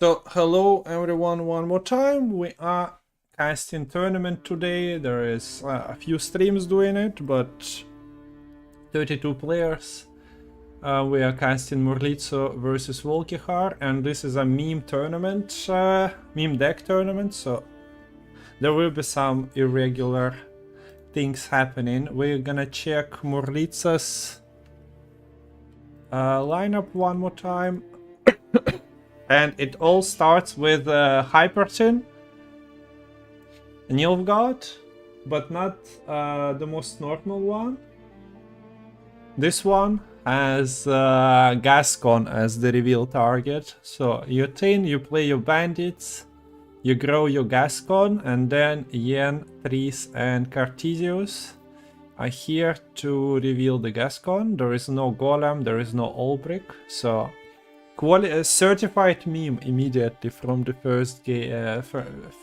So, hello everyone one more time. We are casting tournament today. There is a few streams doing it, but 32 players. We are casting Murlitso versus Volkihar, and this is a meme tournament, meme deck tournament, so there will be some irregular things happening. We're gonna check Murlitsa's lineup one more time. And it all starts with Hyperthin, Nilfgaard, but not the most normal one. This one has Gascon as the reveal target. So you tin, you play your bandits, you grow your Gascon, and then Yen, Tris, and Cartesius are here to reveal the Gascon. There is no Golem, there is no Olbrick, so certified meme immediately from the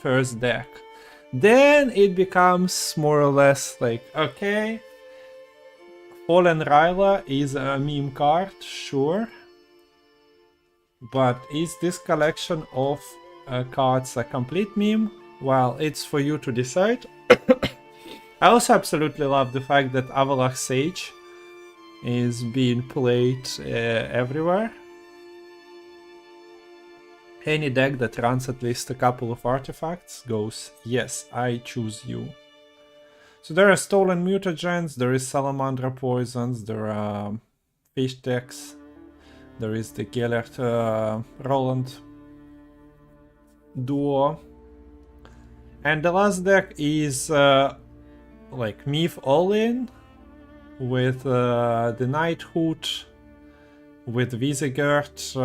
first deck. Then it becomes more or less like, okay, Fallen Ryla is a meme card, sure, but is this collection of cards a complete meme? Well, it's for you to decide. I also absolutely love the fact that Avalach Sage is being played everywhere. Any deck that runs at least a couple of artifacts goes, yes, I choose you. So there are stolen mutagens, there is Salamandra poisons, there are fish decks, there is the Gellert Roland duo. And the last deck is like Myth All-In with the Knighthood, with Visegard.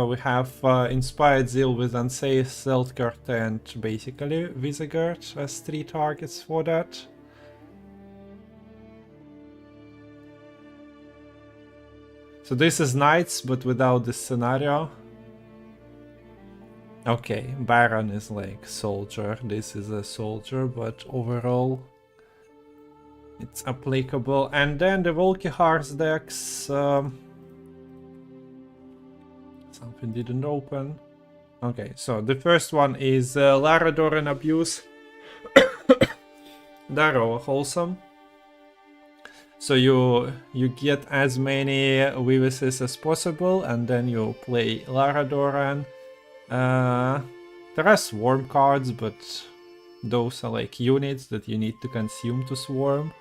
We have Inspired Zeal with Unsafe, Seltkert, and basically Visegard as 3 targets for that. So this is Knights, but without this scenario. Okay, Baron is like Soldier, this is a Soldier, but overall it's applicable. And then the Volkihar's decks, something didn't open. Okay, so the first one is Larador and Abuse. Darrow, wholesome. So you get as many Weavesses as possible, and then you play Laradoran. There are swarm cards, but those are like units that you need to consume to swarm.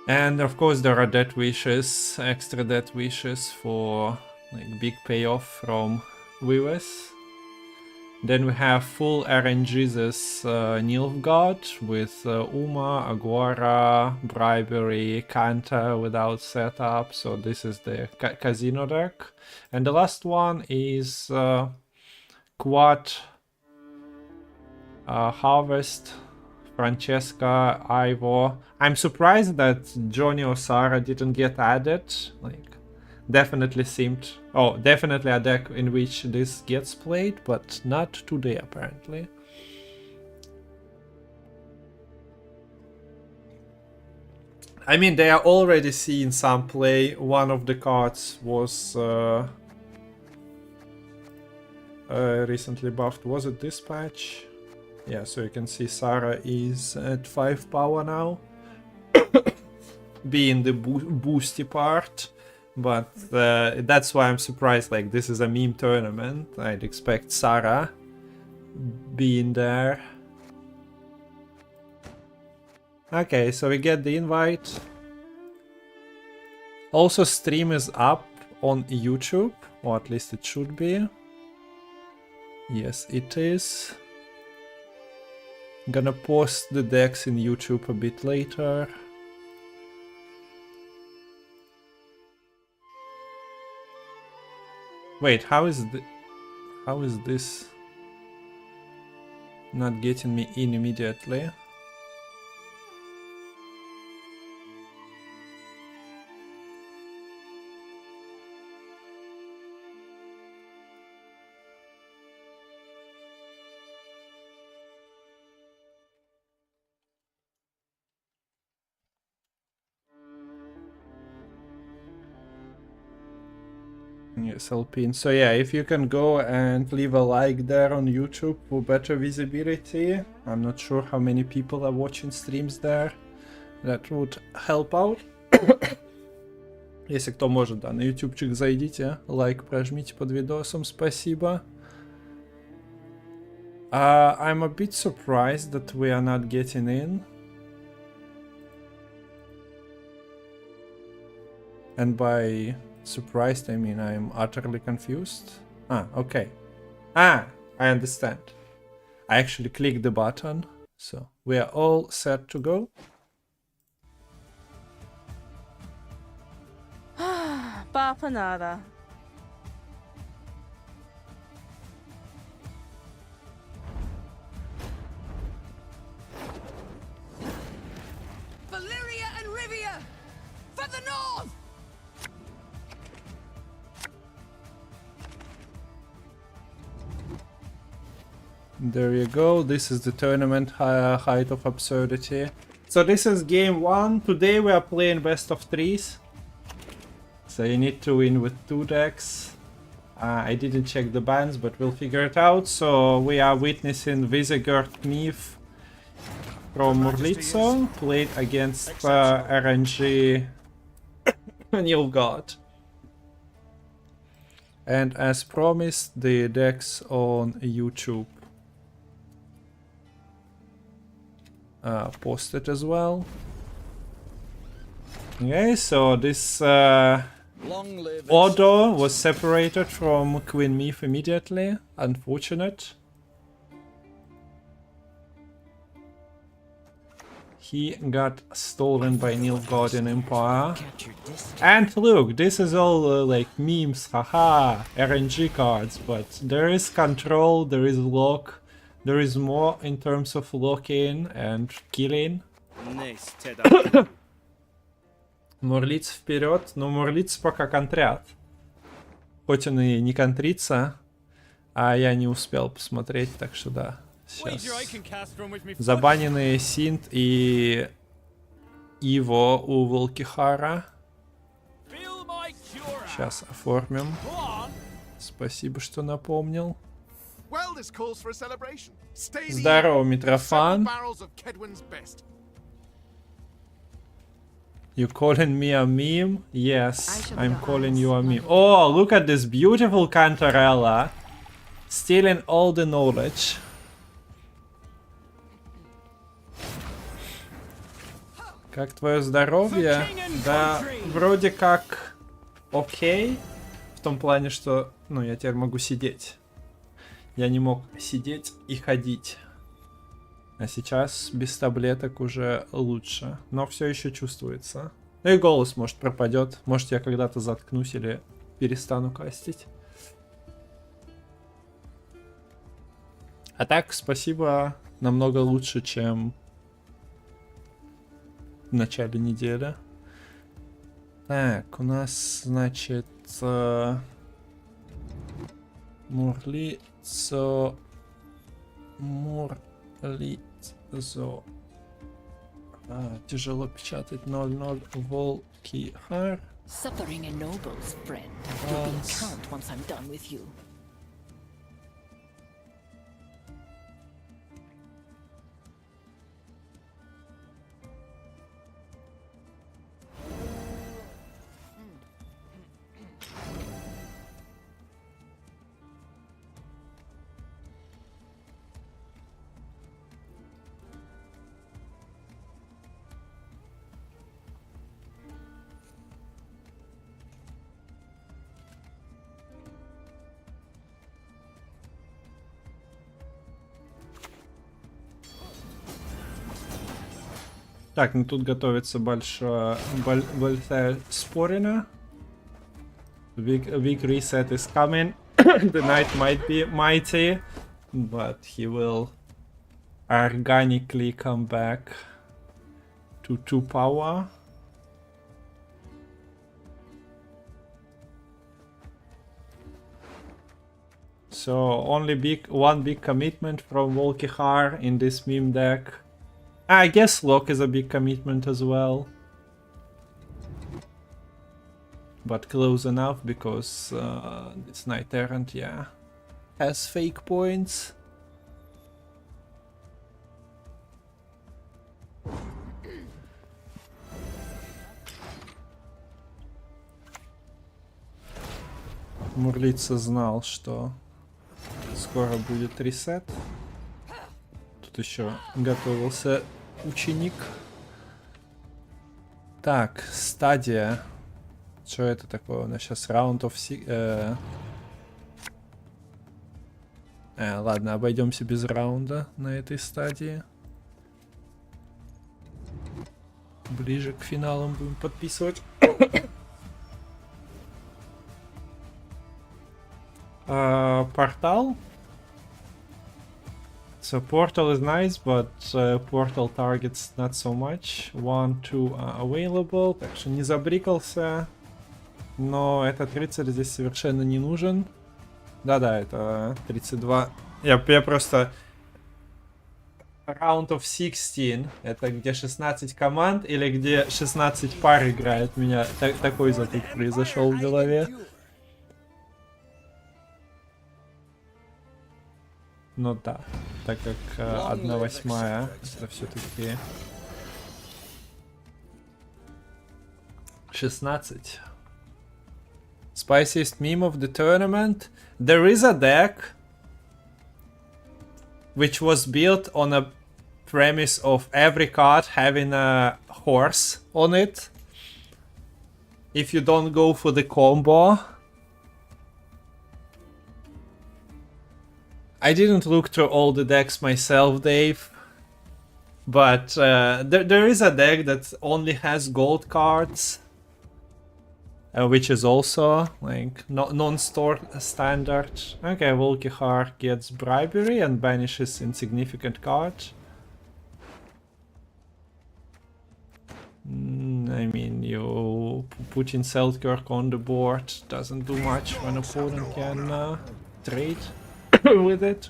And of course there are Death Wishes, extra Death Wishes for like big payoff from Weavess. Then we have full RNG's Nilfgaard with Uma, Aguara, Bribery, Kanta without setup, so this is the casino deck. And the last one is Quad, Harvest, Francesca, Ivo. I'm surprised that Johnny or Sarah didn't get added. Like, definitely seemed... Oh, definitely a deck in which this gets played, but not today apparently. I mean, they are already seeing some play. One of the cards was recently buffed. Was it this patch? Yeah, so you can see Sarah is at 5 power now. Being the boosty part. But that's why I'm surprised, like, this is a meme tournament. I'd expect Sarah being there. Okay, so we get the invite. Also, stream is up on YouTube, or at least it should be. Yes, it is. Gonna post the decks in YouTube a bit later. Wait, how is this not getting me in immediately? Yes, Alpine. So yeah, if you can go and leave a like there on YouTube for better visibility. I'm not sure how many people are watching streams there. That would help out. Если кто может, да, на ютубчик зайдите, лайк прожмите под видосом, спасибо. I'm a bit surprised that we are not getting in. And by surprised, I mean I'm utterly confused. Okay. I understand. I actually clicked the button, so we are all set to go. Bapanada. Valyria and Rivia! For the north! There you go. This is the tournament height of absurdity. So this is game 1. Today we are playing best of 3s. So you need to win with 2 decks. I didn't check the bans, but we'll figure it out. So we are witnessing Visigoth Knif from Murlitso played against RNG Nilfgaard. And as promised, the decks on YouTube posted as well. Okay, so this Odo was separated from Queen Meath immediately. Unfortunate. He got stolen by Nilfgaardian Empire. And look, this is all like memes, haha, RNG cards, but there is control, there is lock, there is more in terms of lock-in and killing. Мурлиц вперед, но Мурлиц пока контрят. Хоть он и не контрится, а я не успел посмотреть, так что да. Сейчас. Забаненные Синт и Иво у Волкихара. Сейчас оформим. Спасибо, что напомнил. Здорово, Митрофан. You calling me a meme? Yes, I'm calling you a meme. Oh, look at this beautiful Cantarella. Stealing all the knowledge. Как твое здоровье? Да, вроде как окей. В том плане, что, ну, я теперь могу сидеть. Я не мог сидеть и ходить. А сейчас без таблеток уже лучше. Но все еще чувствуется. Ну и голос, может, пропадет. Может, я когда-то заткнусь или перестану кастить. А так, спасибо. Намного лучше, чем в начале недели. Так, у нас, значит, Мурлицо. Тяжело печатать 0-0 Волкихар. Suffering ennobles, friend. You'll be a count once I'm done with you. Так, ну тут готовится большая спорина. Big reset is coming. The knight might be mighty, but he will organically come back to 2 power. So only one big commitment from Volkihar in this meme deck. I guess lock is a big commitment as well. but close enough because this Knight Errant, yeah, has fake points. Мурлица знал, что скоро будет ресет. Тут еще готовился ученик. Так, стадия. Что это такое? У нас сейчас раунд of six. Ладно, обойдемся без раунда на этой стадии. Ближе к финалам будем подписывать. Portal. So portal is nice, but portal targets not so much. 1, 2 are available, так что не забрикался. Но этот рыцарь здесь совершенно не нужен. Да-да, это 32. Я просто... Round of 16. Это где 16 команд или где 16 пар играет. У меня такой затык произошел в голове. Ну да, так как 1/8 это все-таки 16. Spiciest meme of the tournament. There is a deck which was built on a premise of every card having a horse on it. If you don't go for the combo. I didn't look through all the decks myself, Dave, but there is a deck that only has gold cards, which is also like non-store standard. Okay, Volkihar gets bribery and banishes insignificant card. I mean, you putting Selkirk on the board doesn't do much when opponent can trade with it.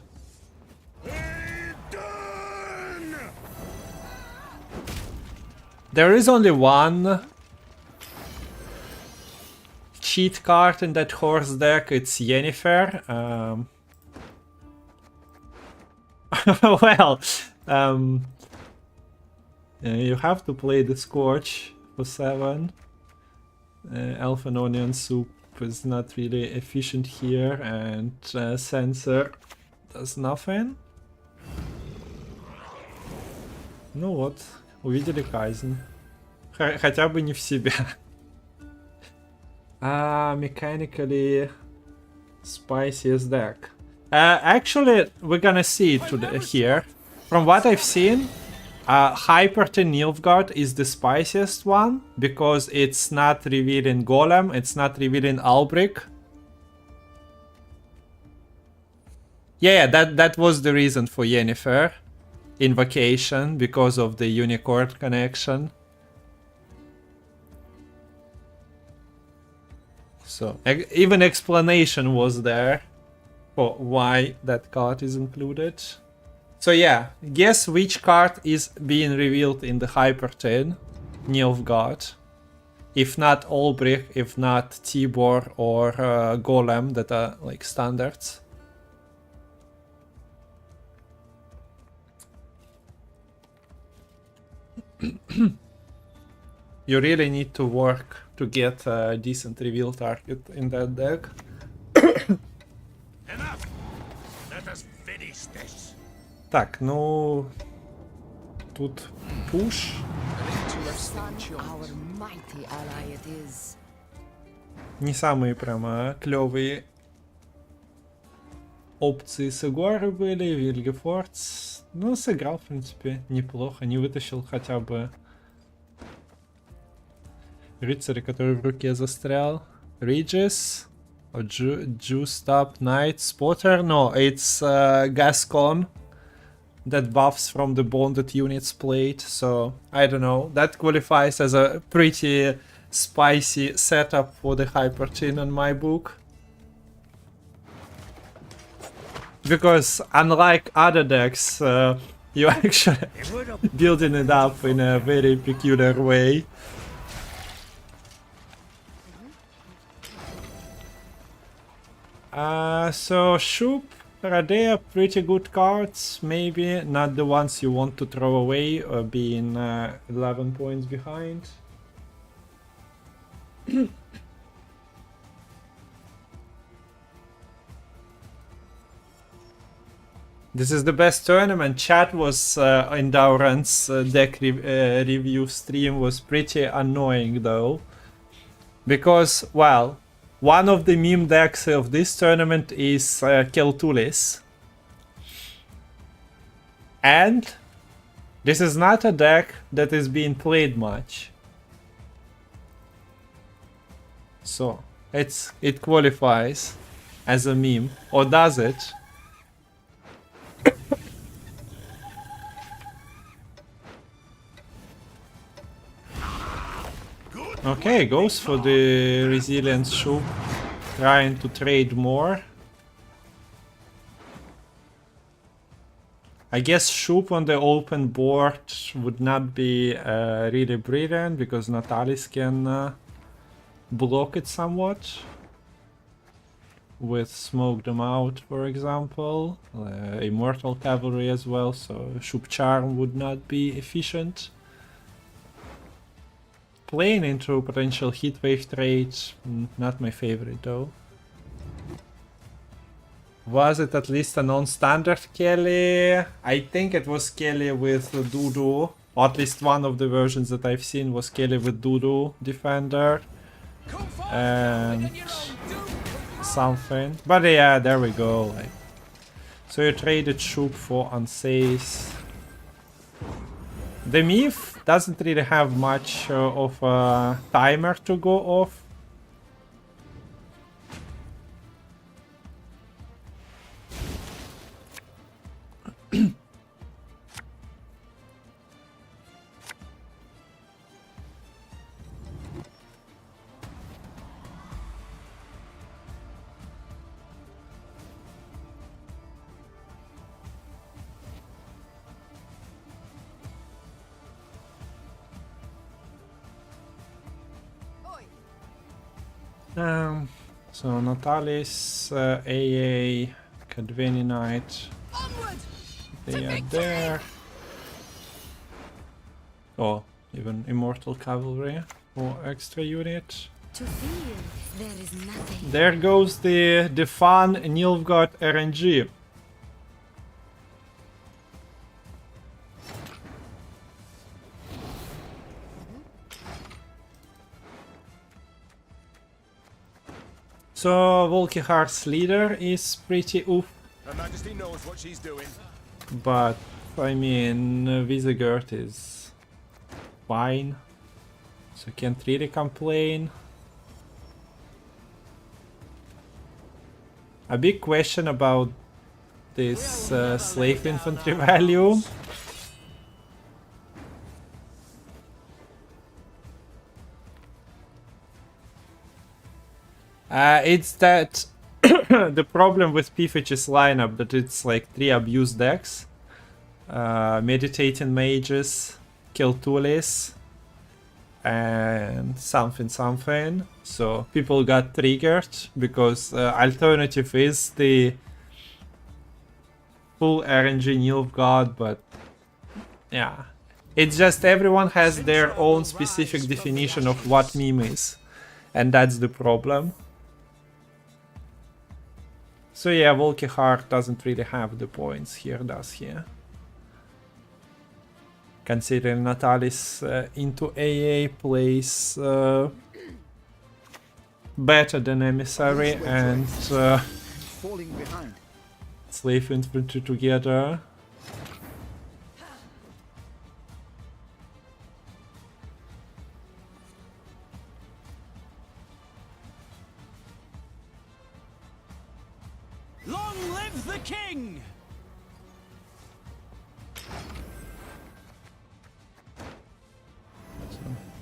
There is only one cheat card in that horse deck. It's Yennefer. Well, you have to play the Scorch for 7. Elf and Onion Soup is not really efficient here, and Sensor does nothing. Ну вот, увидели казнь. Хотя бы не в себя. Mechanically spiciest deck. Actually, we're gonna see it here. From what I've seen, Hyperthin Nilfgaard is the spiciest one because it's not revealing Golem, it's not revealing Albric. Yeah, that was the reason for Yennefer Invocation, because of the Unicorn connection. So even explanation was there for why that card is included. So yeah, guess which card is being revealed in the Hyperthin Nilfgaard. If not Olbrich, if not Tibor or Golem, that are like standards. You really need to work to get a decent reveal target in that deck. Enough! Let us finish this. Так, ну... Тут пуш. Our mighty ally it is. Не самые прямо клевые опции с Игоры были. Вильгефордс. Ну, сыграл, в принципе, неплохо. Не вытащил хотя бы рыцаря, который в руке застрял. Regis. Juiced up Knight Spotter. No, it's Gascon. That buffs from the bonded units played. So, I don't know. That qualifies as a pretty spicy setup for the Hyperthin in my book. Because unlike other decks, you actually building it up in a very peculiar way. So Shupe, they are pretty good cards, maybe not the ones you want to throw away or being 11 points behind. This is the best tournament. Chat was in Dauren's deck review stream was pretty annoying though, because well, one of the meme decks of this tournament is Keltulis. And this is not a deck that is being played much. So it qualifies as a meme, or does it? Okay, goes for the resilient Shupe, trying to trade more. I guess Shupe on the open board would not be really brilliant, because Natalis can block it somewhat. With Smoke Them Out, for example. Immortal Cavalry as well, so Shupe Charm would not be efficient. Playing into potential Heatwave trade, not my favorite though. Was it at least a non-standard Kelly? I think it was Kelly with Dudu. Or at least one of the versions that I've seen was Kelly with Dudu Defender. And something. But yeah, there we go. Like, so you traded Shupe for Unsafe. The Myth doesn't really have much of a timer to go off. So Natalis, AA, Kadveni Knight, they are there. Oh, even Immortal Cavalry for extra unit. To feel there is nothing. There goes the fun Nilfgaard RNG. So Volkihar's leader is pretty oof. Her Majesty knows what she's doing. But I mean, Visegurt is fine, so can't really complain. A big question about this slave infantry value. It's that the problem with Piffich's lineup that it's like 3 abuse decks. Meditating Mages, Keltulis, and something. So people got triggered because alternative is the full RNG Nilfgaard, but yeah. It's just everyone has their own specific definition of what meme is, and that's the problem. So yeah, Volkihar doesn't really have the points here, does he? Considering Natalis into AA plays better than Emissary and Slave Infantry together. Long live the king!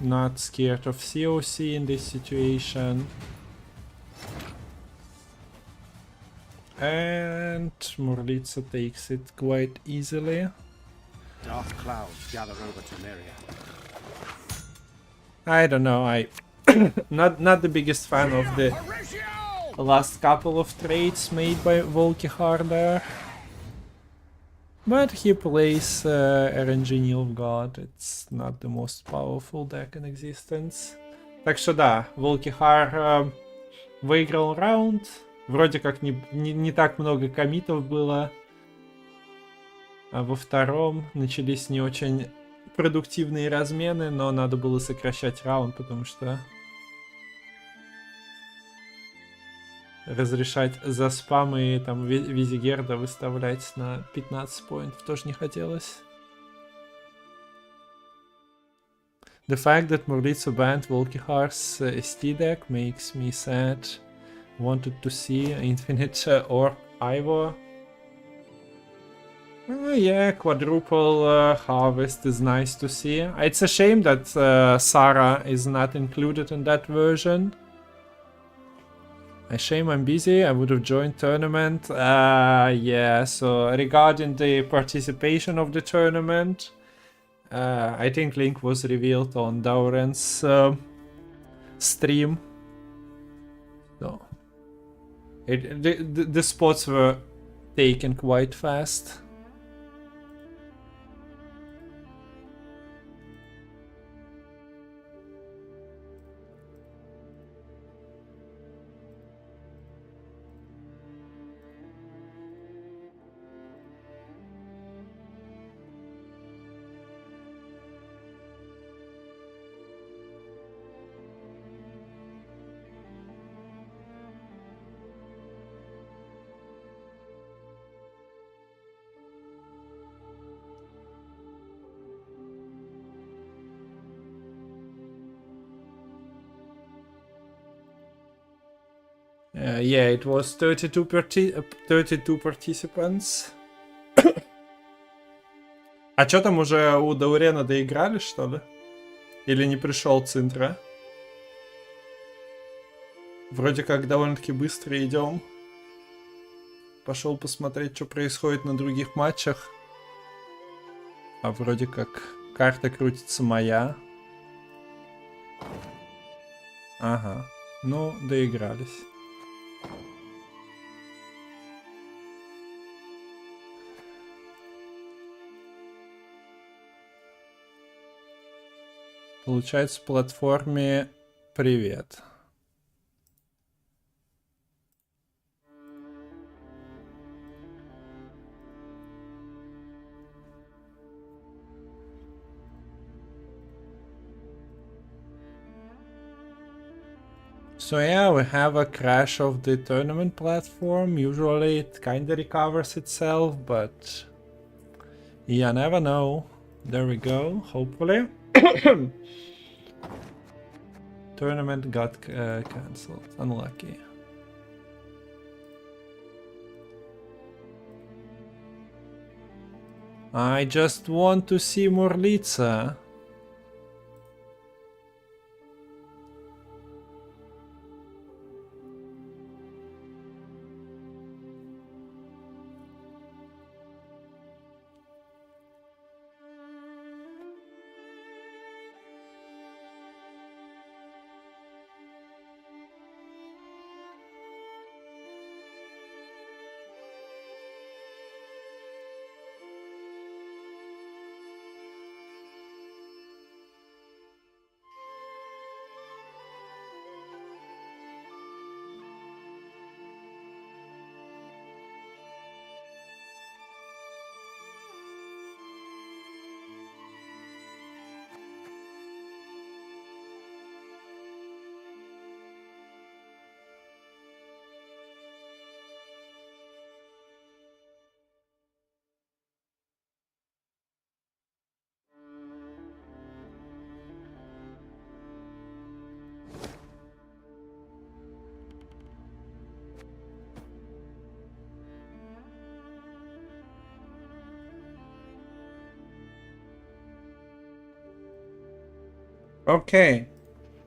Not scared of COC in this situation. And Morlitza takes it quite easily. Dark clouds gather over Temeria. I don't know, I not the biggest fan of the last couple of trades made by Volkihar there. But he plays RNG Nilfgaard. It's not the most powerful deck in existence. Так что да, Волкихар выиграл раунд. Вроде как не так много коммитов было. А во втором начались не очень продуктивные размены, но надо было сокращать раунд, потому что разрешать за спам и там Визигерда выставлять на 15 поинтов тоже не хотелось. The fact that Murlitsa banned Volkihar's ST deck makes me sad. Wanted to see Infinite Orb Ivor. Yeah, quadruple harvest is nice to see. It's a shame that Sarah is not included in that version. A shame I'm busy, I would have joined tournament. Yeah, so regarding the participation of the tournament, I think link was revealed on Dauren's stream. So the spots were taken quite fast. Yeah, it was 32 participants. А чё там уже у Даурена доиграли, что ли? Или не пришел Цинтра? Вроде как довольно-таки быстро идем. Пошел посмотреть, что происходит на других матчах. А вроде как карта крутится моя. Ага. Ну, доигрались. Получается, в платформе привет. So yeah, we have a crash of the tournament platform. Usually it kinda recovers itself, but you never know. There we go, hopefully. Tournament got cancelled. Unlucky. I just want to see Murlitsa. Okay.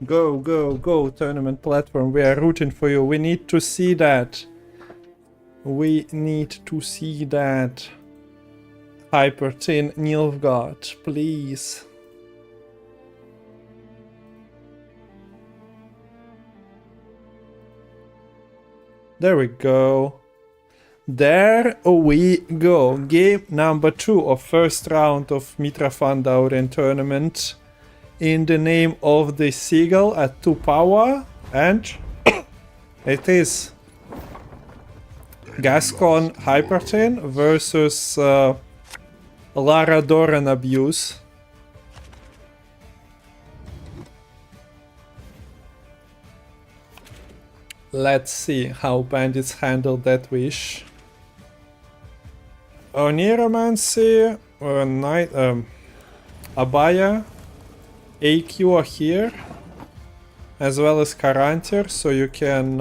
Go, go, go, tournament platform. We are rooting for you. We need to see that. We need to see that. Hyperthin Nilfgaard, please. There we go. There we go. Game number 2 of first round of Mitrofan Dauren tournament. In the name of the Sihil at 2 power. And it is Gascon Hyperthin versus Lara Dauren Abuse. Let's see how bandits handle that wish. Neuromancy, Abaya, AQ are here, as well as Karantir, so you can...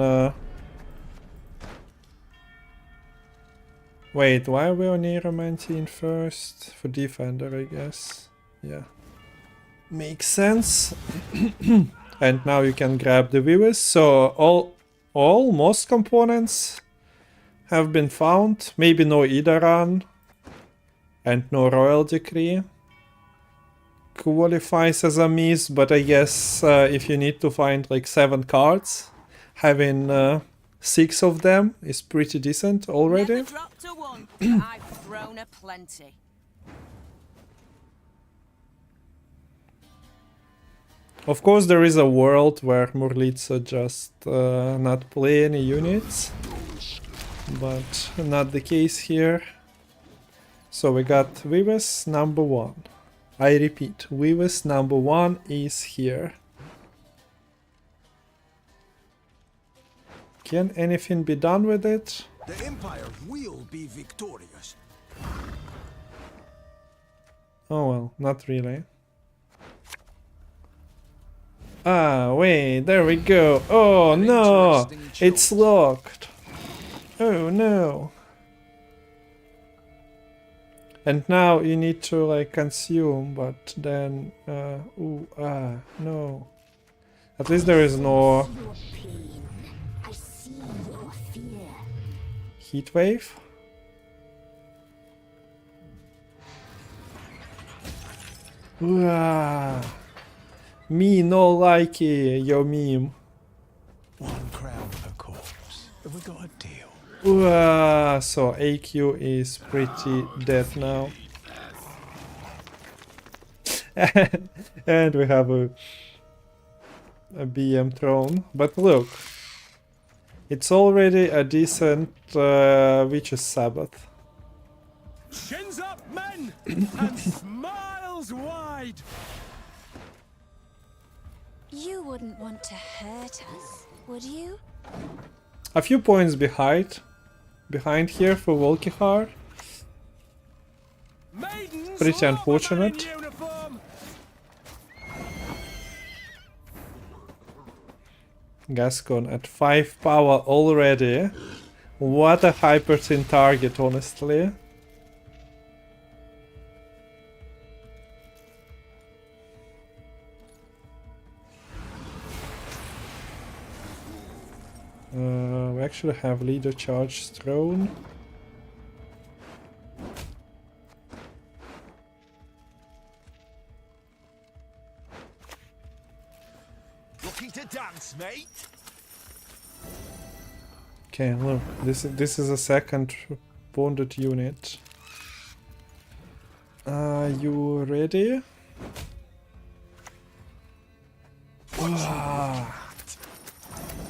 Wait, why are we on Neuromancy in first? For Defender, I guess. Yeah. Makes sense. And now you can grab the Weavess, so most components have been found. Maybe no Idaran and no Royal Decree. Qualifies as a miss, but I guess if you need to find like 7 cards, having 6 of them is pretty decent already. Never dropped a one, but I've thrown a plenty. Of course, there is a world where Murlitsa just not play any units, but not the case here. So we got Weavess number 1. I repeat, Weavess number 1 is here. Can anything be done with it? The Empire will be victorious. Oh well, not really. Ah, wait, there we go. Oh no, it's locked. Oh no. And now you need to like consume, but then, no. At least there is no I see your fear. heat wave. Me no likey, your meme. 1 crown per corpse. Have we got a deal? So AQ is pretty dead now. And we have a BM throne. But look, it's already a decent Witch's Sabbath. Shins up, men! And smiles wide! You wouldn't want to hurt us, would you? A few points behind here for Volkihar. Maidens, Pretty all the men in unfortunate. uniform! Gascon at 5 power already. What a Hyperthin target, honestly. We actually have leader charge throne. Looking to dance, mate? Okay, look, this is a second wounded unit. Are you ready?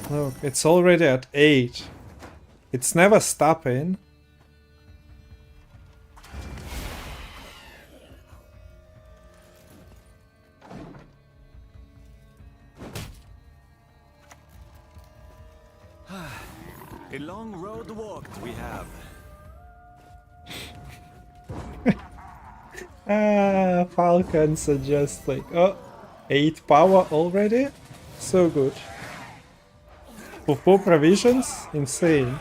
Look, it's already at 8. It's never stopping. A long road walked we have. Falcons are just like, 8 power already? So good. For 4 provisions? Insane.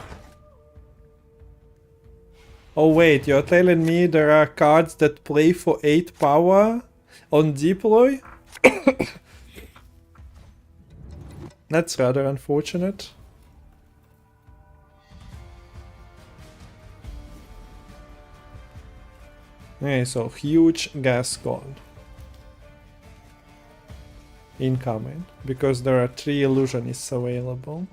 Oh wait, you're telling me there are cards that play for 8 power on deploy? That's rather unfortunate. Okay, so huge Gascon incoming, because there are 3 illusionists available.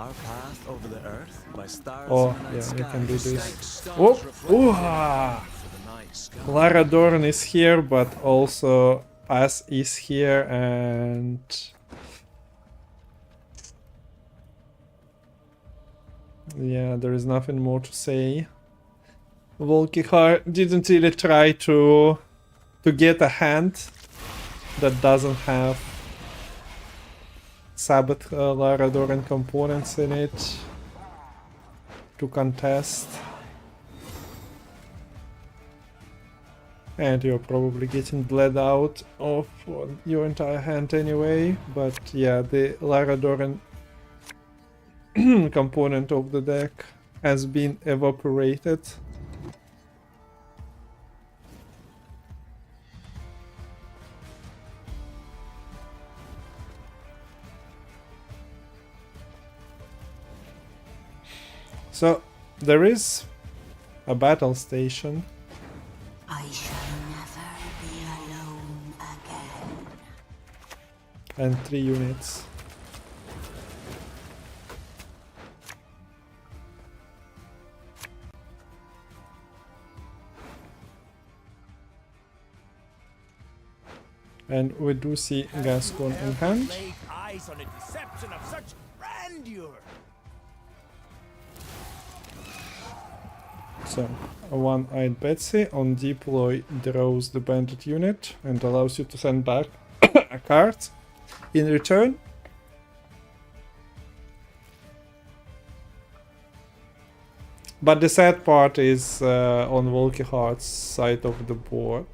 Our path over the earth by stars Oh, in the night yeah, sky. you can do this. Stars Oh, reflect ooh, for the night sky. Lara Dauren is here, but also Pass is here, and yeah, there is nothing more to say. Volkihar didn't really try to get a hand that doesn't have Sabbath Lara Dauren components in it to contest. And you're probably getting bled out of your entire hand anyway, but yeah, the Lara Dauren component of the deck has been evaporated. So, there is a battle station. I shall never be alone again. And 3 units. And we do see Gascon in hand. Laid eyes on a deception of such grandeur. So, a one-eyed Betsy on deploy draws the bandit unit and allows you to send back a card in return. But the sad part is on Volkihar's side of the board.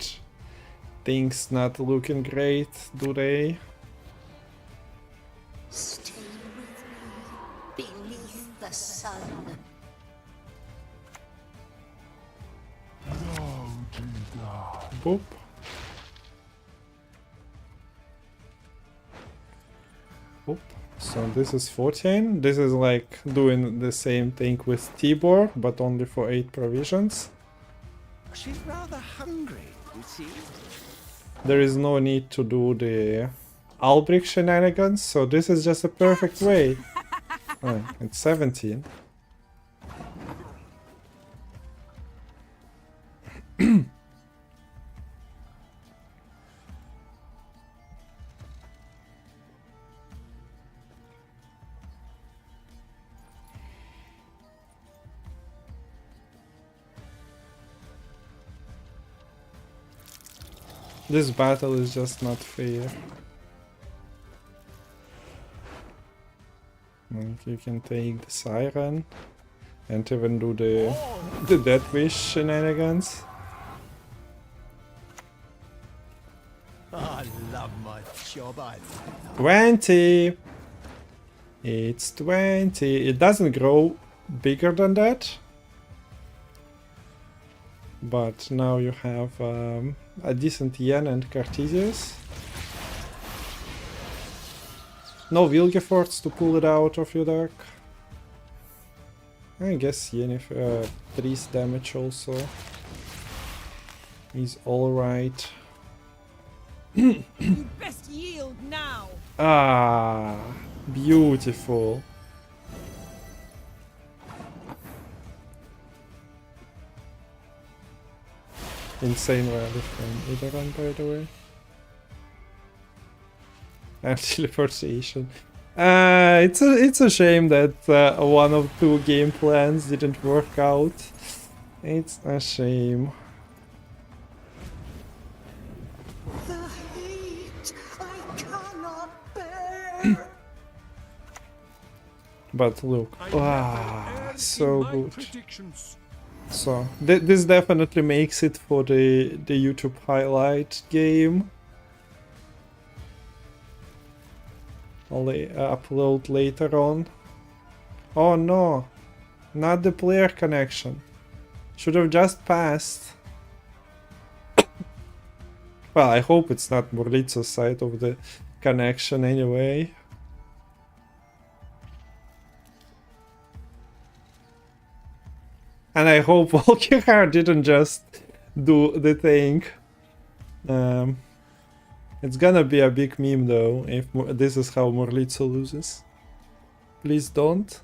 Things not looking great, do they? Stay with me beneath the sun. Boop. Boop. So this is 14. This is like doing the same thing with Tibor, but only for 8 provisions. She's rather hungry, you see. There is no need to do the Albric shenanigans, so this is just a perfect way. Oh, it's 17. This battle is just not fair. Like, you can take the Siren and even do the Death Wish shenanigans. I love my job, I 20! It's 20. It doesn't grow bigger than that. But now you have a decent Yen and Cartesius. No Wilgeforts to pull it out of your deck. I guess Yennefer 3's damage also is alright. You best yield now. Ah, beautiful. Insane rally from Idaran, by the way. And teleportation. It's a shame that one of 2 game plans didn't work out. It's a shame. The heat I cannot bear. But look, so good. So this definitely makes it for the YouTube highlight game. I'll upload later on. Oh no, not the player connection. Should have just passed. Well, I hope it's not Murlitzo's side of the connection anyway. And I hope Volkihar didn't just do the thing. It's gonna be a big meme though, if this is how Murlitzo loses. Please don't.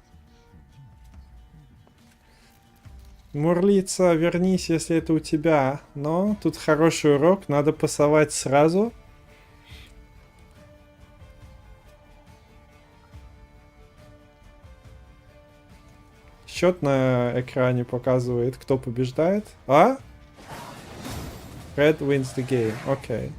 Мурлица, вернись, если это у тебя. Но тут хороший урок, надо пасовать сразу. Счет на экране показывает, кто побеждает. А? Red wins the game. Окей.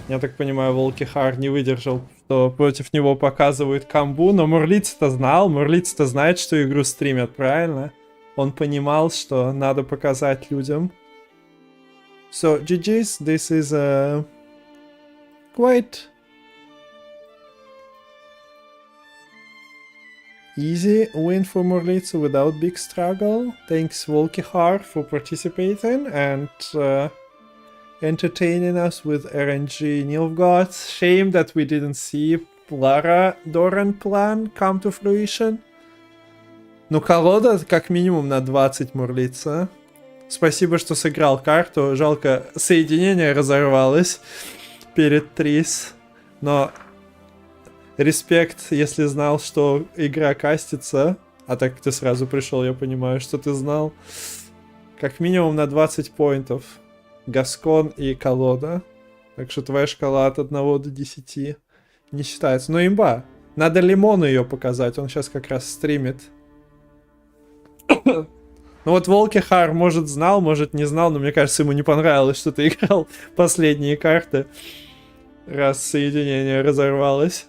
Я так понимаю, Волкихар не выдержал, что против него показывают камбу, но Мурлиц-то знал, Мурлиц-то знает, что игру стримят, правильно? Он понимал, что надо показать людям. So, GG's, this is a quite easy win for Murlitz without big struggle. Thanks Volkihar for participating and entertaining us with RNG Nilfgaard. Shame that we didn't see Lara Dauren plan come to fruition. Ну, колода как минимум на 20 Мурлица. Спасибо, что сыграл карту. Жалко, соединение разорвалось перед Трис. Но респект, если знал, что игра кастится. А так ты сразу пришел, я понимаю, что ты знал. Как минимум на 20 поинтов. Гаскон и колода. Так что твоя шкала от 1 до 10 не считается. Но имба. Надо Лимону ее показать. Он сейчас как раз стримит. Ну вот Волкихар, может, знал, может, не знал, но мне кажется, ему не понравилось, что ты играл последние карты. Раз соединение разорвалось.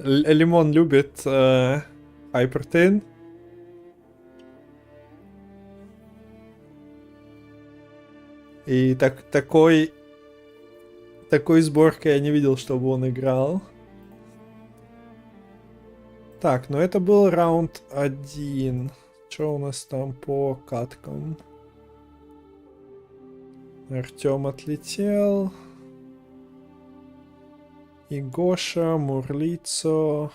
Лимон любит Hyperthin. И такой сборкой я не видел, чтобы он играл. Так, ну это был раунд 1. Что у нас там по каткам? Артем отлетел. И Гоша, Мурлицо.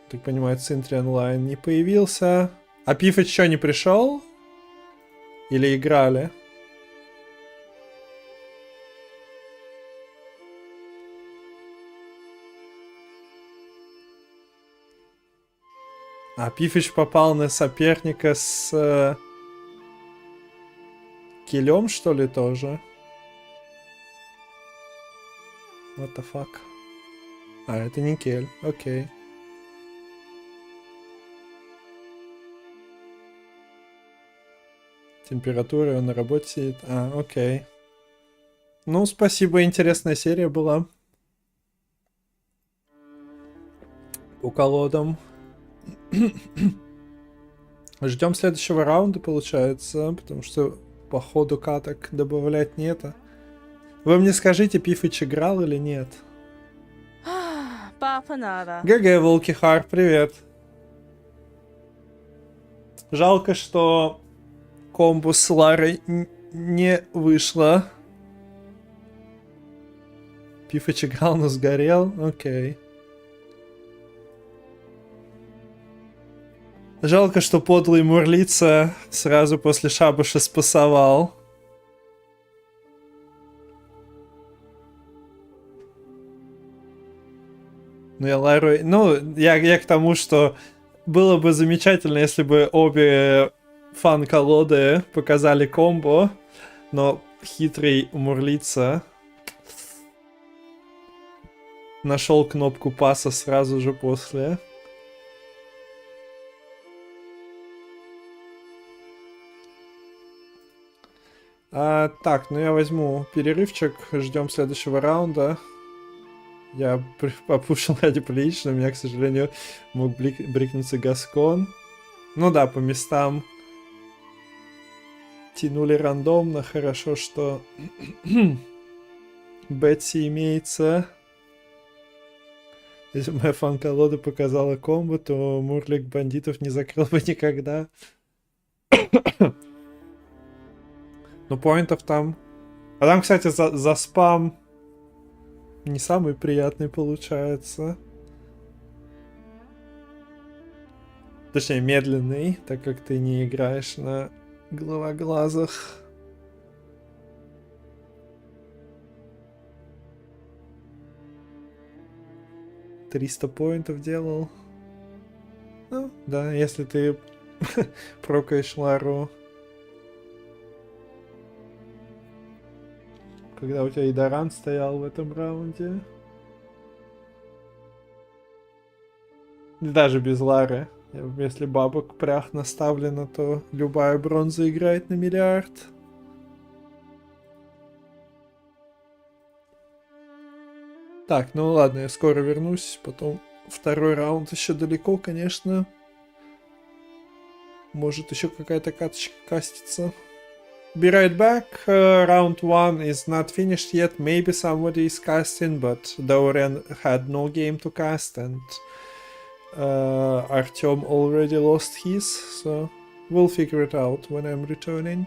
Так понимаю, Центри онлайн не появился. А Пифыч что, не пришел? Или играли? А Пифыч попал на соперника с килем, что ли, тоже? What the fuck? А, это не кель, окей. Температура, он на работе сидит. А, окей. Ну, спасибо, интересная серия была. По колодам. Ждем следующего раунда, получается, потому что по ходу каток добавлять нет. Вы мне скажите, Пифыч играл или нет? Папа надо. ГГ, Волкихар, привет. Жалко, что комбо с Ларой не вышло. Пифыч играл, но сгорел. Окей. Жалко, что подлый Мурлица сразу после шабаша спасовал. Ну, я к тому, что было бы замечательно, если бы обе фан-колоды показали комбо, но хитрый Мурлица нашел кнопку паса сразу же после. Так, ну я возьму перерывчик, ждем следующего раунда. Я попушил ради прилично, у меня, к сожалению, мог брикнуться Gascon. Ну да, по местам тянули рандомно, хорошо, что Бетси имеется. Если моя фан-колода показала комбо, то Мурлик бандитов не закрыл бы никогда. Ну, поинтов там... А там, кстати, за спам не самый приятный получается. Точнее, медленный, так как ты не играешь на головоглазах. 300 поинтов делал. Ну, да, если ты прокаешь Лару. Когда у тебя и Даран стоял в этом раунде. И даже без Лары. Если бабок прях наставлено, то любая бронза играет на миллиард. Так, ну ладно, я скоро вернусь. Потом второй раунд еще далеко, конечно. Может еще какая-то каточка кастится. Be right back. Round 1 is not finished yet. Maybe somebody is casting, but Dauren had no game to cast and Artyom already lost his, so we'll figure it out when I'm returning.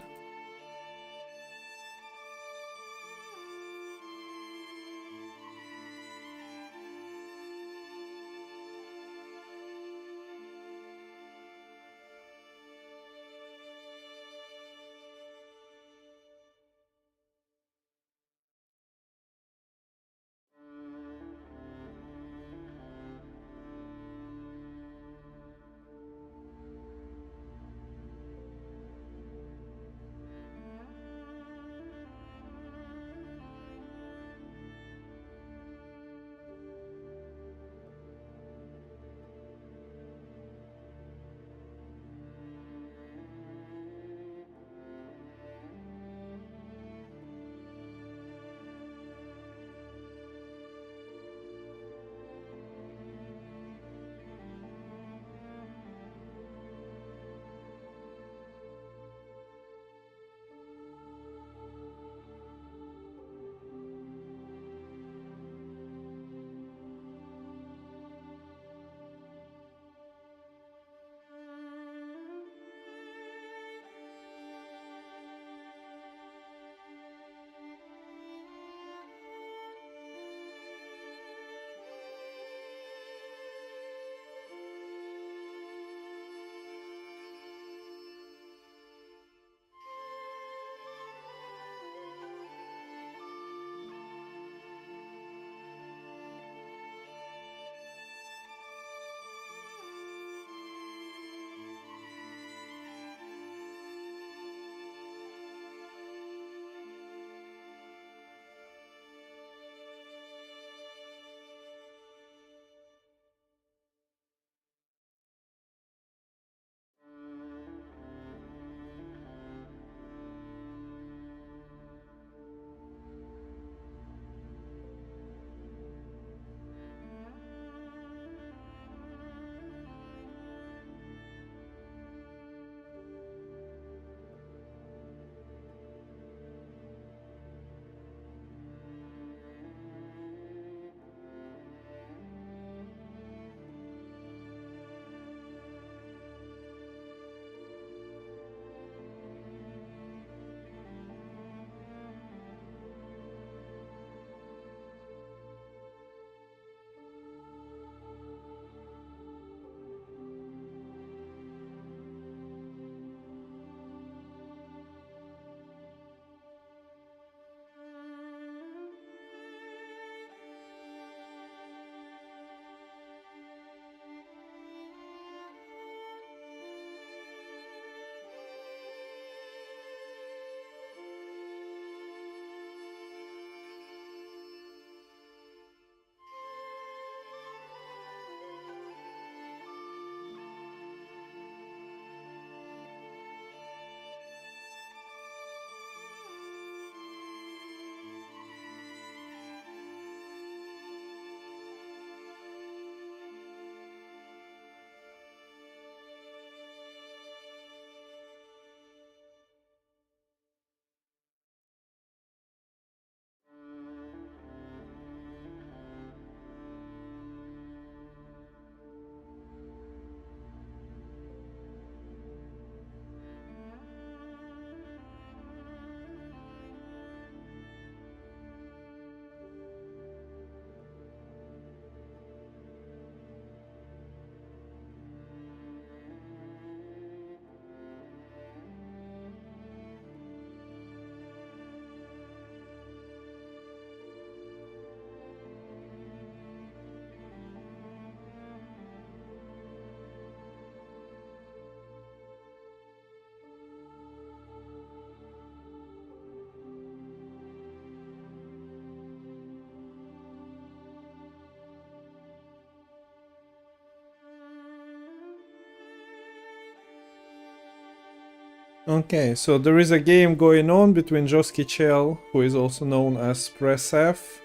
Okay, so there is a game going on between Joski Chel, who is also known as Press F.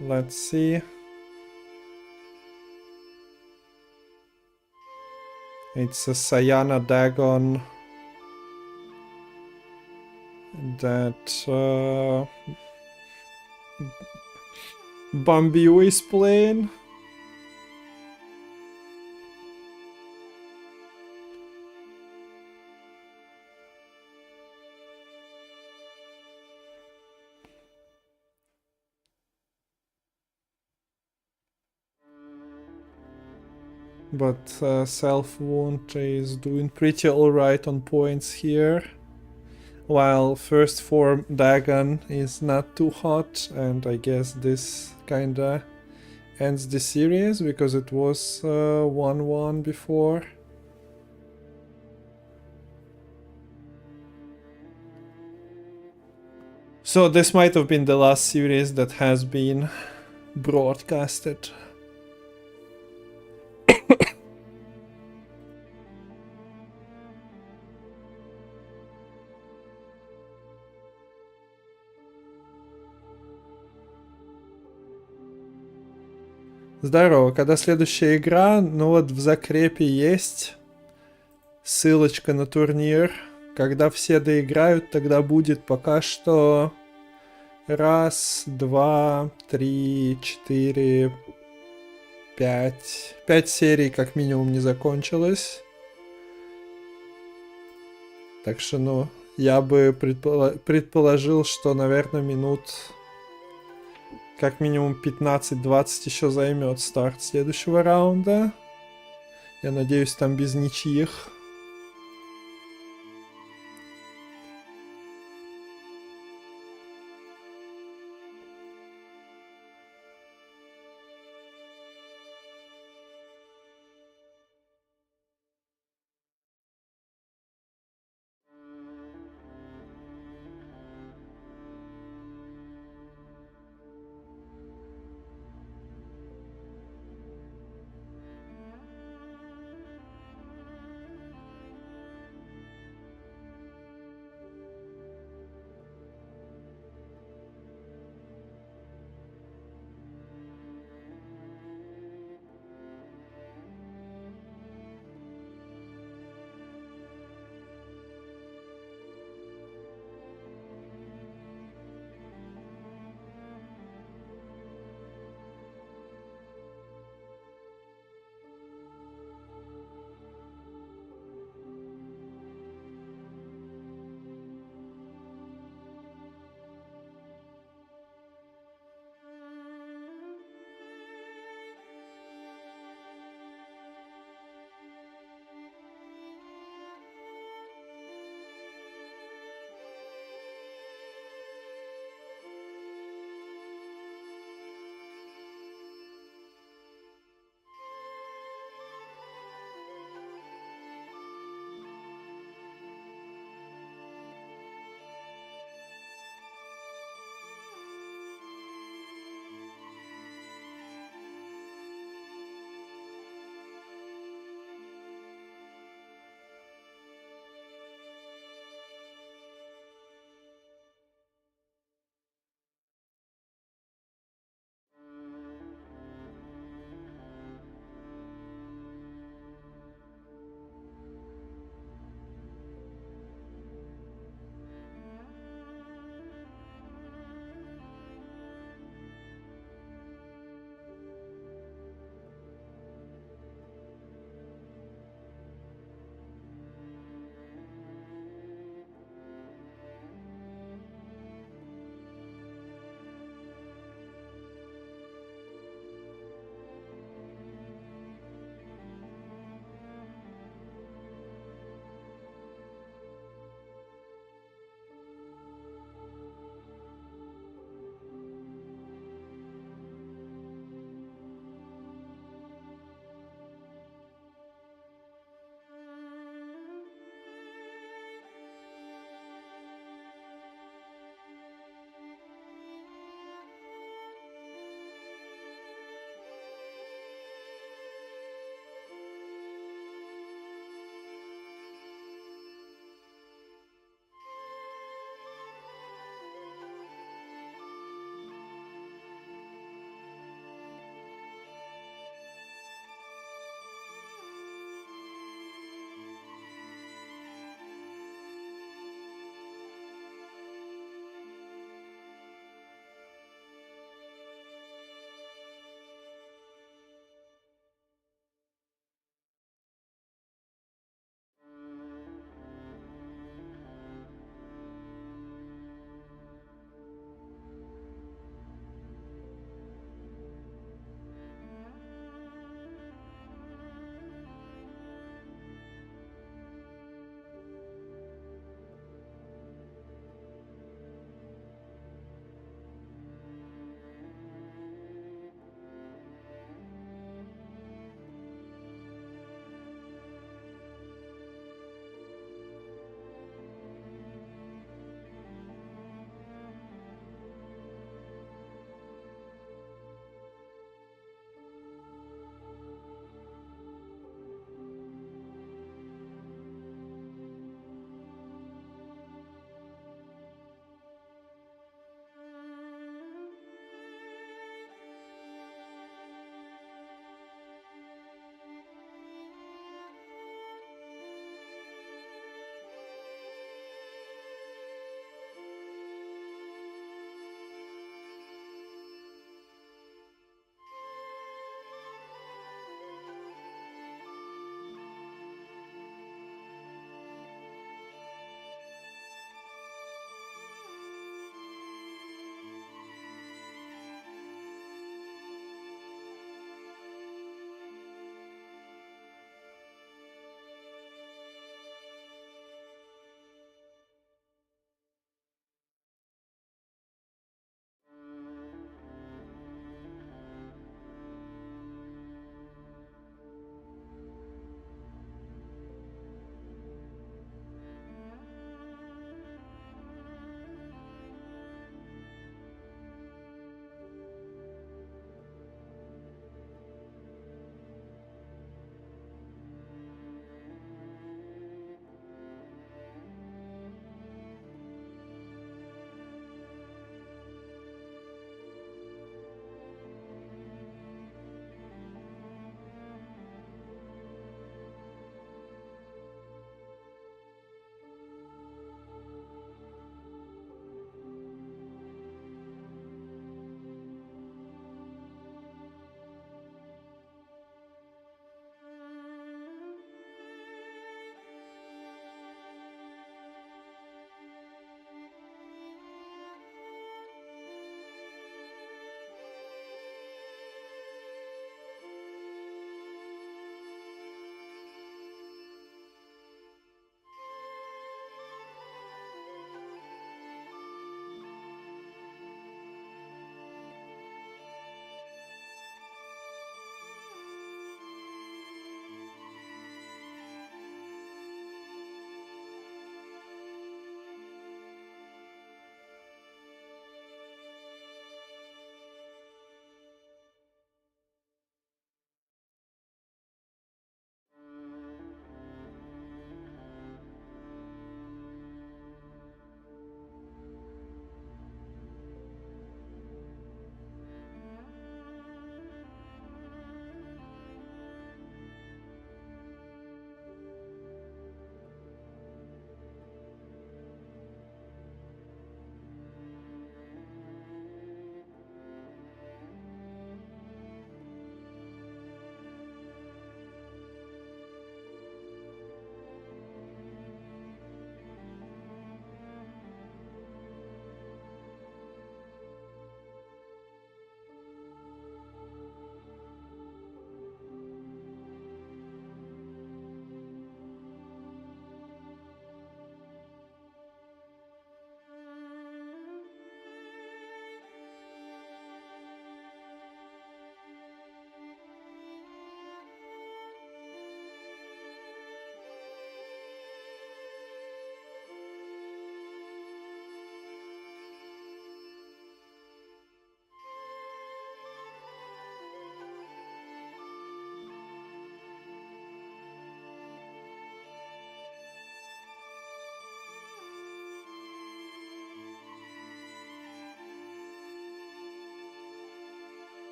Let's see. It's a Sayana Dagon that Bambiu is playing. But Self-Wound is doing pretty alright on points here. While first form Dagon is not too hot, and I guess this kinda ends the series because it was 1-1 before. So this might have been the last series that has been broadcasted. Здорово, когда следующая игра? Ну вот в закрепе есть ссылочка на турнир. Когда все доиграют, тогда будет. Пока что 1, 2, 3, 4, 5. 5 серий как минимум не закончилось. Так что, ну, я бы предположил, что, наверное, минут как минимум 15-20 еще займет старт следующего раунда. Я надеюсь, там без ничьих.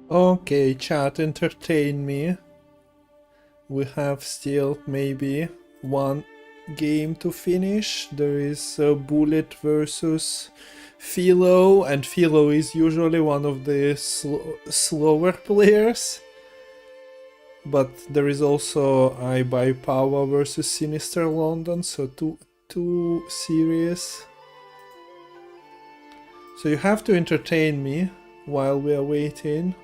Okay, chat, entertain me. We have still maybe one game to finish. There is Bullet versus Philo, and Philo is usually one of the slower players. But there is also I Buy Power versus Sinister London, so two series. So you have to entertain me while we are waiting.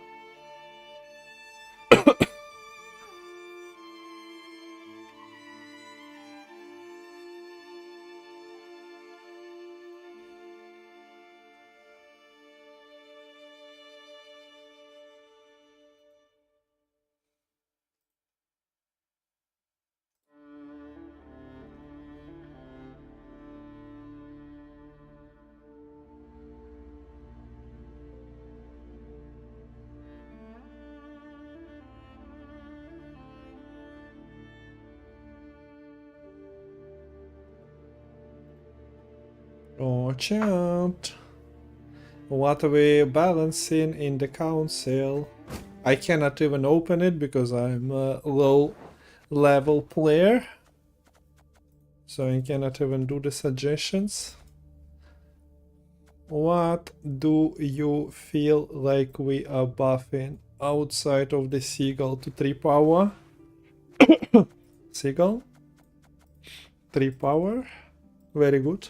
Oh, chat. What are we balancing in the council? I cannot even open it because I'm a low level player. So I cannot even do the suggestions. What do you feel like we are buffing outside of the Seagull to 3 power? Seagull? 3 power? Very good.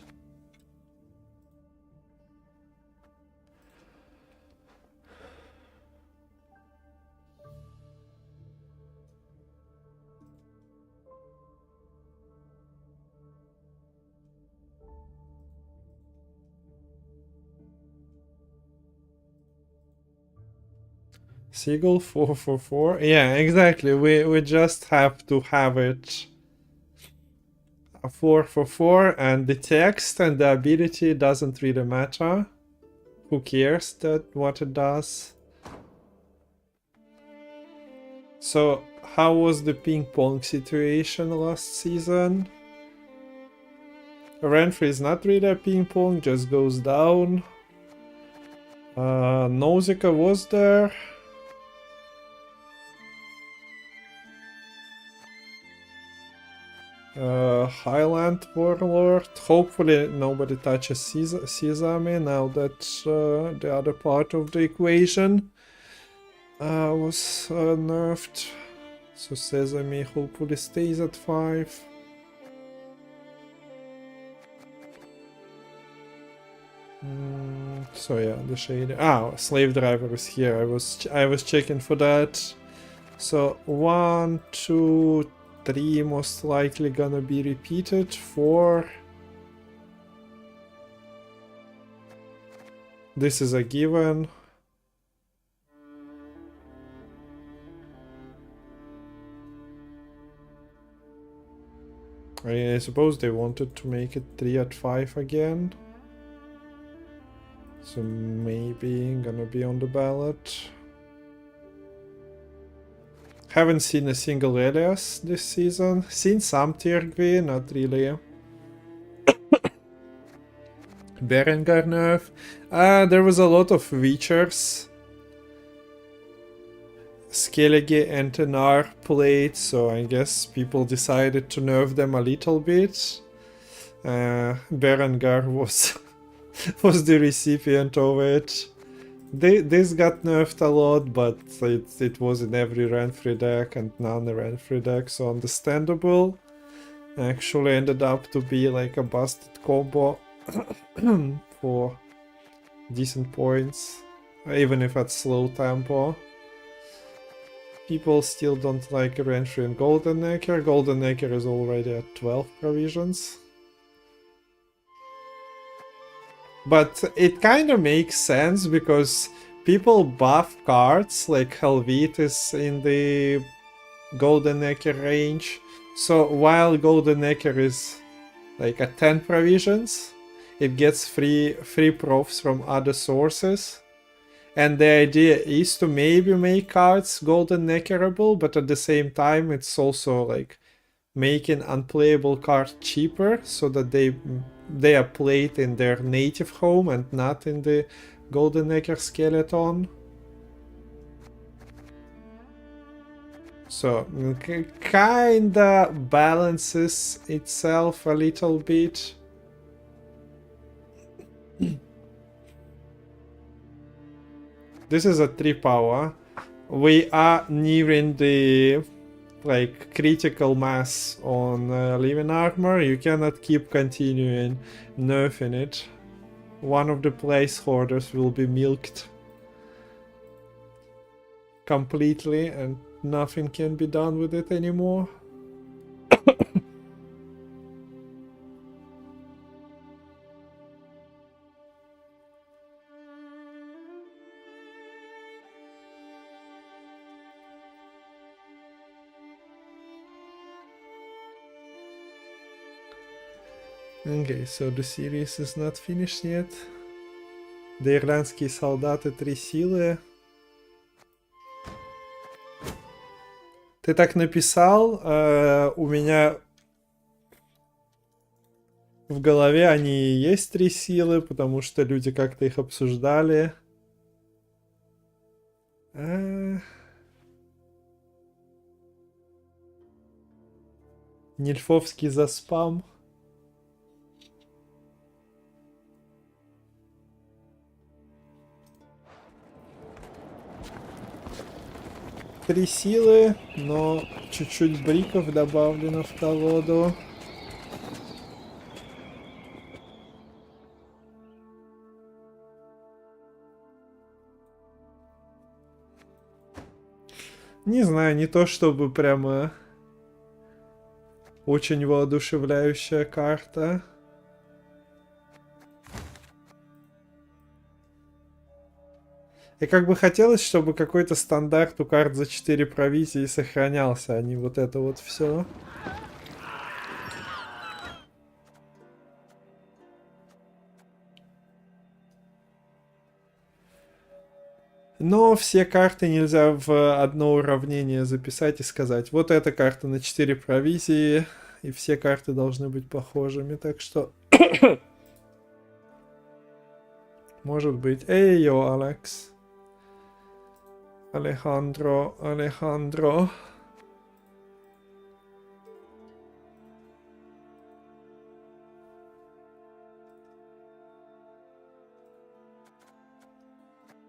Seagull 444. Yeah, exactly. We just have to have it a 444, and the text and the ability doesn't really matter. Who cares that what it does? So how was the ping pong situation last season? Renfrey is not really a ping pong, just goes down. Nausicaa was there. Highland Warlord. Hopefully nobody touches Sesame now that the other part of the equation was nerfed. So Sesame hopefully stays at 5. So yeah, the shade. Slave driver is here. I was checking for that. So 1, 2, 3 most likely gonna be repeated. 4. This is a given. I suppose they wanted to make it 3 at 5 again. So maybe gonna be on the ballot. Haven't seen a single Elias this season. Seen some Tirgvi, not really. Berengar nerf. There was a lot of Witchers. Skellige and Tenar played, so I guess people decided to nerf them a little bit. Berengar was was the recipient of it. This got nerfed a lot, but it was in every Renfrey deck and non-Renfrey deck, so understandable. Actually ended up to be like a busted combo for decent points, even if at slow tempo. People still don't like Renfrey and Golden Necker. Golden Necker is already at 12 provisions. But it kind of makes sense because people buff cards like Helvetis in the Golden Necker range. So while Golden Necker is like at 10 provisions, it gets free profs from other sources. And the idea is to maybe make cards Golden Neckerable, but at the same time it's also like making unplayable cards cheaper so that they are played in their native home and not in the Golden Necker skeleton. So, kinda balances itself a little bit. This is a 3 power. We are nearing the like critical mass on living armor. You cannot keep continuing nerfing it. One of the placeholders will be milked completely and nothing can be done with it anymore. Okay, so the series is not finished yet. The ирландские солдаты 3 силы. Ты так написал, у меня в голове они и есть 3 силы, потому что люди как-то их обсуждали. Нильфовский за спам. Три силы, но чуть-чуть бриков добавлено в колоду. Не знаю, не то чтобы прямо очень воодушевляющая карта. И как бы хотелось, чтобы какой-то стандарт у карт за 4 провизии сохранялся, а не вот это вот все. Но все карты нельзя в одно уравнение записать и сказать, вот эта карта на 4 провизии, и все карты должны быть похожими, так что... Может быть. Эй, йо, Алекс. Alejandro.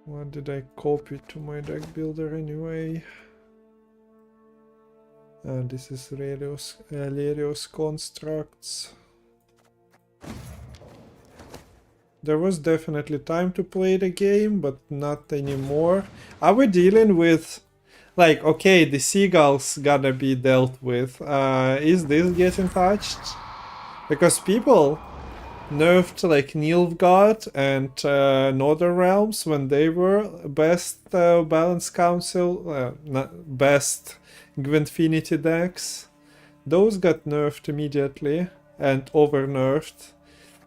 What did I copy to my deck builder anyway? This is Lerios Constructs. There was definitely time to play the game, but not anymore. Are we dealing with... Like, okay, the seagulls gotta be dealt with. Is this getting touched? Because people nerfed, like, Nilfgaard and Northern Realms when they were best Balance Council... not best Gwentfinity decks. Those got nerfed immediately and over-nerfed.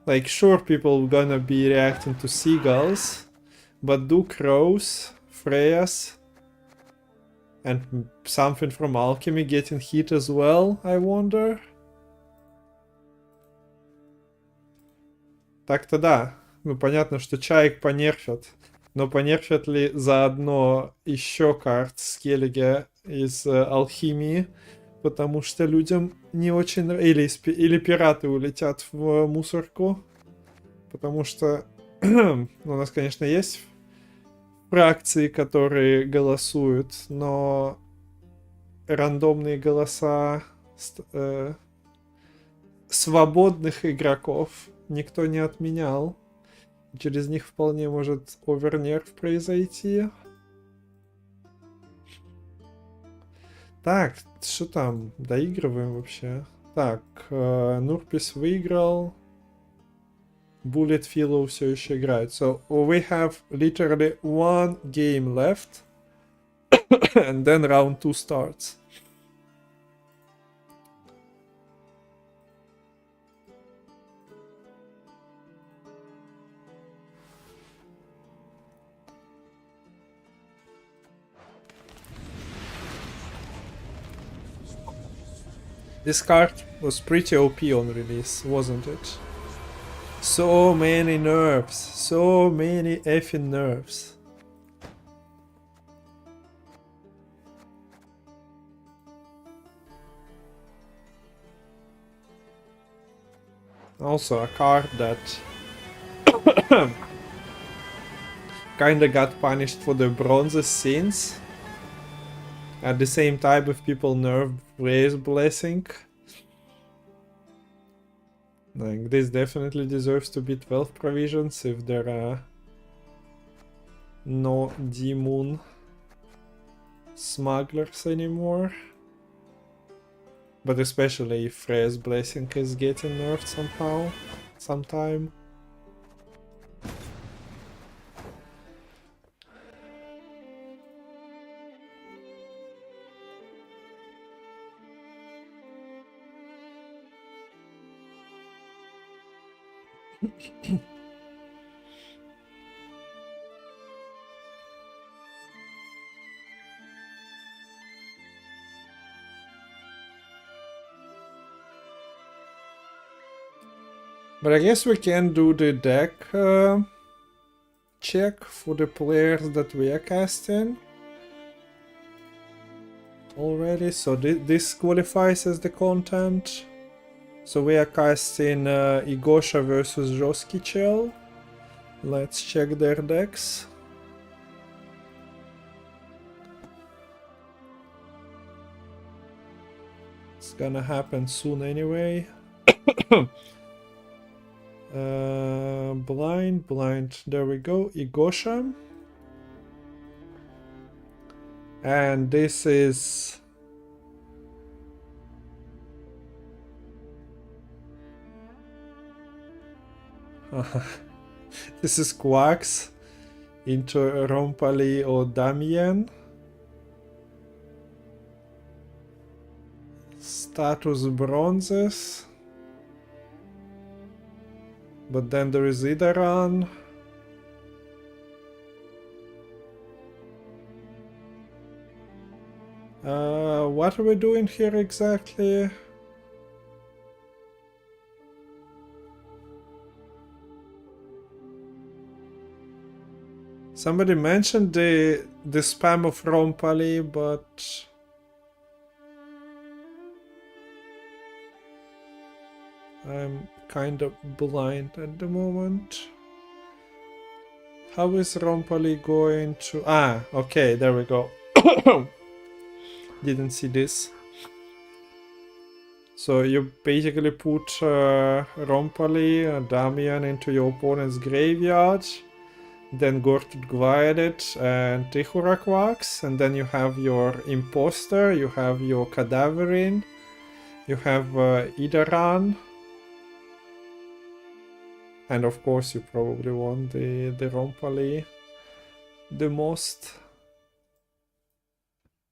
Like, sure, people gonna be reacting to seagulls, but do crows, Freyas, and something from alchemy getting hit as well, I wonder? Так-то да. Ну, понятно, что чаек понерфят. Но понерфят ли заодно еще карт Skellige из алхимии? Потому что людям не очень... Или пираты улетят в мусорку. Потому что у нас, конечно, есть фракции, которые голосуют, но рандомные голоса свободных игроков никто не отменял. Через них вполне может овернерв произойти. Так, что там? Доигрываем вообще. Так, Нурпис выиграл. Bullet Philo все еще играет. So, we have literally one game left. And then round 2 starts. This card was pretty OP on release, wasn't it? So many nerfs, so many effing nerfs. Also a card that kinda got punished for the bronze's sins. At the same time, if people nerf Raise Blessing, like this definitely deserves to be 12 provisions if there are no demon smugglers anymore. But especially if Raise Blessing is getting nerfed somehow, sometime. But I guess we can do the deck check for the players that we are casting already. So this qualifies as the content. So we are casting Igosha versus Joskichel. Let's check their decks. It's gonna happen soon anyway. Blind, there we go, Igosha. And this is... this is Quax into Rompali or Damian. Status bronzes. But then there is Idaran. What are we doing here exactly? Somebody mentioned the spam of Rompali, but I'm kind of blind at the moment. How is Rompali going to... Ah, okay, there we go. Didn't see this. So you basically put Rompali, Damian into your opponent's graveyard, then Gortud Gvaedit and Tihuraquax, and then you have your Imposter, you have your Cadaverin, you have Idaran, and of course you probably want the Rompali the most.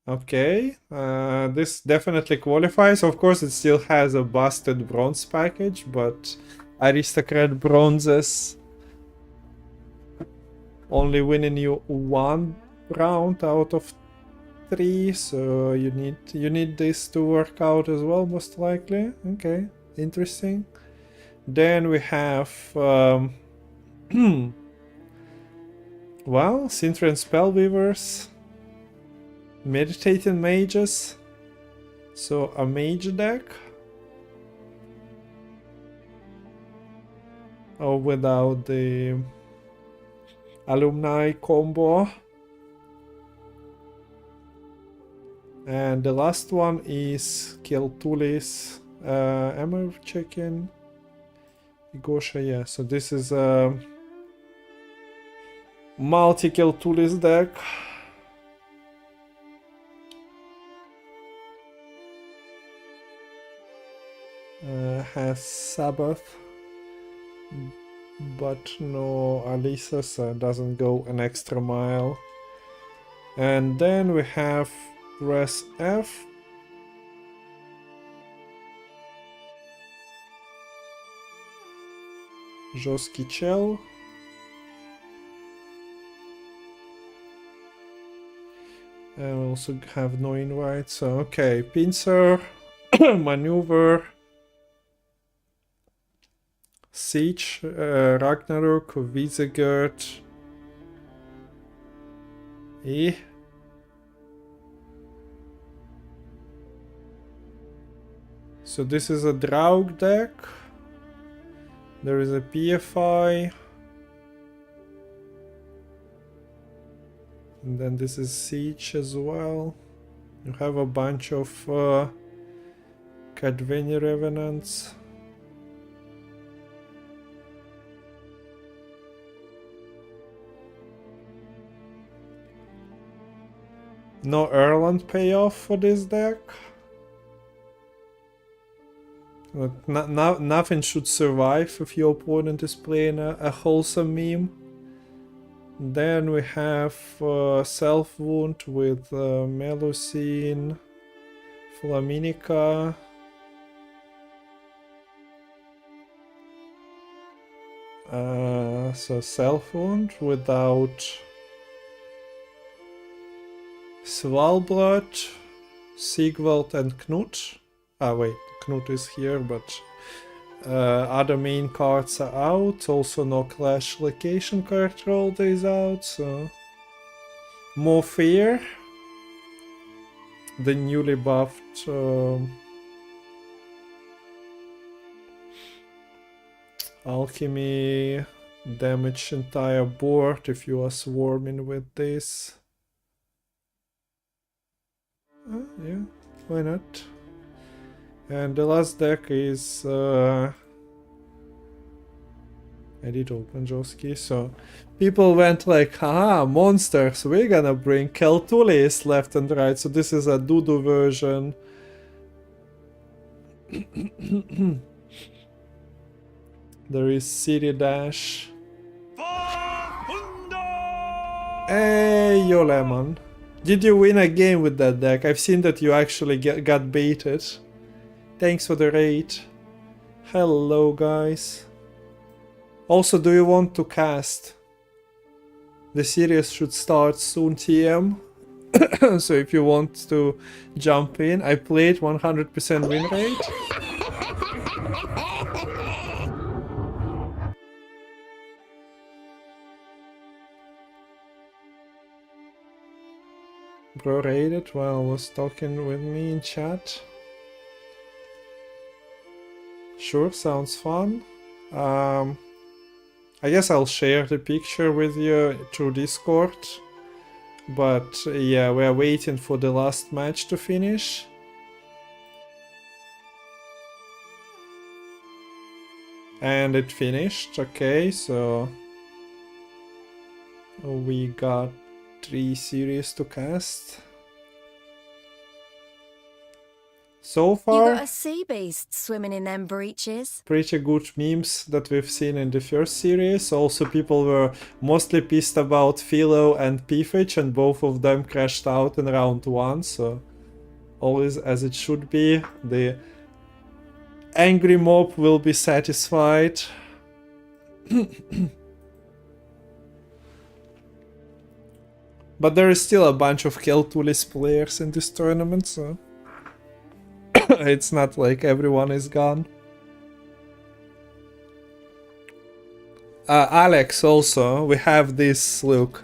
Okay, this definitely qualifies. Of course it still has a busted bronze package, but Aristocrat bronzes only winning you 1 round out of 3, so you need this to work out as well, most likely. Okay, interesting. Then we have well, Synthran Spellweavers, Meditating Mages, so a mage deck. Oh, without the alumni combo. And the last one is Keltulis. Am I checking? Igosha, yeah. So this is a multi-Keltulis deck. Has Sabbath, but no Alisa, so it doesn't go an extra mile. And then we have press F. Joskichel. And we also have no invite, so okay, Pincer, Maneuver, Siege, Ragnarok, Visegard, So this is a Draug deck. There is a PFI. And then this is Siege as well. You have a bunch of Cadveni Revenants. No Erland payoff for this deck. But nothing should survive if your opponent is playing a wholesome meme. Then we have Self Wound with Melusine, Flaminica. So Self Wound without Svalbard, Sigvald and Knut. Ah wait, Knut is here, but other main cards are out. Also no Clash Location card roll is out, so more fair. The newly buffed Alchemy damage entire board if you are swarming with this. Yeah, why not? And the last deck is I did open Joski, so people went like, haha, monsters, we're gonna bring Keltulis left and right, so this is a Dudu version. There is City Dash. Hey, yo Lemon. Did you win a game with that deck? I've seen that you actually got baited. Thanks for the raid. Hello, guys. Also, do you want to cast? The series should start soon, TM. So if you want to jump in, I played 100% win rate. Bro raided while was talking with me in chat. Sure, sounds fun. I guess I'll share the picture with you through Discord. But yeah, we're waiting for the last match to finish. And it finished, okay, so we got 3 series to cast. So far, You got a sea beast swimming in them breaches. pretty good memes that we've seen in the first series. Also, people were mostly pissed about Philo and Pifich, and both of them crashed out in round 1, so always as it should be. The angry mob will be satisfied. But there is still a bunch of Keltulis players in this tournament, so it's not like everyone is gone. Alex, also, we have this, look.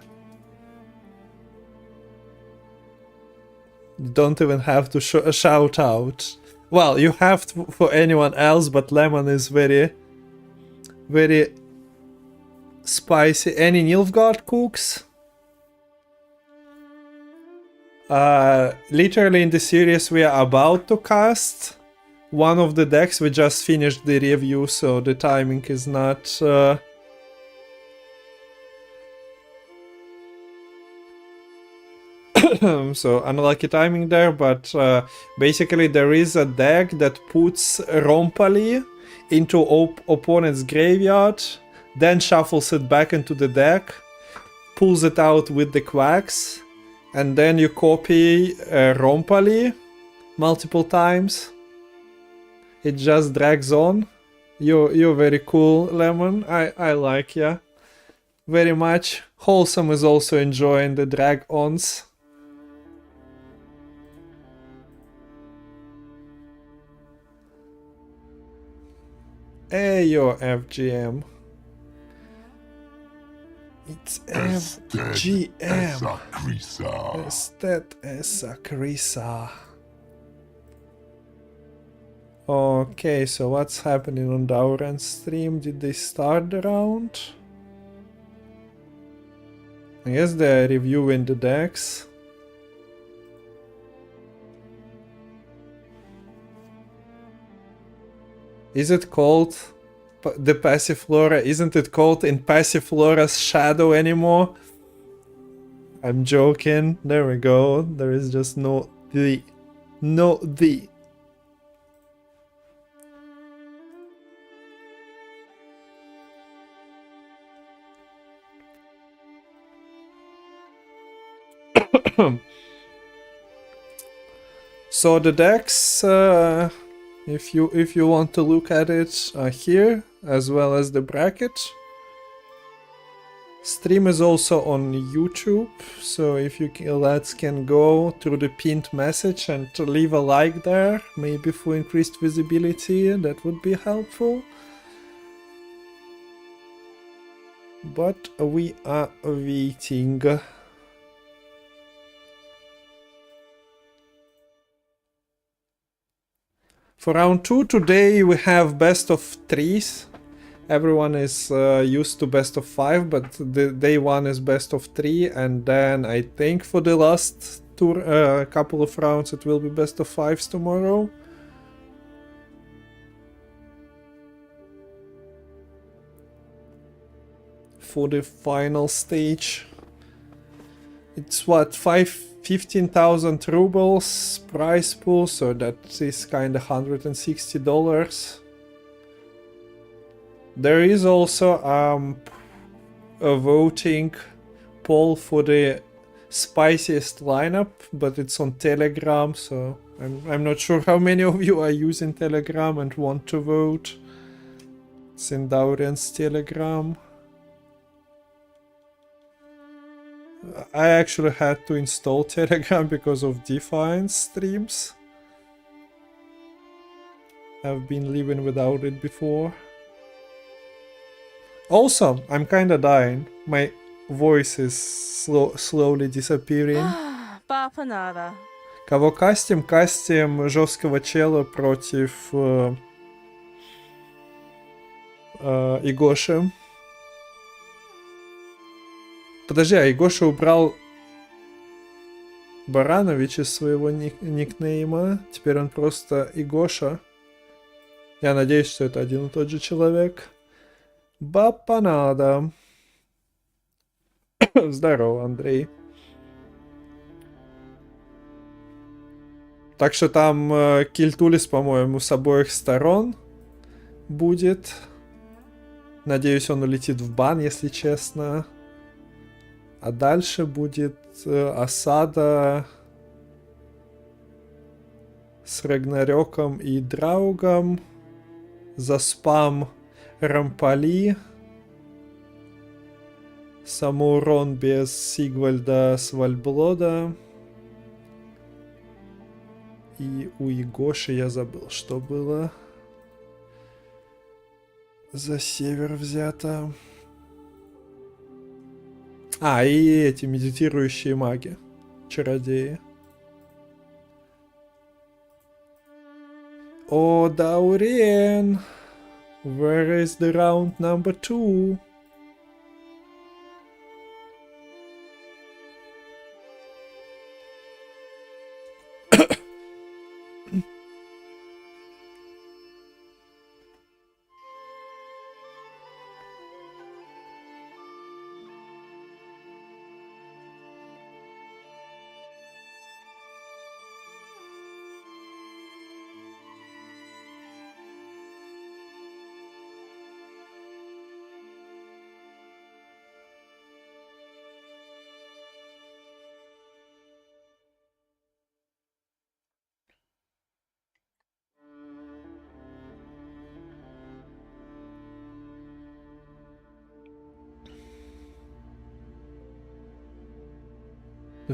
You don't even have to shout out. Well, you have to for anyone else, but Lemon is very, very spicy. Any Nilfgaard cooks? Literally in the series we are about to cast one of the decks. We just finished the review, so the timing is not so unlucky timing there, but basically there is a deck that puts Rompali into opponent's graveyard, then shuffles it back into the deck, pulls it out with the quacks, and then you copy Rompali multiple times. It just drags on. You're very cool, Lemon. I like ya very much. Wholesome is also enjoying the drag-ons. Hey, yo, FGM. It's FGM. Estet esa crisa. Okay, so what's happening on Dauren's stream? Did they start the round? I guess they're reviewing the decks. Is it called the Passiflora? Isn't it called in Passiflora's shadow anymore? I'm joking. There we go. There is just no the. No the. So the decks, if you want to look at it, are here, as well as the bracket. Stream is also on YouTube, so if you lads can go through the pinned message and leave a like there, maybe for increased visibility, that would be helpful. But we are waiting. For round 2 today we have best of 3s. Everyone is used to best of 5, but the day 1 is best of 3, and then I think for the last couple of rounds it will be best of 5s tomorrow. For the final stage. It's what, 15,000 rubles prize pool, so that is kinda $160. There is also a voting poll for the spiciest lineup, but it's on Telegram, so I'm not sure how many of you are using Telegram and want to vote. It's in Dauren's Telegram. I actually had to install Telegram because of Defiance streams. I've been living without it before. Also, I'm kinda dying. My voice is slowly disappearing. Papa nada. Кого кастим? Кастим жесткого чела против Игоши. Подожди, а Игоша убрал Баранович из своего никнейма. Теперь он просто Игоша. Я надеюсь, что это один и тот же человек. Бапанада. Здорово, Андрей. Так что там Кильтулис, по-моему, с обоих сторон будет. Надеюсь, он улетит в бан, если честно. А дальше будет осада с Рагнарёком и Драугом. За спам Рампали. Самоурон без Сигвальда с Вальблода. И у Игоши я забыл, что было. За север взято. А, и эти медитирующие маги. Чародеи. О, Dauren! Where is the round number 2?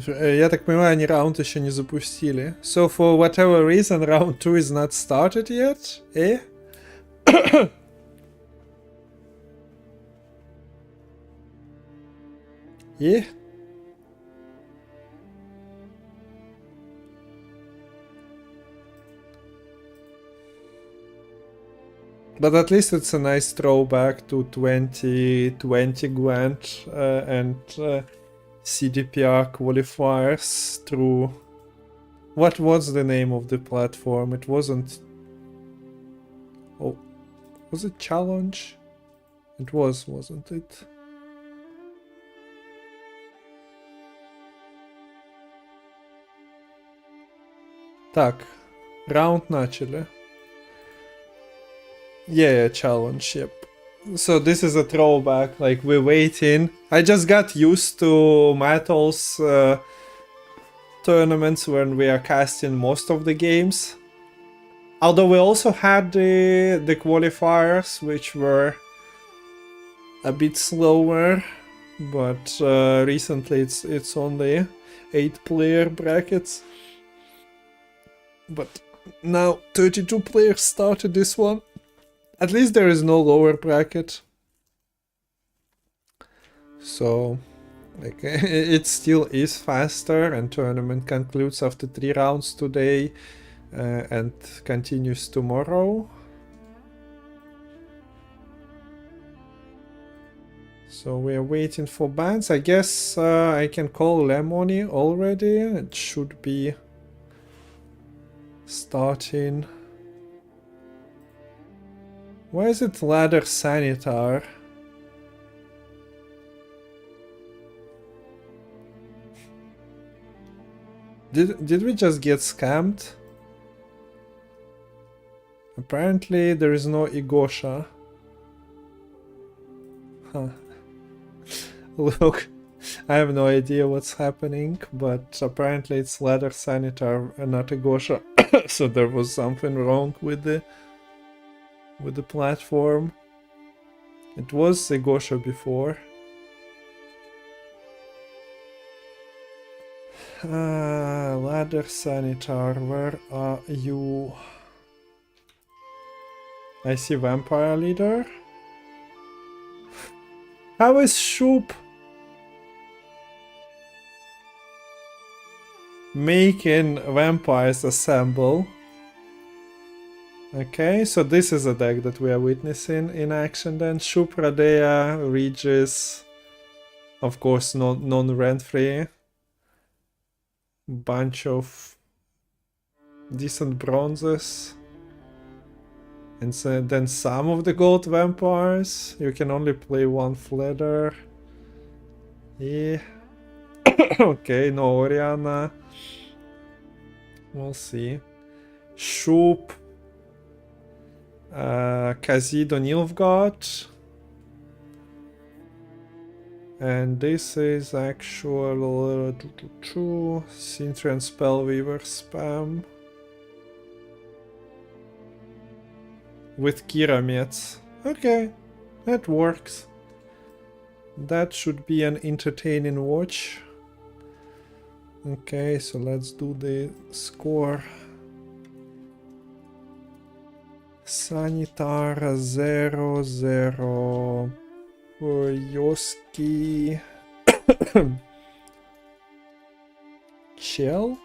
Я так понимаю, они раунд еще не запустили. So for whatever reason, round 2 is not started yet? Eh? Yeah? But at least it's a nice throwback to 2020 Gwent and CDPR qualifiers through... What was the name of the platform? It wasn't... Oh, was it Challenge? It was, wasn't it? Так, раунд начали. Yeah, challenge, yep. So this is a throwback, like we're waiting. I just got used to Metal's tournaments when we are casting most of the games. Although we also had the qualifiers, which were a bit slower, but recently it's only 8-player brackets. But now 32 players started this one. At least there is no lower bracket. So like it still is faster, and tournament concludes after 3 rounds today and continues tomorrow. So we are waiting for bans. I guess I can call Lemony already. It should be starting. Why is it Ladder Sanitar? Did we just get scammed? Apparently there is no Igosha. Huh. Look, I have no idea what's happening, but apparently it's Ladder Sanitar and not Igosha. So there was something wrong with the platform. It was Igosha before. Ladder Sanitar, where are you? I see Vampire Leader. How is Shupe making vampires assemble? Okay, so this is a deck that we are witnessing in action then. Shupe, Radea, Regis, of course non-rent-free. Bunch of decent bronzes. And so then some of the gold vampires. You can only play 1 Fledder. Yeah. Okay, no Oriana. We'll see. Shupe. Kazido Nilfgaard. And this is actual Synthran Spellweaver spam. With Kiramets. Okay, that works. That should be an entertaining watch. Okay, so let's do the score. Sanitar 0-0. Yoski. Shell?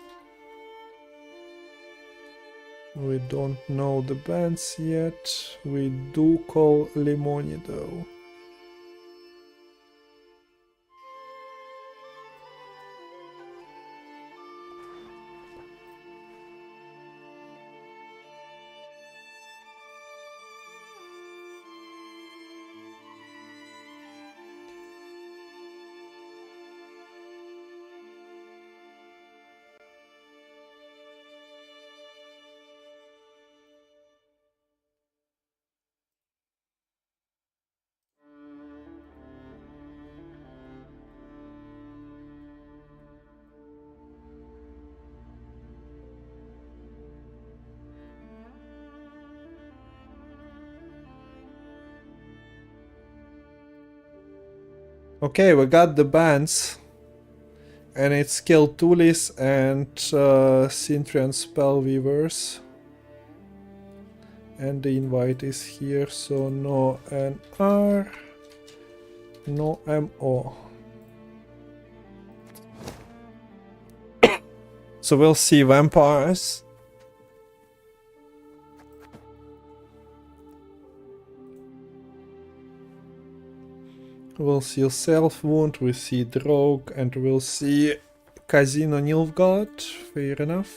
We don't know the bands yet. We do call Lemony though. Okay, we got the bands. And it's Keltulis and Synthran Spellweavers. And the invite is here, so no NR, no MO. So we'll see vampires. We'll see Self Wound, we'll see Drogue, and we'll see Casino Nilfgaard. Fair enough.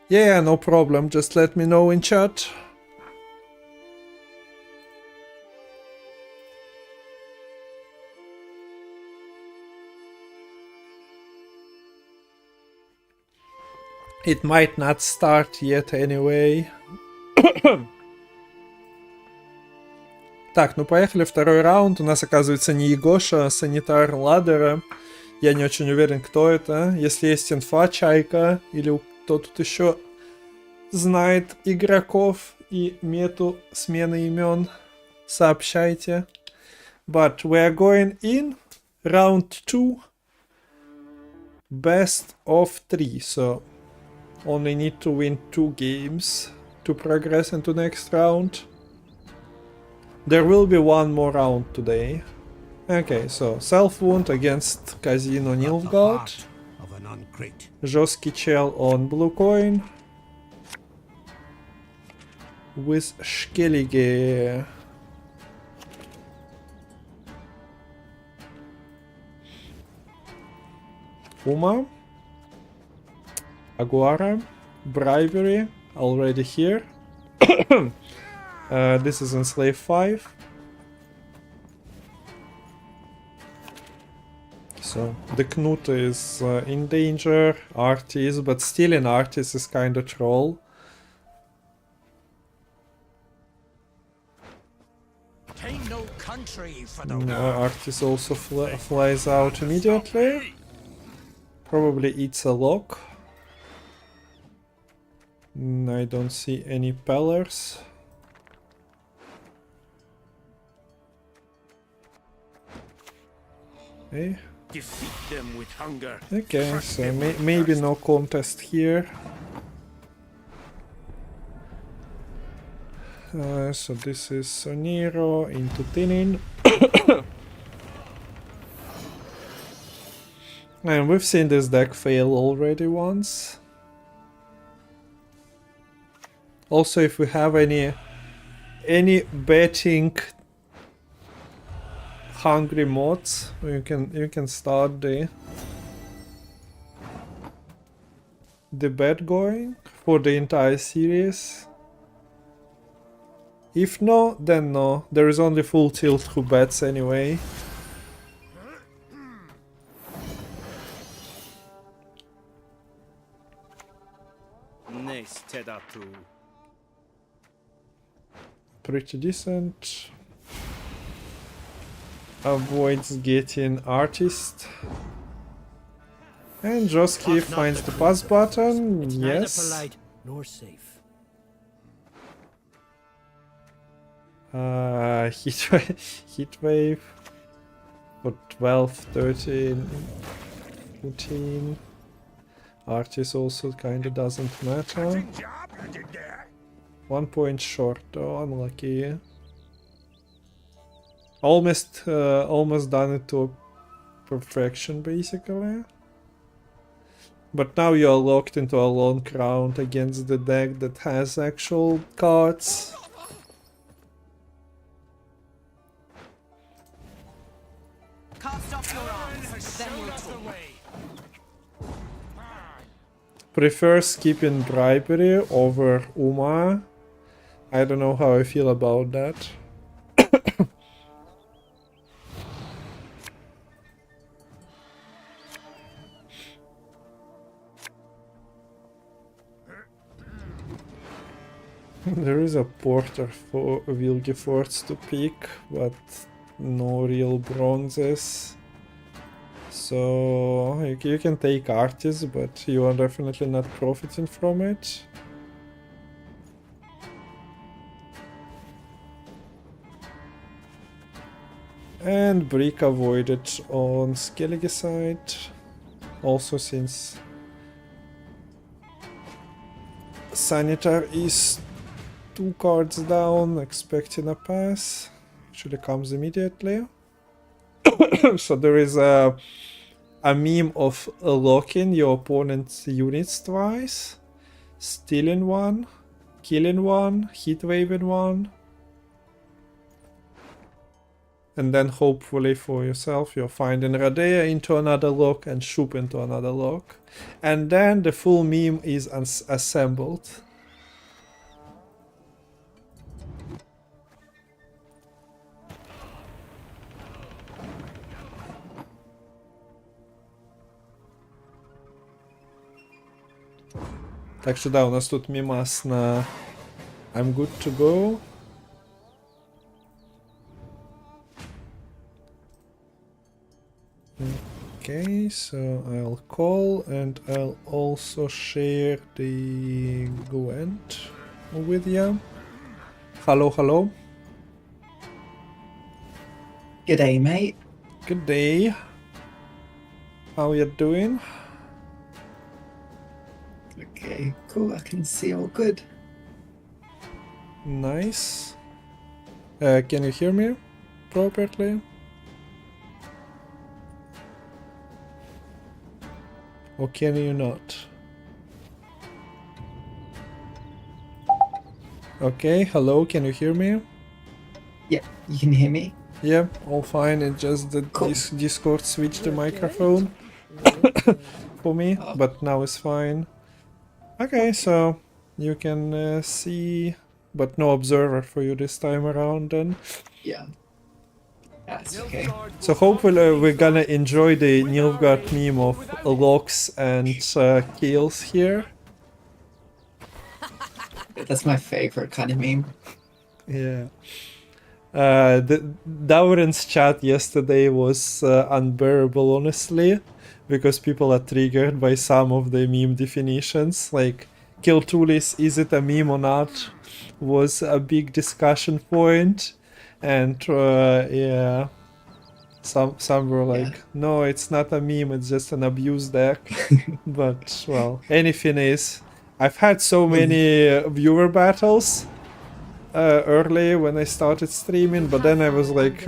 Yeah, no problem. Just let me know in chat. It might not start yet anyway. Так, ну поехали, второй раунд. У нас, оказывается, не Егоша, а санитар ладера. Я не очень уверен, кто это. Если есть инфа, Чайка, или кто тут еще знает игроков и мету смены имен, сообщайте. But we are going in round 2. Best of 3, so only need to win 2 games to progress into next round. There will be one more round today. Okay, so Self-Wound against Casino Nilfgaard. Жесткий чел on blue coin. With Skellige. Uma. Aguara. Bribery. Already here. This is Enslave 5. So the Knut is in danger, Artis, but still in Artis is kinda troll. Ain't no country for the Artis also flies out immediately. Probably eats a lock. I don't see any pillars. Okay. defeat them with hunger. Okay, so maybe no contest here. So this is Soniro into Tinin. And we've seen this deck fail already once. Also, if we have any betting hungry mods, you can start the bet going for the entire series. If no, then no. There is only full tilt who bets anyway. Pretty decent. Avoids getting artist. And Joski finds the pass button. Yes. Polite nor safe. Heat wave for 12, 13, 14. Artist also kinda doesn't matter. 1 point short though, unlucky. Almost done it to perfection basically. But now you are locked into a long round against the deck that has actual cards. Cast off your arms, then we'll talk. Prefer skipping bribery over Uma. I don't know how I feel about that. There is a porter for Wilgefortz to pick, but no real bronzes. So you can take artists, but you are definitely not profiting from it. And brick avoided on Skellige side. Also since Sanitar is 2 cards down, expecting a pass. Actually comes immediately. So there is a meme of locking your opponent's units twice, stealing one, killing one, heat waving one. And then hopefully for yourself you're finding Radea into another lock and Shupe into another lock. And then the full meme is assembled. Так что да, у нас тут мимас на I'm good to go. Okay, so I'll call and I'll also share the Gwent with you. Hello, hello. G'day, mate. Good day. How you doing? Okay, cool. I can see all good. Nice. Can you hear me properly? Or can you not? Okay, hello, can you hear me? Yeah, you can hear me? Yeah, all fine. It's just that Cool. Discord switched the microphone for me, but now it's fine. Okay, so you can see, but no observer for you this time around then. Yeah. That's okay. So hopefully we're gonna enjoy the Nilfgaard meme of locks and kills here. That's my favorite kind of meme. Yeah. The Dauren's chat yesterday was unbearable, honestly, because people are triggered by some of the meme definitions. Like, kill Tulis, is it a meme or not? Was a big discussion point. And yeah, some were like, no, it's not a meme, it's just an abuse deck. But, well, anything is. I've had so many viewer battles early when I started streaming, but then I was like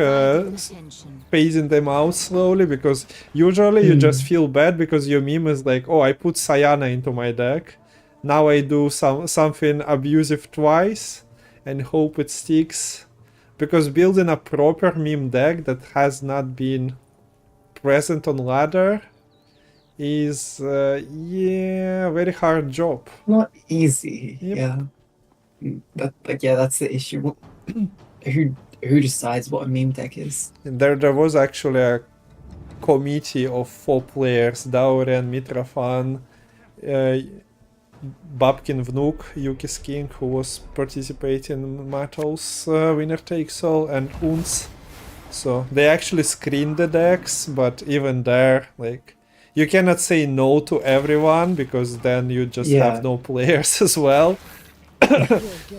phasing them out slowly, because usually you just feel bad because your meme is like, oh, I put Sayana into my deck. Now I do something abusive twice and hope it sticks. Because building a proper meme deck that has not been present on ladder is, yeah, a very hard job. Not easy. Yep. Yeah. That's the issue. Who decides what a meme deck is? There was actually a committee of 4 players, Dauren and Mitrofan, Babkin Vnuk, Yuki's King, who was participating in Mattel's Winner Takes All, and Unz. So they actually screened the decks, but even there, like, you cannot say no to everyone, because then you just have no players as well.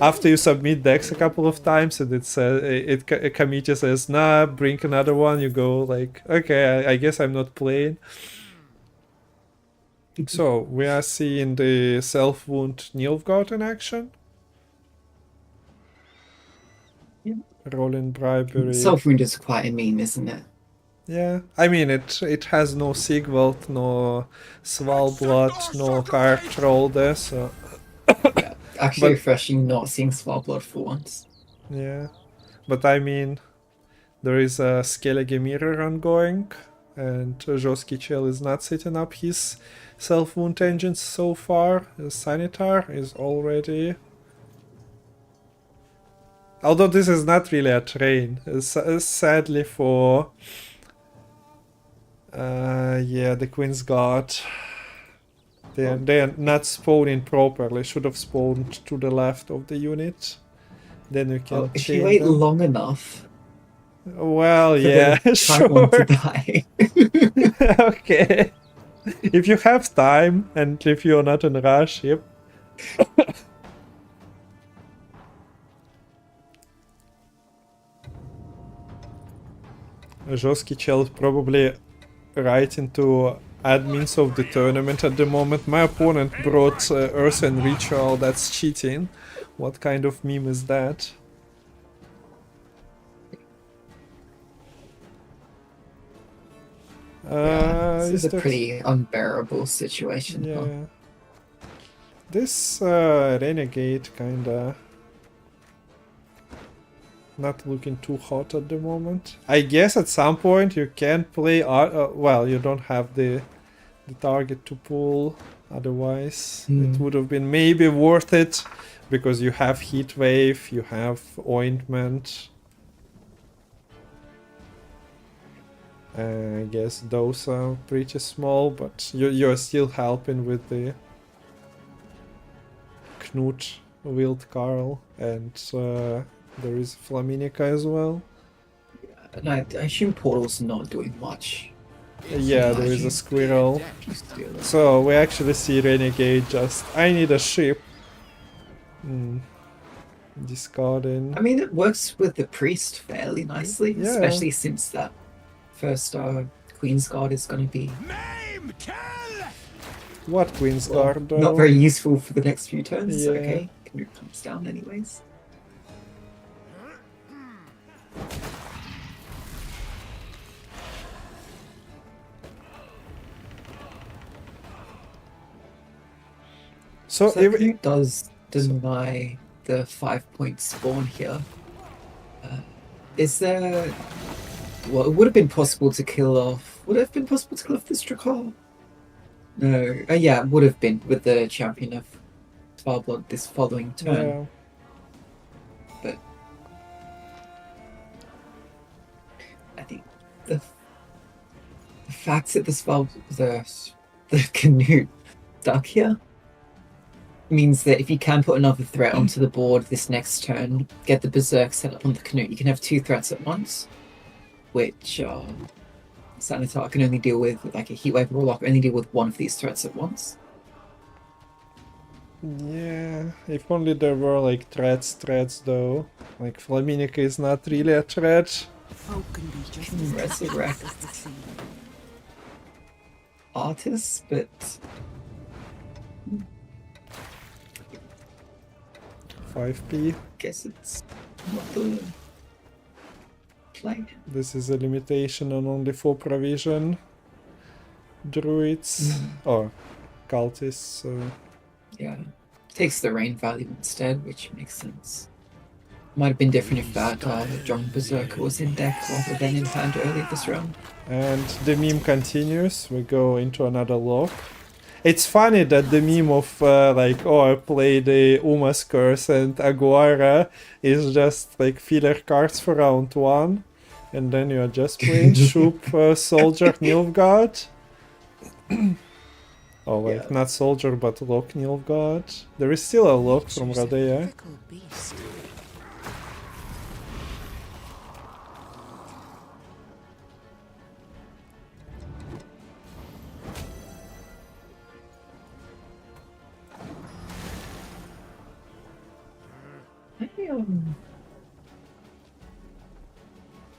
After you submit decks a couple of times and a committee says, nah, bring another one, you go like, okay, I guess I'm not playing. So, we are seeing the Self-Wound Nilfgaard in action. Yeah. Rolling Bribery. Self-Wound is quite a meme, isn't it? Yeah, I mean, it has no Sigvald, no Svalbard, no Hard Troll there, so... Yeah. Actually refreshing not seeing Svalbard for once. Yeah, but I mean, there is a Skellige mirror ongoing, and Joskichel is not setting up his self-wound engines so far. Sanitar is already... Although this is not really a train, sadly for... yeah, the Queen's Guard. They are not spawning properly, should have spawned to the left of the unit. Then we can If chain you wait them. long enough... Well, yeah, I want to sure. die. Okay. If you have time, and if you're not in a rush, yep. Joskichel probably right into admins of the tournament at the moment. My opponent brought Earthen Ritual, that's cheating. What kind of meme is that? This is a pretty unbearable situation. Yeah. Huh? This Renegade kinda... not looking too hot at the moment. I guess at some point you can play... well, you don't have the target to pull. Otherwise, it would have been maybe worth it. Because you have Heat Wave, you have Ointment. I guess those are pretty small, but you're still helping with the Knut Wild Carl, and there is Flaminica as well. And I assume Portal's not doing much. Yeah, there is a squirrel. So we actually see Renegade just... I need a ship. Discarding. I mean, it works with the priest fairly nicely, Yeah. especially since that first Queen's Guard is going to be Maim, kill! What Queen's Guard? not very useful for the next few turns. So Yeah. okay, Knut comes down anyways. So So if Knut does deny the 5-point spawn here. Is there... Well, it would have been possible to kill off... Would it have been possible to kill off this Drakkar? No. Yeah, it would have been with the Champion of Twilblood this following turn. yeah. But I think the fact that the Canute stuck here means that if you can put another threat onto the board this next turn, get the Berserk set up on the Canute, you can have 2 threats at once, which Sanitar can only deal with like a Heatwave Warlock, only deal with one of these threats at once. Yeah, if only there were like threats though. Like Flaminica is not really a threat. Folk can be just Can as resurrect as the sea. Artists, but 5p. guess it's not the play. This is a limitation on only 4 provision. Druids or cultists, so Yeah, takes the rain value instead, which makes sense. Might have been different if that Drunk Berserker was in deck rather than in hand earlier this round. and the meme continues. We go into another lock. It's funny that the meme of like, oh, I play the Uma's Curse and Aguara is just like filler cards for round 1. And then you are just playing Shupe, Soldier, Nilfgaard. Oh, like Yeah. not Soldier, but Lock Nilfgaard. There is still a lock from Nature's a Radea. fickle beast.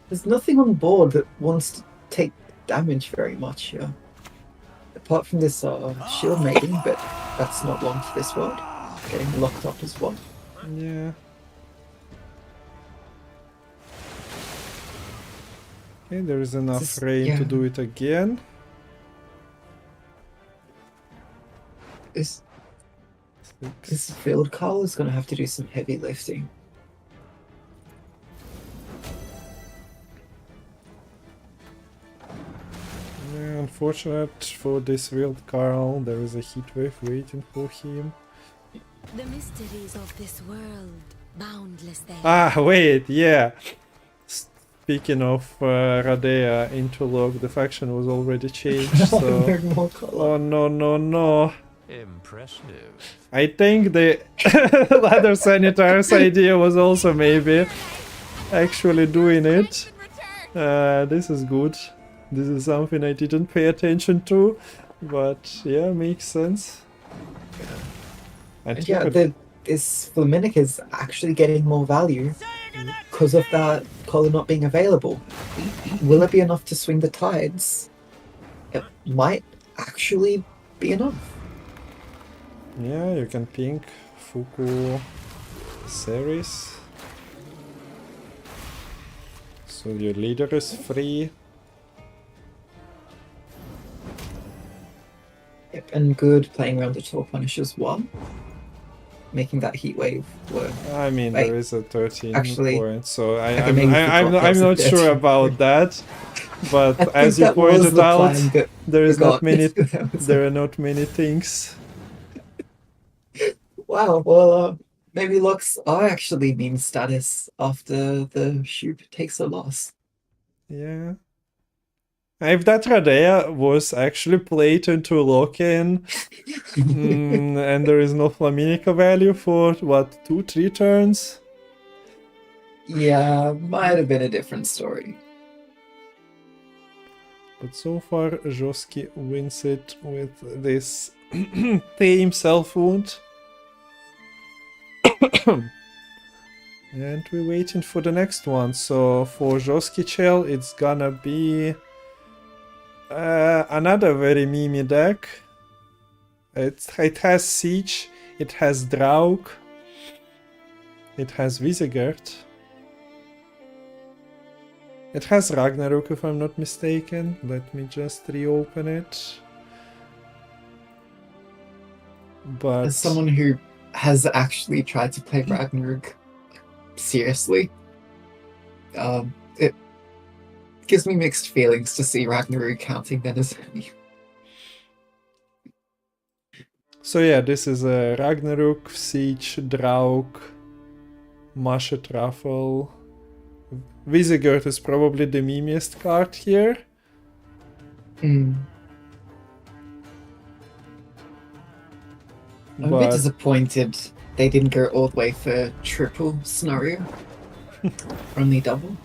There's nothing on board that wants to take damage very much here. Apart from this Shield Maiden, but that's not long for this world. Getting locked up as well. Yeah. Okay, there is enough This- rain yeah. to do it again. This field call is going to have to do some heavy lifting. Yeah, unfortunate for this wild Carl, there is a heatwave waiting for him. The mysteries of this world, boundless they Ah, wait, yeah. Speaking of Radea Interlock, the faction was already changed, so... No more color. Oh no, no, no. Impressive. I think the Ladder Sanitary's idea was also maybe actually doing it. This is good. This is something I didn't pay attention to, but yeah, makes sense. And Yeah, this Flaminica is actually getting more value because of that color not being available. Will it be enough to swing the tides? It might actually be enough. yeah, you can pink Fuku series. So your leader is free. Yep, and good playing around the Tor Punish as well. making that heat wave work. I mean, Wait, there is a 13 actually, point, so I completely I'm forgot I'm there not was a sure 13 about that. I But think as you that was pointed the out, plan, but there is not forgot. many. That was- There are not many things. Wow, well, maybe looks are actually meme status after the Shupe takes a loss. Yeah. If that Radea was actually played into lock-in, and there is no Flaminica value for, what, 2-3 turns? Yeah, might have been a different story. But so far, Joski wins it with this tame self-wound. And we're waiting for the next one. So for Joski Chell, it's gonna be another very memey deck. It has Siege, it has Draug, it has Visegard. It has Ragnarok, if I'm not mistaken. Let me just reopen it. But As someone who has actually tried to play Ragnarok seriously, it gives me mixed feelings to see Ragnarok counting then as enemy. so yeah, this is a Ragnarok, Siege, Draug, Mashet Raffle. Visegard is probably the memeiest card here. I'm a bit But disappointed they didn't go all the way for triple scenario. Only double.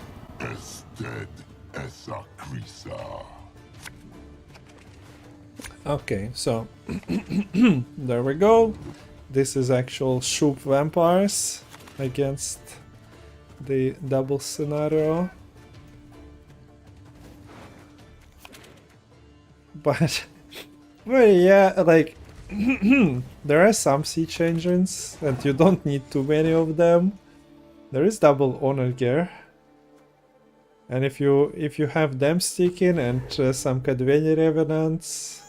As dead as a Krisa. okay, so there we go. This is actual Shupe vampires against the double scenario. But well, yeah, like there are some siege engines and you don't need too many of them. There is double honor gear. And if you have them sticking and some Cadveni revenants,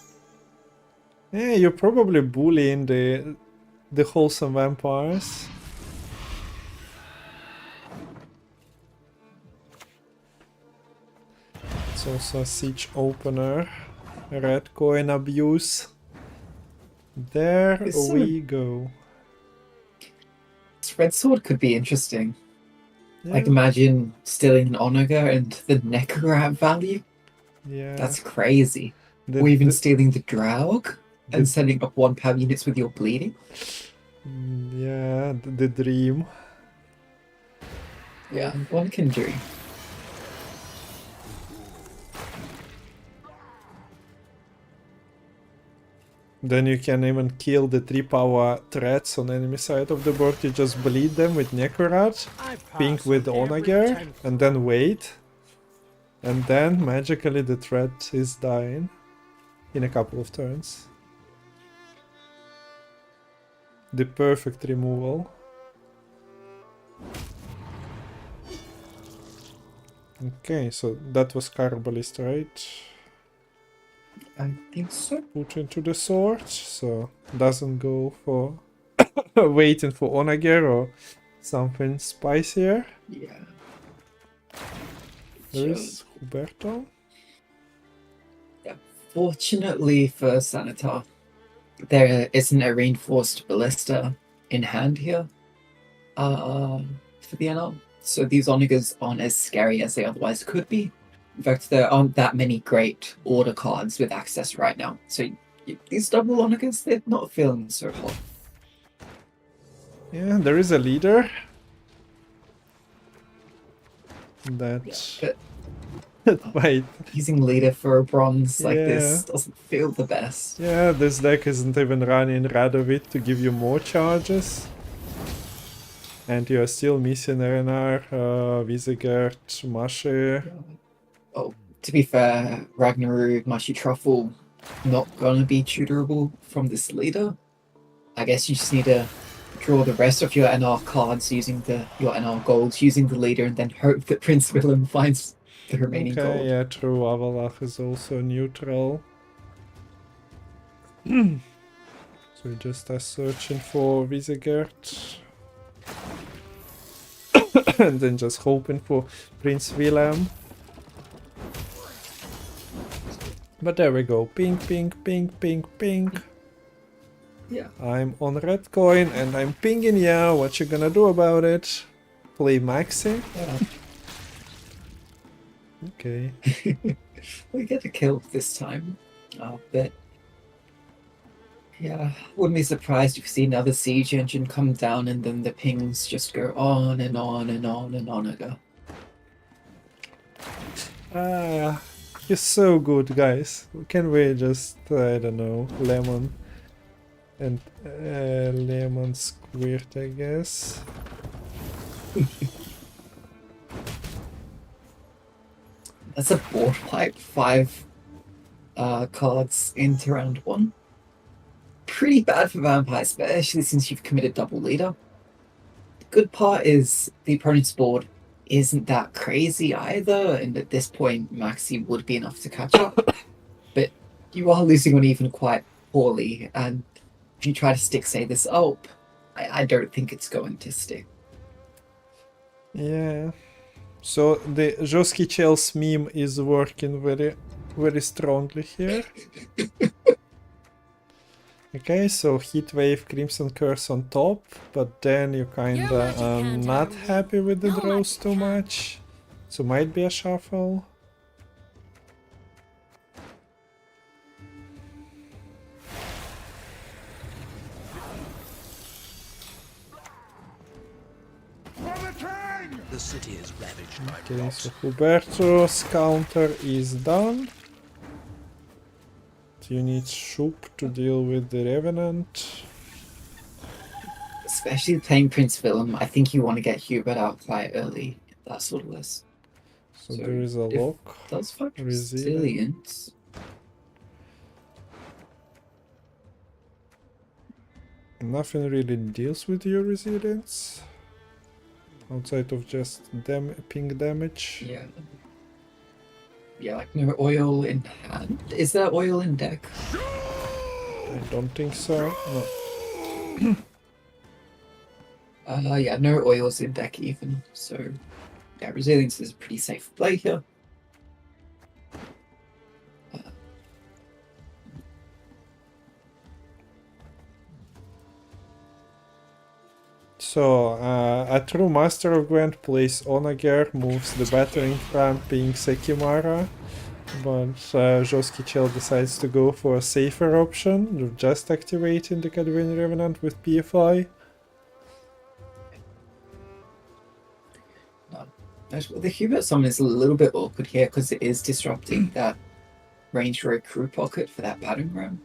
yeah, you're probably bullying the wholesome vampires. It's also a siege opener. Red coin abuse. There It's we go. This red sword could be interesting. Yeah, Like imagine stealing an Onager and the Necrorab value. yeah. That's crazy. The- Or even the- stealing the Draug and the- sending up 1 power units with your bleeding. yeah, the dream. Yeah, one can dream. Then you can even kill the 3-power threats on enemy side of the board. You just bleed them with Necrorat, pink with Onager, and then wait. And then magically the threat is dying in a couple of turns. The perfect removal. Okay, so that was Carbalist, right? I think so. Put into the sword, so doesn't go for waiting for Onager or something spicier. Yeah. There is Huberto. Yeah. Fortunately for Sanitar, there isn't a reinforced ballista in hand here for the NL. So these Onagers aren't as scary as they otherwise could be. In fact, there aren't that many great order cards with access right now. So these double Onagers, they're not feeling so hot. Yeah, there is a leader. That But might. using leader for a bronze like Yeah. this doesn't feel the best. Yeah, this deck isn't even running Radovit to give you more charges. And you're still missing Renar, Visegard, Mashe. Oh, to be fair, Ragnarok, Mashi Truffle, not gonna be tutorable from this leader. I guess you just need to draw the rest of your NR cards using your NR golds, using the leader, and then hope that Prince Willem finds the remaining Okay, gold. yeah, true. Avalach is also neutral. So we just are searching for Wizegert. And then just hoping for Prince Willem. But there we go. Ping, ping, ping, ping, ping. Yeah. I'm on red coin and I'm pinging ya. What you gonna do about it? Play Maxi? Yeah. Okay. We get a kill this time. But yeah, wouldn't be surprised if you see another siege engine come down and then the pings just go on and on and on and on ago. Ah, you're so good, guys. Can we just, I don't know, lemon and lemon squirt, I guess. That's a board wipe, 5 cards into round 1. Pretty bad for Vampire, especially since you've committed double leader. The good part is the opponent's board isn't that crazy either, and at this point Maxi would be enough to catch up. But you are losing on even quite poorly, and if you try to stick, say, this up, I don't think it's going to stick. Yeah. So the Joski Chels meme is working very, very strongly here. Okay, so Heatwave, Crimson Curse on top, but then you kinda not happy with the draws too much. So might be a shuffle. The city is ravaged by Okay, rot. so Huberto's counter is done. You need Shupe to deal with the Revenant. Especially playing Prince Willem, I think you want to get Hubert out quite early. That sort of list. So there is a lock. Does fuck Resilient. resilience. Nothing really deals with your resilience. Outside of just ping damage. Yeah. Yeah, like no oil in hand. Is there oil in deck? I don't think so. No. Yeah, no oils in deck even. So, yeah, resilience is a pretty safe play here. So, a true master of Gwent plays Onager, moves the battering ram ping Sekimara, but Joski Chel decides to go for a safer option, of just activating the Cadwin Revenant with PFI. The Hubert summon is a little bit awkward here because it is disrupting that range row crew pocket for that battering ram.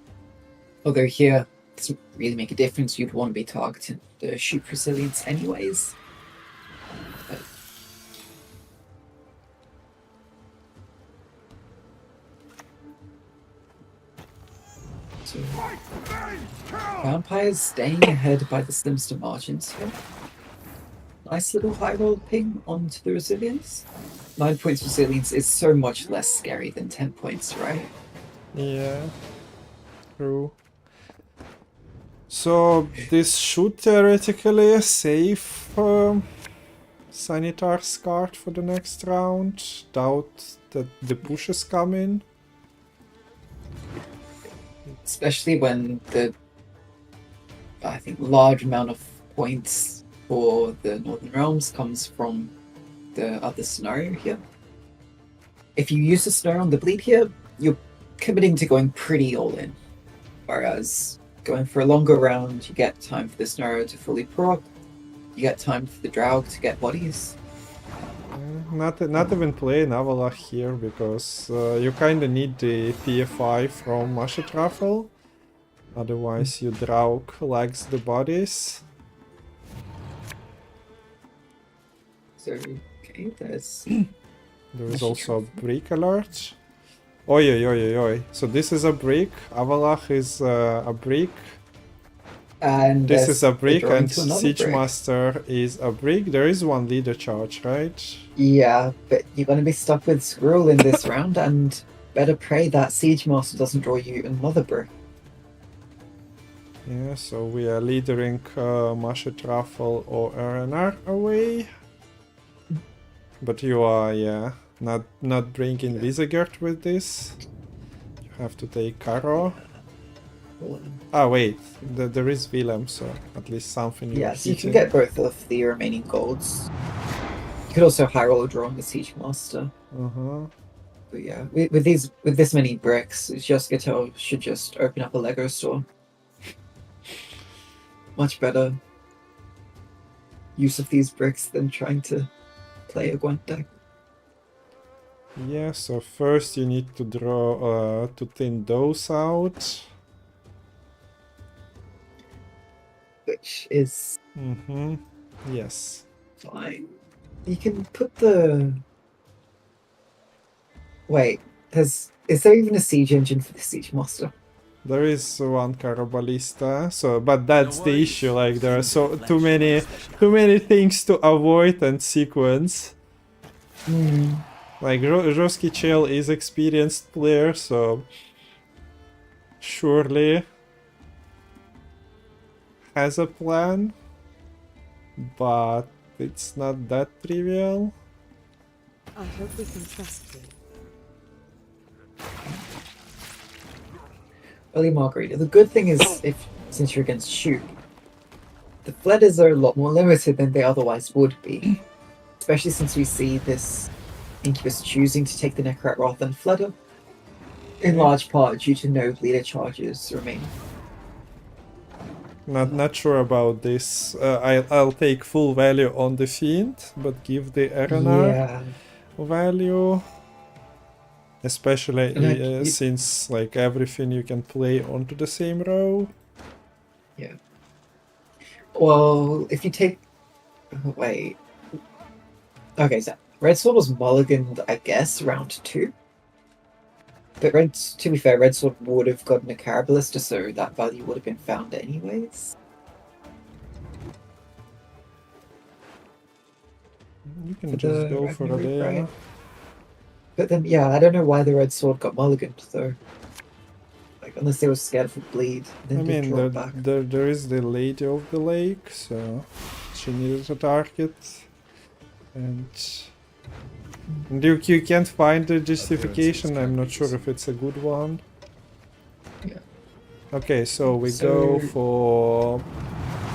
Although here, it doesn't really make a difference, you'd want to be targeting the Shupe resilience anyways. But so, Vampires staying ahead by the slimster margins here. Nice little high roll ping onto the resilience. 9 points resilience is so much less scary than 10 points, right? Yeah, true. So this should theoretically save Sanitar's card for the next round. Doubt that the push is coming. Especially when the, I think, large amount of points for the Northern Realms comes from the other scenario here. If you use the scenario on the bleed here, you're committing to going pretty all in. Whereas going for a longer round, you get time for the scenario to fully proc, you get time for the Draug to get bodies. Not even playing Avalach here because you kinda need the PFI from Mashatraffel. Otherwise your Draug lags the bodies. So, okay, there's... There is also a break alert. Oi, oi, oi, oi, oi. So this is a break. Avalach is a break. And This is a break, drawing and to another Siege break. Master is a break. There is one leader charge, right? Yeah, but you're going to be stuck with Squirrel in this round, and better pray that Siege Master doesn't draw you another brick. Yeah, so we are leadering Masha Truffle or RNR away. But you are, yeah, not bringing Visegard with this. You have to take Karo. Ah, wait, there is Willem, so at least something you're Yeah, so you can hitting. get both of the remaining golds. You could also high roll a draw on the Siege Master. But yeah, with this many bricks, Jusgatel should just open up a Lego store. Much better use of these bricks than trying to play a Gwent deck. Yeah, so first you need to draw to thin those out. Which is Yes. fine. You can put the... Wait, is there even a siege engine for the Siege Master? There is one Carabalista, so but that's the issue. Like there are too many things to avoid and sequence. Like Roski Chell is experienced player, so surely has a plan, but it's not that trivial. I hope we can trust you. Early Margarita. The good thing is, since you're against Shupe, the Fledders are a lot more limited than they otherwise would be. Especially since we see this Incubus choosing to take the Necrat rather than Fledder. In large part due to no leader charges remaining. Not sure about this. I'll take full value on the Fiend, but give the RNR value. Especially since like everything you can play onto the same row. Yeah. Well, if you take... Wait. Okay, so Red Sword was mulliganed, I guess, round 2. But to be fair, Red Sword would have gotten a Carabalista, so that value would have been found anyways. You can just go for a day. Right? But then, yeah, I don't know why the Red Sword got mulliganed, though. Like, unless they were scared of a bleed. I mean, there is the Lady of the Lake, so she needed a target. And you can't find the justification. I'm not sure if it's a good one. Yeah. Okay, so we go for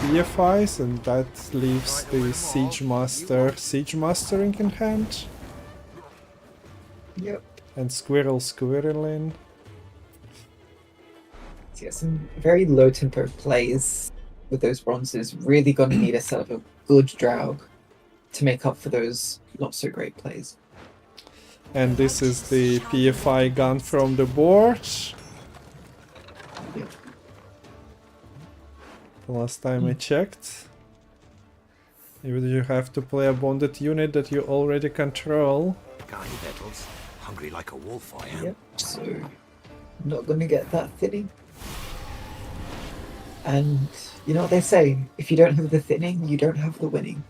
PFIs, and that leaves the Siege Mastering in hand. Yep. And squirreling. So yeah, some very low tempo plays with those bronzes. Really gonna need a set of a good Draug to make up for those not so great plays. And this is the PFI gun from the board. Yep. The last time I checked. You have to play a bonded unit that you already control. Guy battles, hungry like a wolf I am. Yep, so not gonna get that thinning. And you know what they say, if you don't have the thinning, you don't have the winning.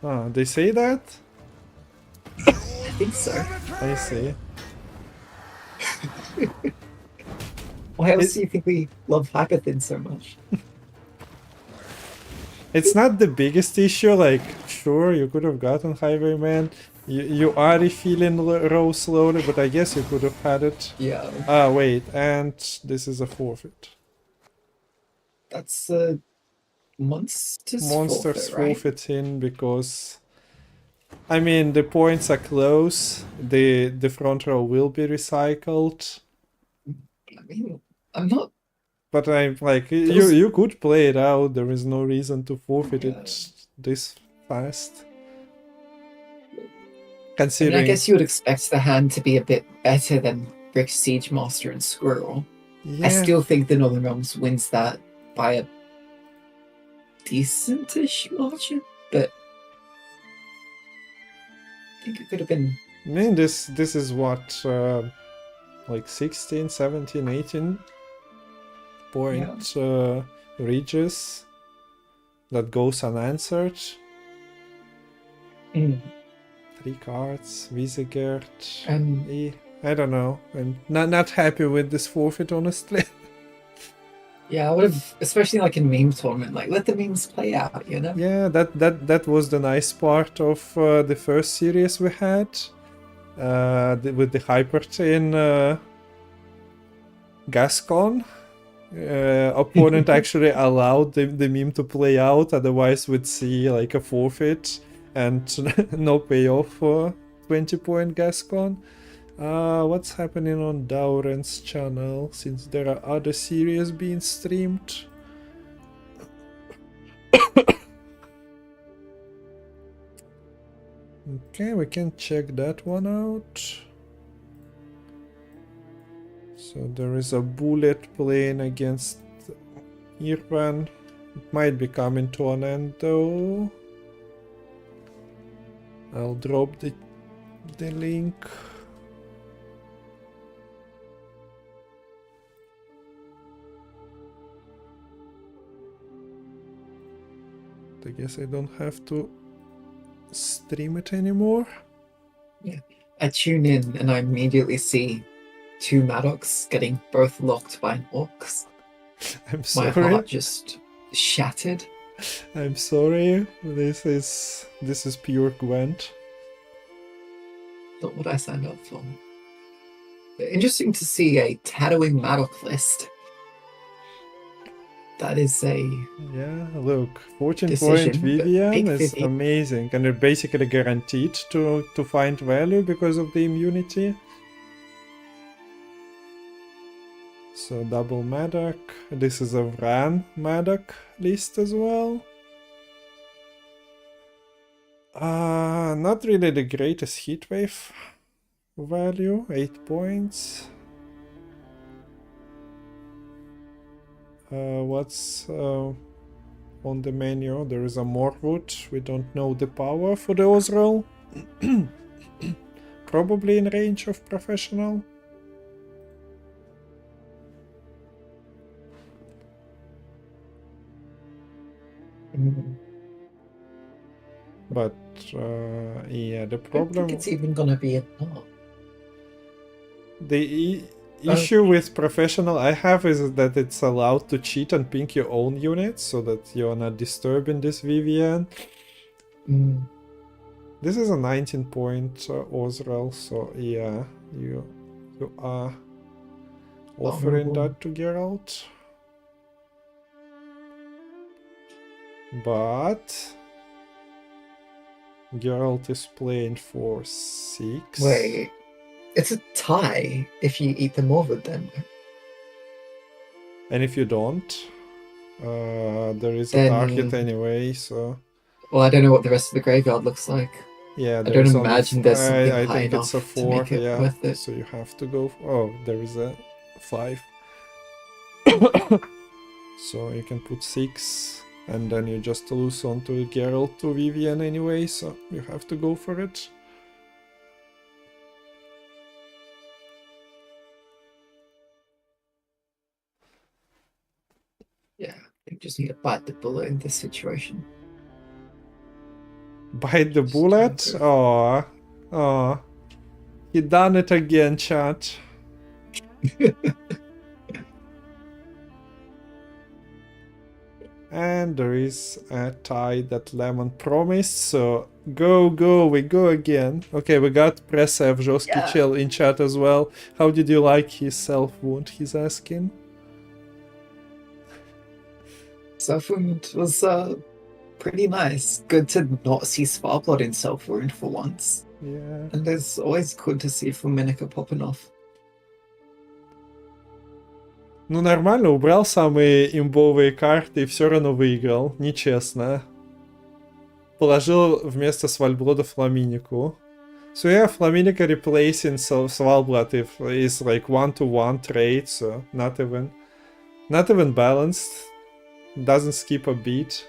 Ah, they say that? I think so. I see. Why else do you think we love Hyperthin so much? It's not the biggest issue, like, sure, you could have gotten Highwayman. You are refilling row slowly, but I guess you could have had it. Yeah. Ah, wait, and this is a forfeit. That's Monsters forfeit in because... I mean, the points are close. The front row will be recycled. I mean, I'm not... But I'm like, you could play it out. There is no reason to forfeit it this fast. Considering... I mean, I guess you would expect the hand to be a bit better than Brick, Siege Master, and Squirrel. Yeah. I still think the Northern Realms wins that by a decent-ish margin, but I think it could have been... I mean, this is what, like 16, 17, 18 point Regis that goes unanswered. 3 cards, Visegard. Um, I don't know. I'm not happy with this forfeit, honestly. Yeah, I would have, especially like in meme tournament, like let the memes play out, you know? Yeah, that was the nice part of the first series we had with the Hyperthin Gascon. Opponent actually allowed the meme to play out, otherwise we'd see like a forfeit and no payoff for 20-point Gascon. What's happening on Dauren's channel, since there are other series being streamed? Okay, we can check that one out. So there is a bullet playing against Irvan. It might be coming to an end though. I'll drop the link. I guess I don't have to stream it anymore. Yeah. I tune in and I immediately see two Madocs getting both locked by an Orcs. I'm My sorry. heart just shattered. I'm sorry. This is pure Gwent. Not what I signed up for. Interesting to see a Tatterwing Madoc list. That is a Yeah, look, 14-point decision, but Vivian big is 50. amazing, and they're basically guaranteed to find value because of the immunity. So double Madoc. This is a Vran Madoc list as well. Not really the greatest heatwave value, 8 points. What's on the menu? There is a Morwood. We don't know the power for the Ozrel. Probably in range of professional. But yeah, the I don't think problem, it's even gonna be a no. the issue with professional I have is that it's allowed to cheat and pink your own units so that you're not disturbing this Vivian. This is a 19-point Ozrel, so yeah, you are offering that to Geralt. But Geralt is playing for 6. Wait, it's a tie if you eat the Morwood then. And if you don't, there is a Then- target anyway, so Well, I don't know what the rest of the graveyard looks like. yeah, I there don't is only imagine there's something I high think it's a enough to 4, make it yeah, worth it. so you have to go oh, there is a 5. So you can put 6, and then you just lose onto Geralt to Vivian anyway, so you have to go for it. Yeah, you just need to bite the bullet in this situation. Bite the bullet? Oh, oh, he done it again, chat. And there is a tie that Lemon promised, so go, we go again. Okay, we got Presev Josky Chill in chat as well. How did you like his self-wound, he's asking? Self-wound was pretty nice. Good to not see Sparblood in self-wound for once. Yeah. And it's always good to see Flaminica popping off. Ну нормально, убрал самые имбовые карты и все равно выиграл. Нечестно. Положил вместо Свальброда Фламинику. So yeah, Flaminica replacing Svalbard is like 1-to-1 trade, so not even balanced. Doesn't skip a beat.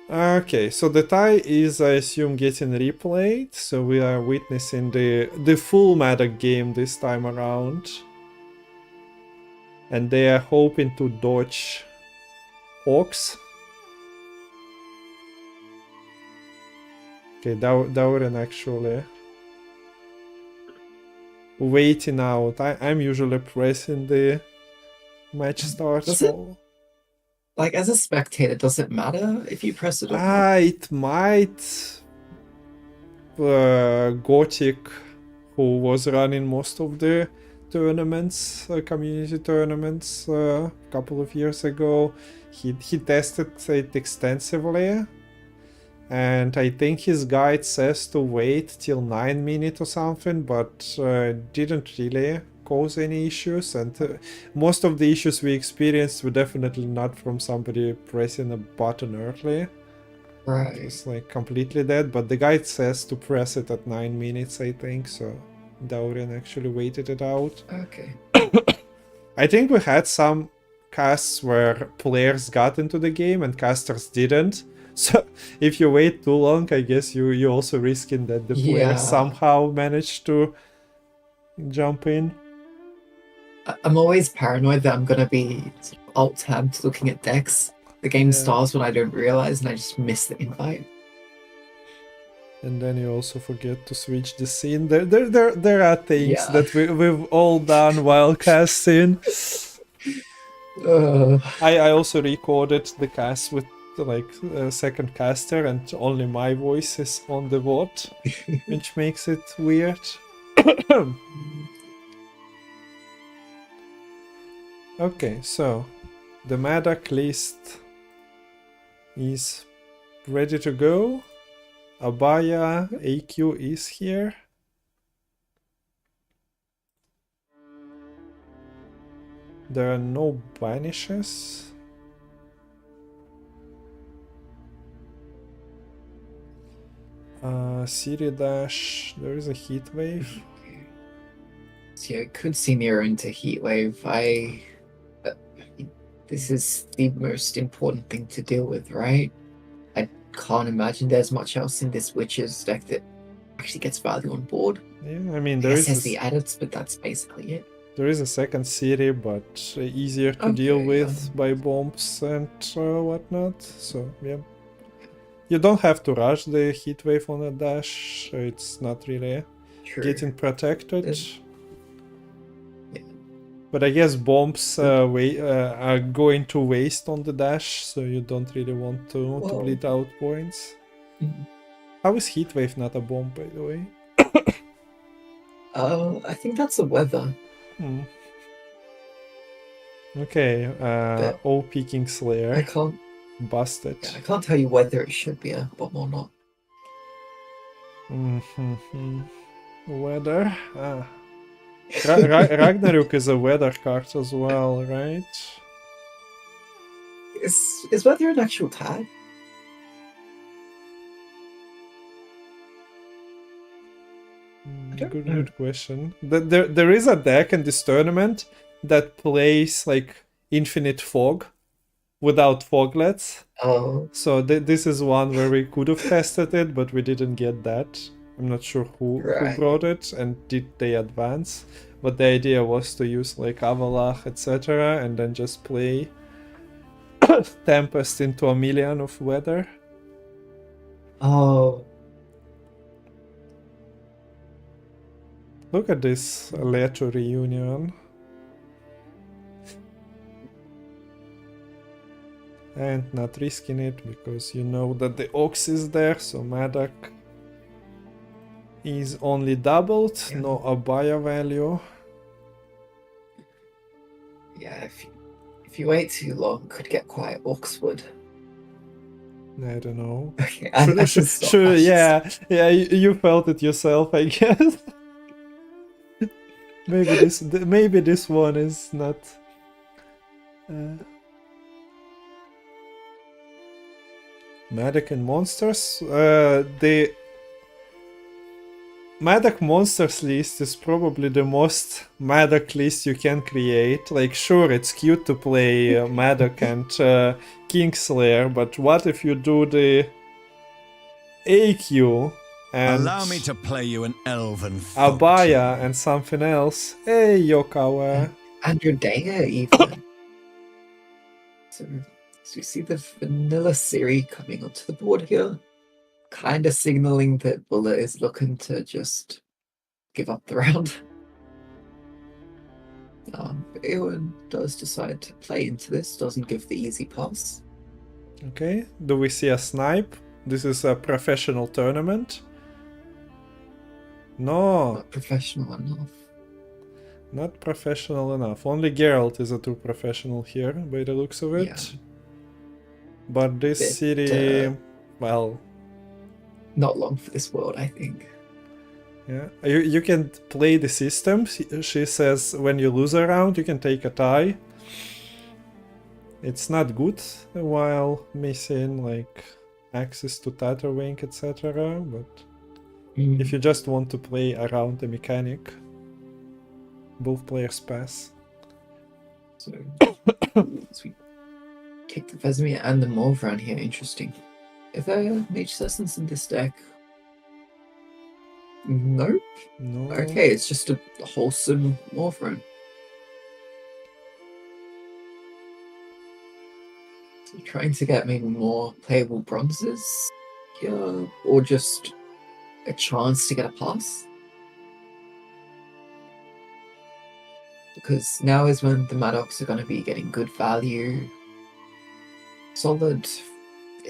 Okay, so the tie is, I assume, getting replayed, so we are witnessing the full Madoc game this time around. And they are hoping to dodge Hawks. Okay, Dauren actually waiting out. I'm usually pressing the match starts. Does it? Like, as a spectator, does it matter if you press it or not? It might. Gothic, who was running most of the tournaments, community tournaments, a couple of years ago, he tested it extensively, and I think his guide says to wait till 9 minutes or something, but didn't really cause any issues, and most of the issues we experienced were definitely not from somebody pressing a button early. Right. It's like completely dead, but the guide says to press it at 9 minutes, I think, so Dauren actually waited it out. Okay. I think we had some casts where players got into the game and casters didn't. So if you wait too long, I guess you also risking that the players somehow managed to jump in. I'm always paranoid that I'm gonna be alt-tabbed looking at decks. The game starts when I don't realize and I just miss the invite. And then you also forget to switch the scene. There are things that we've all done while casting. I also recorded the cast with like a second caster and only my voice is on the VOD, which makes it weird. Okay, so the Madoc list is ready to go. Abaya AQ is here. There are no banishes. City Dash, there is a heat wave. So I could see Nero into Heatwave. This is the most important thing to deal with, right? I can't imagine there's much else in this Witches deck that actually gets value on board. Yeah, I mean, there is the adits, but that's basically it. There is a second city, but easier to deal with by bombs and whatnot. So, yeah. You don't have to rush the heat wave on a dash. It's not really getting protected. But I guess bombs are going to waste on the dash, so you don't really want to bleed out points. How is Heatwave not a bomb, by the way? I think that's the weather. Okay, OP King Slayer. I can't... Busted. Yeah, I can't tell you whether it should be a bomb or not. Weather? Ragnarok is a weather card as well, right? Is weather an actual tag? Good question. There is a deck in this tournament that plays like infinite fog without foglets. Oh. So this is one where we could have tested it, but we didn't get that. I'm not sure who brought it and did they advance. But the idea was to use like Avalach, etc. and then just play Tempest into a million of weather. Oh. Look at this Leto reunion. And not risking it because you know that the Ox is there, so Madoc is only doubled, no Abaya value. Yeah, if you wait too long, could get quite Oxwood. I don't know. Okay, sure, yeah, you felt it yourself, I guess. maybe this one is not. Madoc and monsters. The Madoc monsters list is probably the most Madoc list you can create. Like, sure, it's cute to play Madoc and Kingslayer, but what if you do the AQ and allow me to play you an elven Abaya and something else? Hey, Yokawa. And your Daya even. So we see the vanilla Siri coming onto the board here. Kind of signaling that Bulla is looking to just give up the round. Eowyn does decide to play into this, doesn't give the easy pass. Okay, do we see a snipe? This is a professional tournament. No, Not professional enough. not professional enough. Only Geralt is a true professional here, by the looks of it. Yeah. But this Bit, city, well, Not long for this world, I think. yeah. You can play the system. She says when you lose a round, you can take a tie. It's not good while missing like access to Tatterwing, etc. But if you just want to play around the mechanic, both players pass. So we kick the Vesemir and the Morvran here. Interesting. Are there Mage Assassins in this deck? Nope. No. Okay, it's just a wholesome Morvran. So trying to get maybe more playable bronzes here, or just a chance to get a pass. Because now is when the Madocs are going to be getting good value. Solid,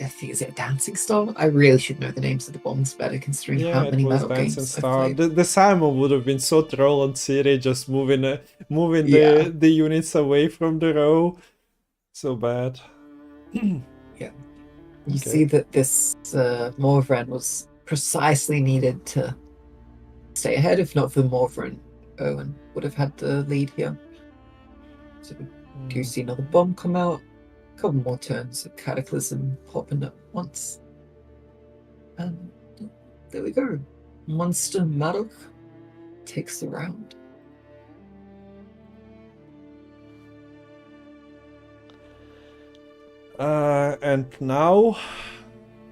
I think, is it a Dancing Star? I really should know the names of the bombs better considering Yeah, how it many was Madoc Dancing games I've Star. played. The Simon would have been so troll on City, just moving Yeah. the units away from the row. So bad. You see that this Morvran was precisely needed to stay ahead. If not for the Morvran, Owen would have had the lead here. So we do see another bomb come out. A couple more turns of Cataclysm popping up once. And there we go. Monster Madoc takes the round. And now,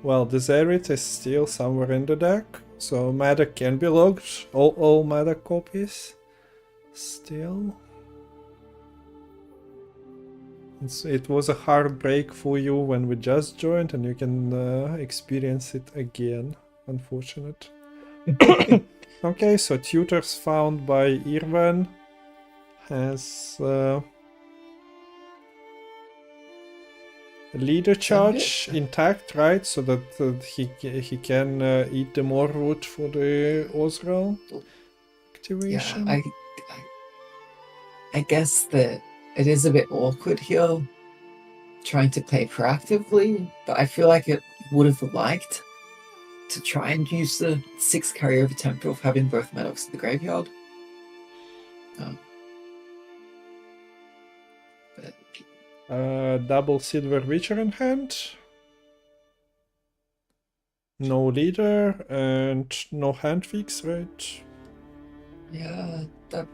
well, the Zerit is still somewhere in the deck, so Madoc can be logged. All Madoc copies still. It was a hard break for you when we just joined, and you can experience it again. Unfortunate. Okay, so tutors found by Irvan has leader charge intact, right? So that he can eat the more root for the Osral activation. Yeah, I guess that it is a bit awkward here, trying to play proactively, but I feel like it would have liked to try and use the 6 carryover tempo of having both Madocs in the graveyard. But Double Silver Witcher in hand. No leader and no hand fix, right? yeah, that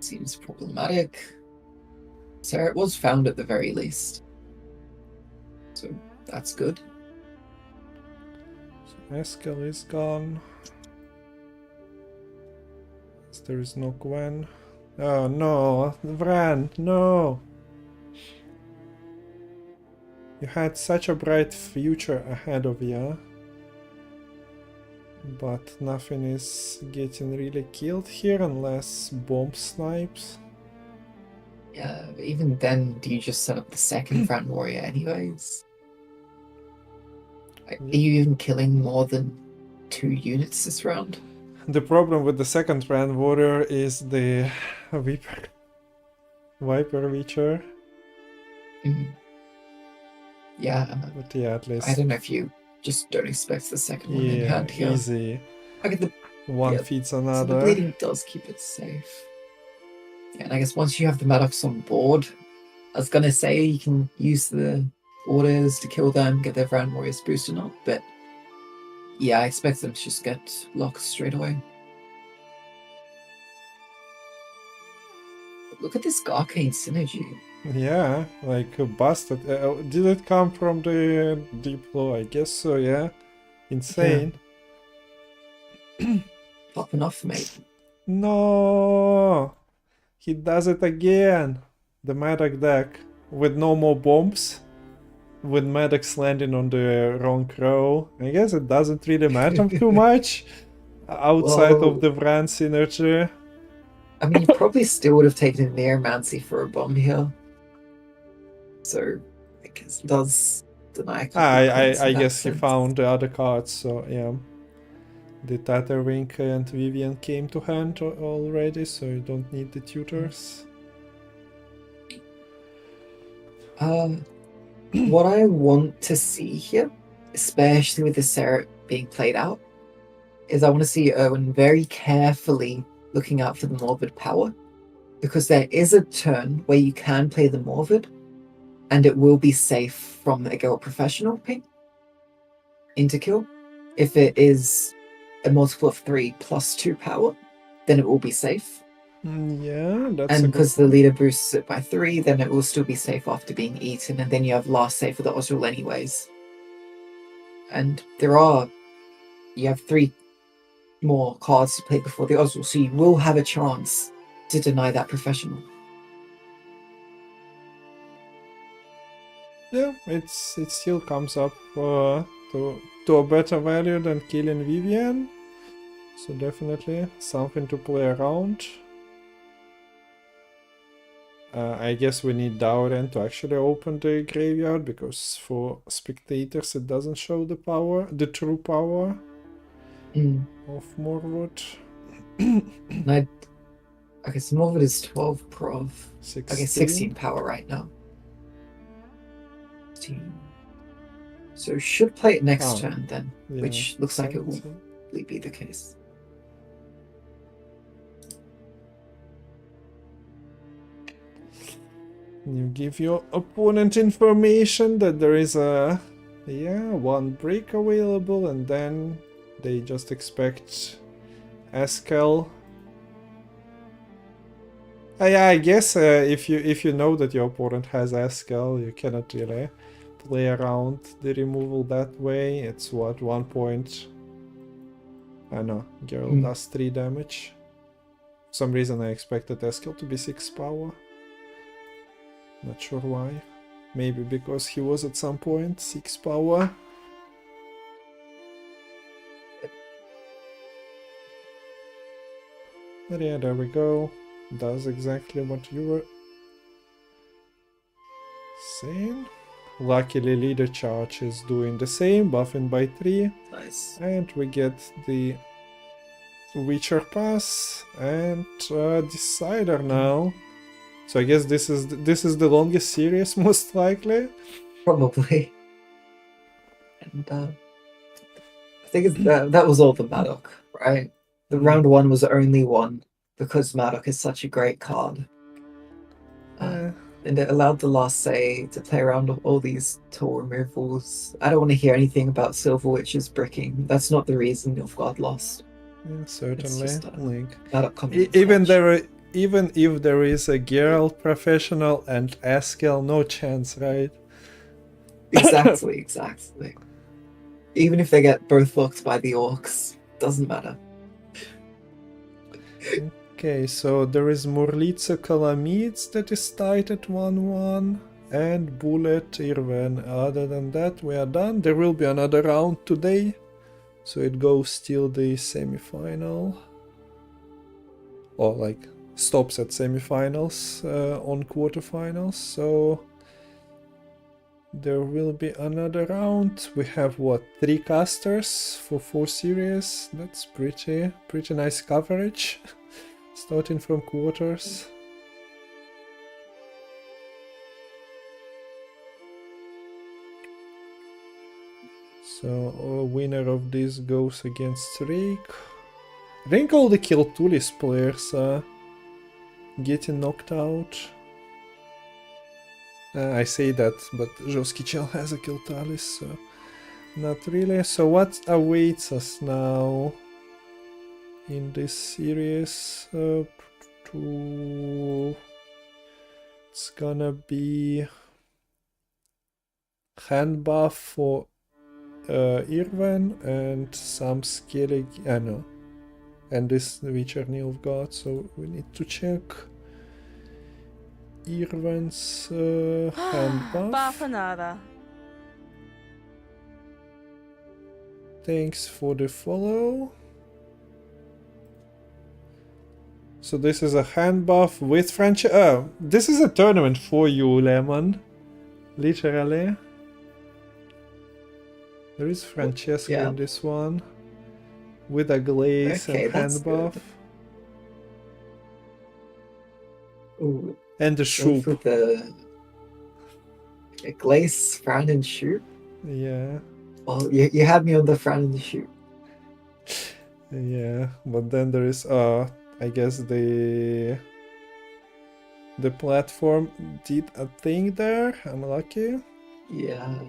seems problematic. Sarah was found at the very least, so that's good. So Eskel is gone. There is no Gwen. Oh no, Vran, no! You had such a bright future ahead of you. But nothing is getting really killed here unless bomb snipes. Yeah, but even then, do you just set up the second Front Warrior anyways? Are you even killing more than 2 units this round? The problem with the second Grand Warrior is the Viper Witcher. Yeah, But yeah, at least. I don't know if you just don't expect the second one in Yeah, hand here. easy. Okay, One yeah, feeds so the another. bleeding does keep it safe. Yeah, and I guess once you have the Madocs on board, I was gonna say you can use the orders to kill them, get their Grand Warriors boosted up, but yeah, I expect them to just get locked straight away. But look at this Garcane synergy. Yeah, like busted. Did it come from the deep low? I guess so, yeah. Insane. Popping off, mate. No! He does it again! The Madoc deck. With no more bombs. With Madocs landing on the wrong row. I guess it doesn't really matter too much. Outside Whoa. of the Vran synergy. I mean, you probably still would have taken Neomancy for a bomb here. So, I guess it does deny a couple of points in I that guess he sense. found the other cards, so yeah. The Tatterwing and Vivian came to hand already, so you don't need the tutors. What I want to see here, especially with the Serret being played out, is I want to see Erwin very carefully looking out for the Morbid power, because there is a turn where you can play the Morbid, and it will be safe from a Geralt Professional ping into kill. If it is a multiple of 3 plus 2 power, then it will be safe. Yeah, that's And a good because the point. leader boosts it by 3, then it will still be safe after being eaten, and then you have last save for the Oswald anyways. And you have 3 more cards to play before the Oswald, so you will have a chance to deny that Professional. Yeah, it still comes up to a better value than killing Vivian. So definitely something to play around. I guess we need Dauren to actually open the graveyard, because for spectators it doesn't show the true power of Morwood. Okay, so Morwood is 12 prov. 16. Okay, 16 power right now. 16. So should play it next turn then, Yeah, which looks like it will 17. be the case. You give your opponent information that there is one break available, and then they just expect Eskel. Yeah, I guess if you know that your opponent has Eskel, you cannot really play around the removal that way. It's what, 1 point? I know, Geralt does 3 damage. For some reason I expected Eskel to be 6 power. Not sure why. Maybe because he was at some point 6 power. But yeah, there we go. Does exactly what you were saying. Luckily, leader charge is doing the same, buffing by 3. Nice. And we get the Witcher Pass and Decider now. So I guess this is the longest series, most likely. Probably. And I think that was all the Madoc, right? The round 1 was only one because Madoc is such a great card. And it allowed the last say to play around with all these tool removals. I don't want to hear anything about Silver Witch's bricking. That's not the reason Nilfgaard lost. Yeah, certainly. Just, Like, coming even if there is a Geralt Professional and Eskel, no chance, right? Exactly. Even if they get both locked by the orcs, doesn't matter. Okay, so there is Murlica Calamids that is tied at 1-1, and Bullet Irven. Other than that, we are done. There will be another round today, so it goes till the semi-final. Or like stops at semi-finals on quarterfinals, so there will be another round. We have what, 3 casters for 4 series. That's pretty nice coverage. Starting from quarters. So a winner of this goes against Rake. I think all the Kiltulis players are getting knocked out. I say that, but Joskichel has a Kiltalis, so not really. So what awaits us now in this series? It's gonna be hand buff for Irven and some Skellige, no, and this Witcher Nilfgaard, so we need to check Irven's hand buff. Bafanada. Thanks for the follow. So this is a hand buff with French. This is a tournament for you, Lemon. Literally. There is Francesco in this one. With a glaze and hand buff. Ooh, And the Shupe. for the glaze, Fran, and Shupe. Yeah. Well, you had me on the Fran and the Shupe. Yeah, but then there is I guess the platform did a thing there. Unlucky. Yeah.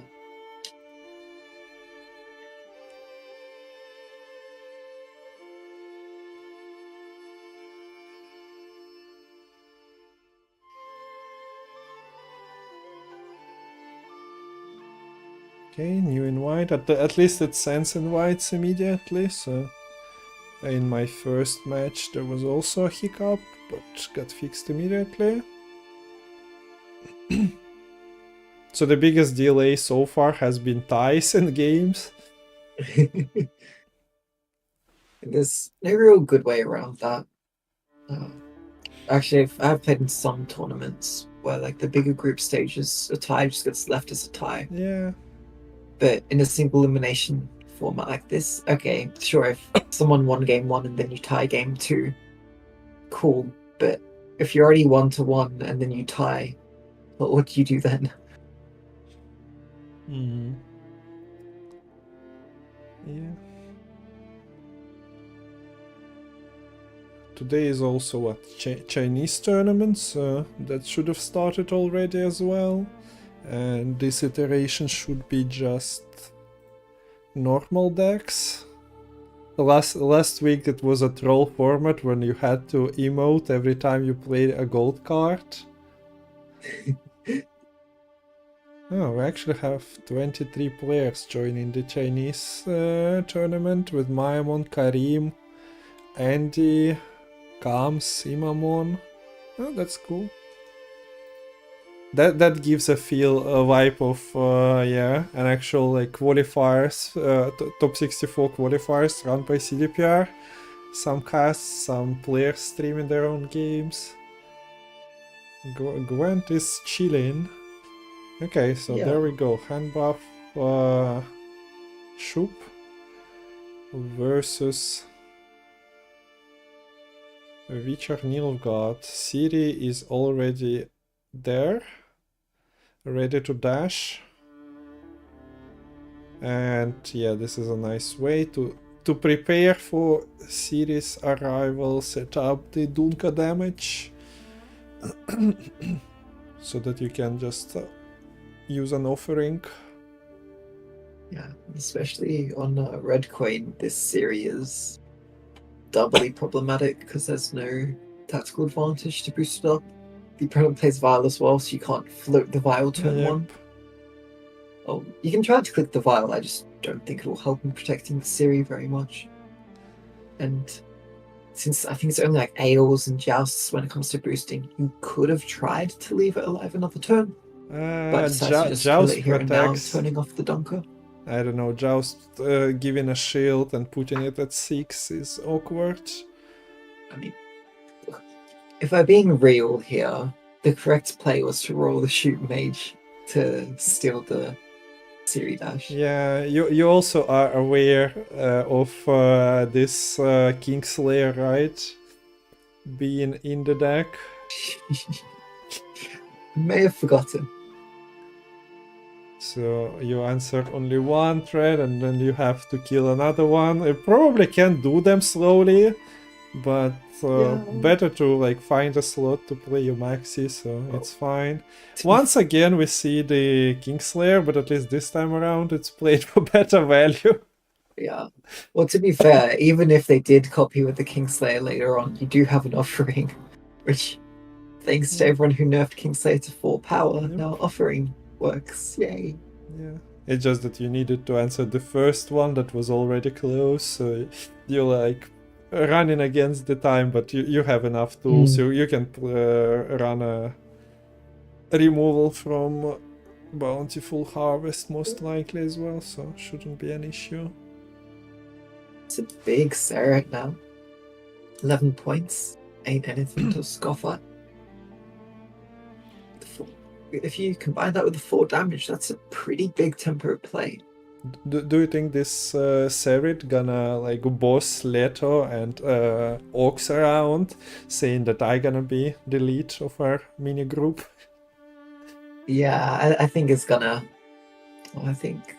Okay, new invite. At least it sends invites immediately. So in my first match there was also a hiccup, but got fixed immediately. So the biggest delay so far has been ties and games. There's no real good way around that. Actually, I've played in some tournaments where like the bigger group stages, a tie just gets left as a tie. Yeah. But in a single elimination format like this, okay, sure, if someone won game 1 and then you tie game 2, cool. But if you're already 1-1 and then you tie, what do you do then? Yeah. Today is also a Chinese tournament, so that should have started already as well. And this iteration should be just normal decks. Last week it was a troll format when you had to emote every time you played a gold card. Oh, we actually have 23 players joining the Chinese tournament with Maimon, Karim, Andy, Kams, Imamon. Oh, that's cool. That gives a vibe of yeah, an actual like qualifiers, top 64 qualifiers run by CDPR. Some casts, some players streaming their own games. Gwent is chilling. Okay, so there we go. Hand buff Shupe versus Witcher Nilfgaard. Ciri is already there, ready to dash. And yeah, this is a nice way to prepare for Ciri's arrival, set up the Dunka damage so that you can just use an offering. Yeah, especially on Red Queen, this series is doubly problematic because there's no tactical advantage to boost it up. The opponent plays Vial as well, so you can't float the Vial turn 1. Oh, you can try to click the Vial, I just don't think it will help in protecting the Ciri very much. And since I think it's only like Aeons and Jousts when it comes to boosting, you could have tried to leave it alive another turn. But just Joust here and now, protects. turning off the Dunker. I don't know, Joust giving a shield and putting it at 6 is awkward. I mean, if I'm being real here, the correct play was to roll the Shoot Mage to steal the Ciri dash. Yeah, you also are aware of this Kingslayer, right? Being in the deck. May have forgotten. So you answer only one thread and then you have to kill another one. You probably can do them slowly, but better to like find a slot to play your maxi, so it's fine. Once again we see the Kingslayer, but at least this time around it's played for better value. Yeah. Well, to be fair, even if they did copy with the Kingslayer later on, you do have an offering, which, thanks to everyone who nerfed Kingslayer to 4 power, now offering works. Yay. Yeah. It's just that you needed to answer the first one that was already close, so you're like running against the time, but you have enough tools. You can run a removal from Bountiful Harvest most likely as well, so shouldn't be an issue. It's a big Sarah now. 11 points. ain't anything to scoff at. If you combine that with the 4 damage, that's a pretty big tempo play. Do you think this Serid gonna like boss Leto and Orcs around, saying that I gonna be the lead of our mini group? Yeah, I think it's gonna. Well, I think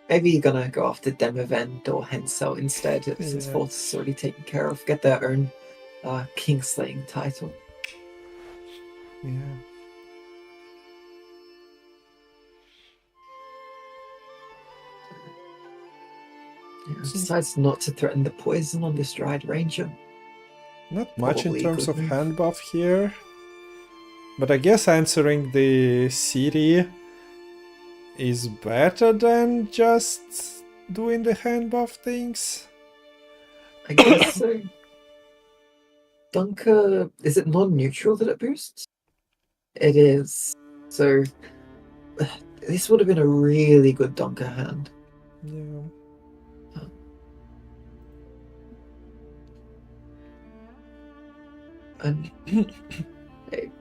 maybe you're gonna go after Demavend or Hensel instead, since Yeah. Fortis is already taken care of. Get their own Kingslaying title. Yeah. Yeah, decides not to threaten the poison on this Dried Ranger. Not much in Probably a terms good of move. hand buff here. But I guess answering the city is better than just doing the hand buff things. I guess so. Dunker, is it non-neutral that it boosts? It is. So this would have been a really good Dunker hand. Yeah. And hey.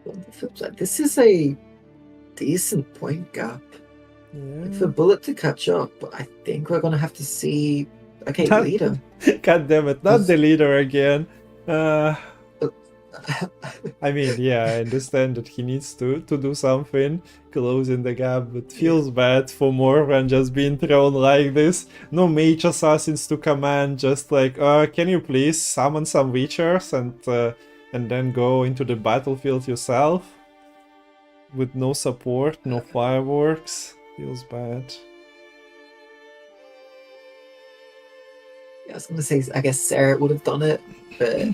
On the flip side, this is a decent point gap. Yeah. For Bullet to catch up, I think we're gonna have to see. Okay, That- leader. God damn it, not the leader again. I mean, yeah, I understand that he needs to do something, closing the gap, but feels bad for Morvan just being thrown like this. No mage assassins to command, just like, can you please summon some Witchers and then go into the battlefield yourself? With no support, no fireworks. Feels bad. I was gonna say, I guess Sarah would have done it, but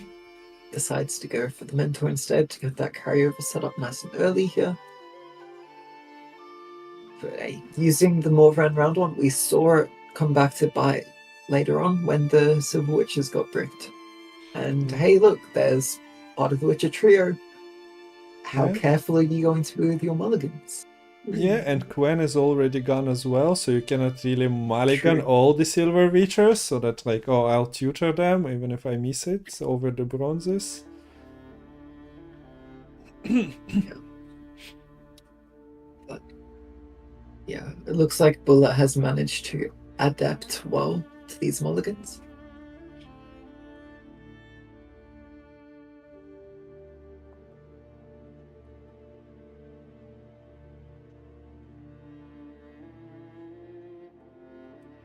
decides to go for the mentor instead to get that carryover set up nice and early here. But hey, using the Morvan round one, we saw it come back to bite later on when the Silver Witches got bricked. And hey, look, there's part of the Witcher trio. How Yeah. careful are you going to be with your mulligans? Yeah, and Gwen is already gone as well, so you cannot really mulligan True. all the silver Witchers, so that like, oh, I'll tutor them even if I miss it over the bronzes. But yeah, it looks like Bullet has managed to adapt well to these mulligans.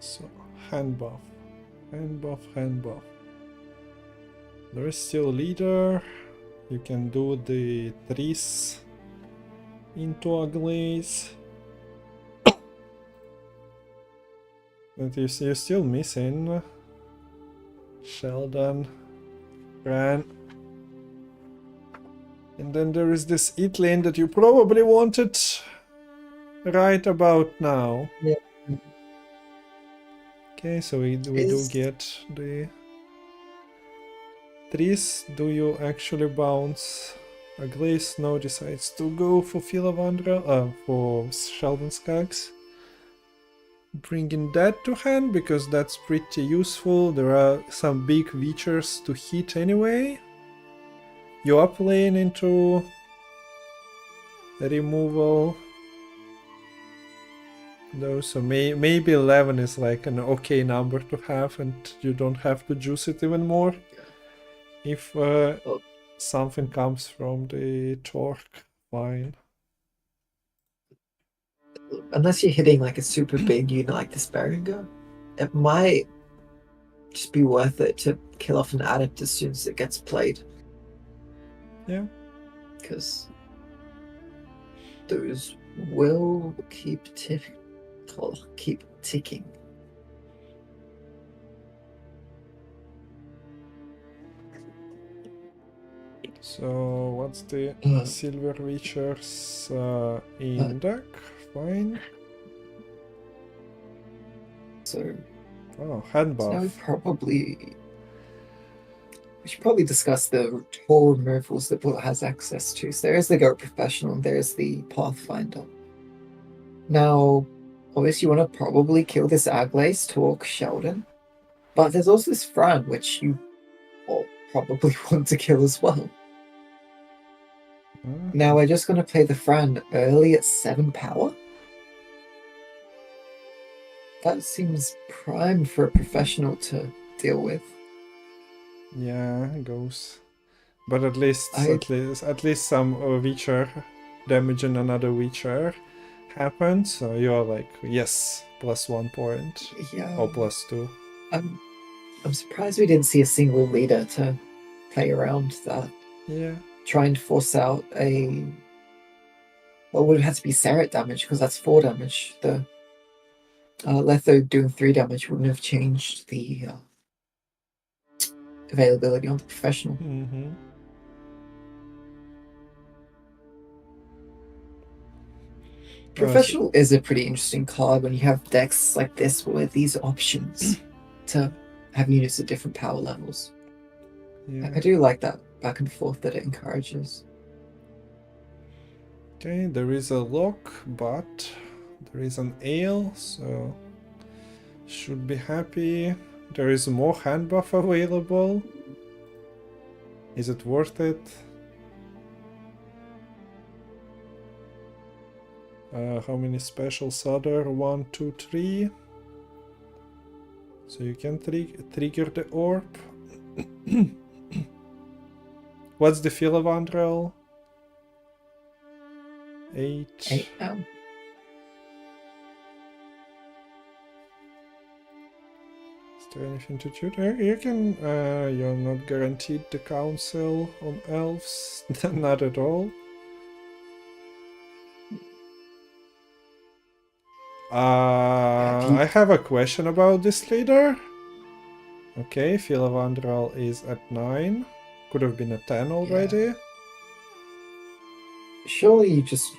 So, hand buff. Hand buff, hand buff. There is still leader. You can do the trees into a glaze. But you're still missing Sheldon, Ran. And then there is this it lane that you probably wanted right about now. Yeah. Okay, so we do get the trees. Do you actually bounce a glaze? No, decides to go for Filavandra, for Sheldon Skaggs. Bringing that to hand because that's pretty useful. There are some big Witchers to hit anyway. You up lane into removal. Though, so maybe 11 is like an okay number to have and you don't have to juice it even more. If something comes from the torque, fine. Unless you're hitting like a super big unit like the Sparinger, it might just be worth it to kill off an adept as soon as it gets played. Yeah. Because those will keep ticking. So what's the Silver Witchers in deck? Fine. So oh, hand buff. now probably we should probably discuss the tool removals that Bullet has access to. So there is the Goat Professional, and there's the Pathfinder. Now, obviously you want to probably kill this Aglace, Torque, Sheldon. But there's also this Fran, which you all probably want to kill as well. Now we're just going to play the Fran early at 7 power. That seems prime for a professional to deal with. Yeah, it goes. But at least I- at least some Witcher damage and another Witcher happened. So you're like, yes, +1 point Yeah. or +2. I'm surprised we didn't see a single leader to play around that. Yeah. Try and force out a... Well, it would have had to be Serret damage, because that's 4 damage. The Letho doing 3 damage wouldn't have changed the availability on the professional. Mm-hmm. Professional is a pretty interesting card when you have decks like this with these options to have units at different power levels. Yeah. I do like that back and forth that it encourages. Okay, there is a lock, but there is an ale, so should be happy. There is more hand buff available. Is it worth it? How many specials are there? 1, 2, 3. So you can trigger the orb. What's the Filavandrel? 8. 8 now. Is there anything to choose? You can. You're not guaranteed the council on elves. Not at all. I have a question about this leader. Okay, Filavandrel is at 9. Could have been a 10 already. Surely you just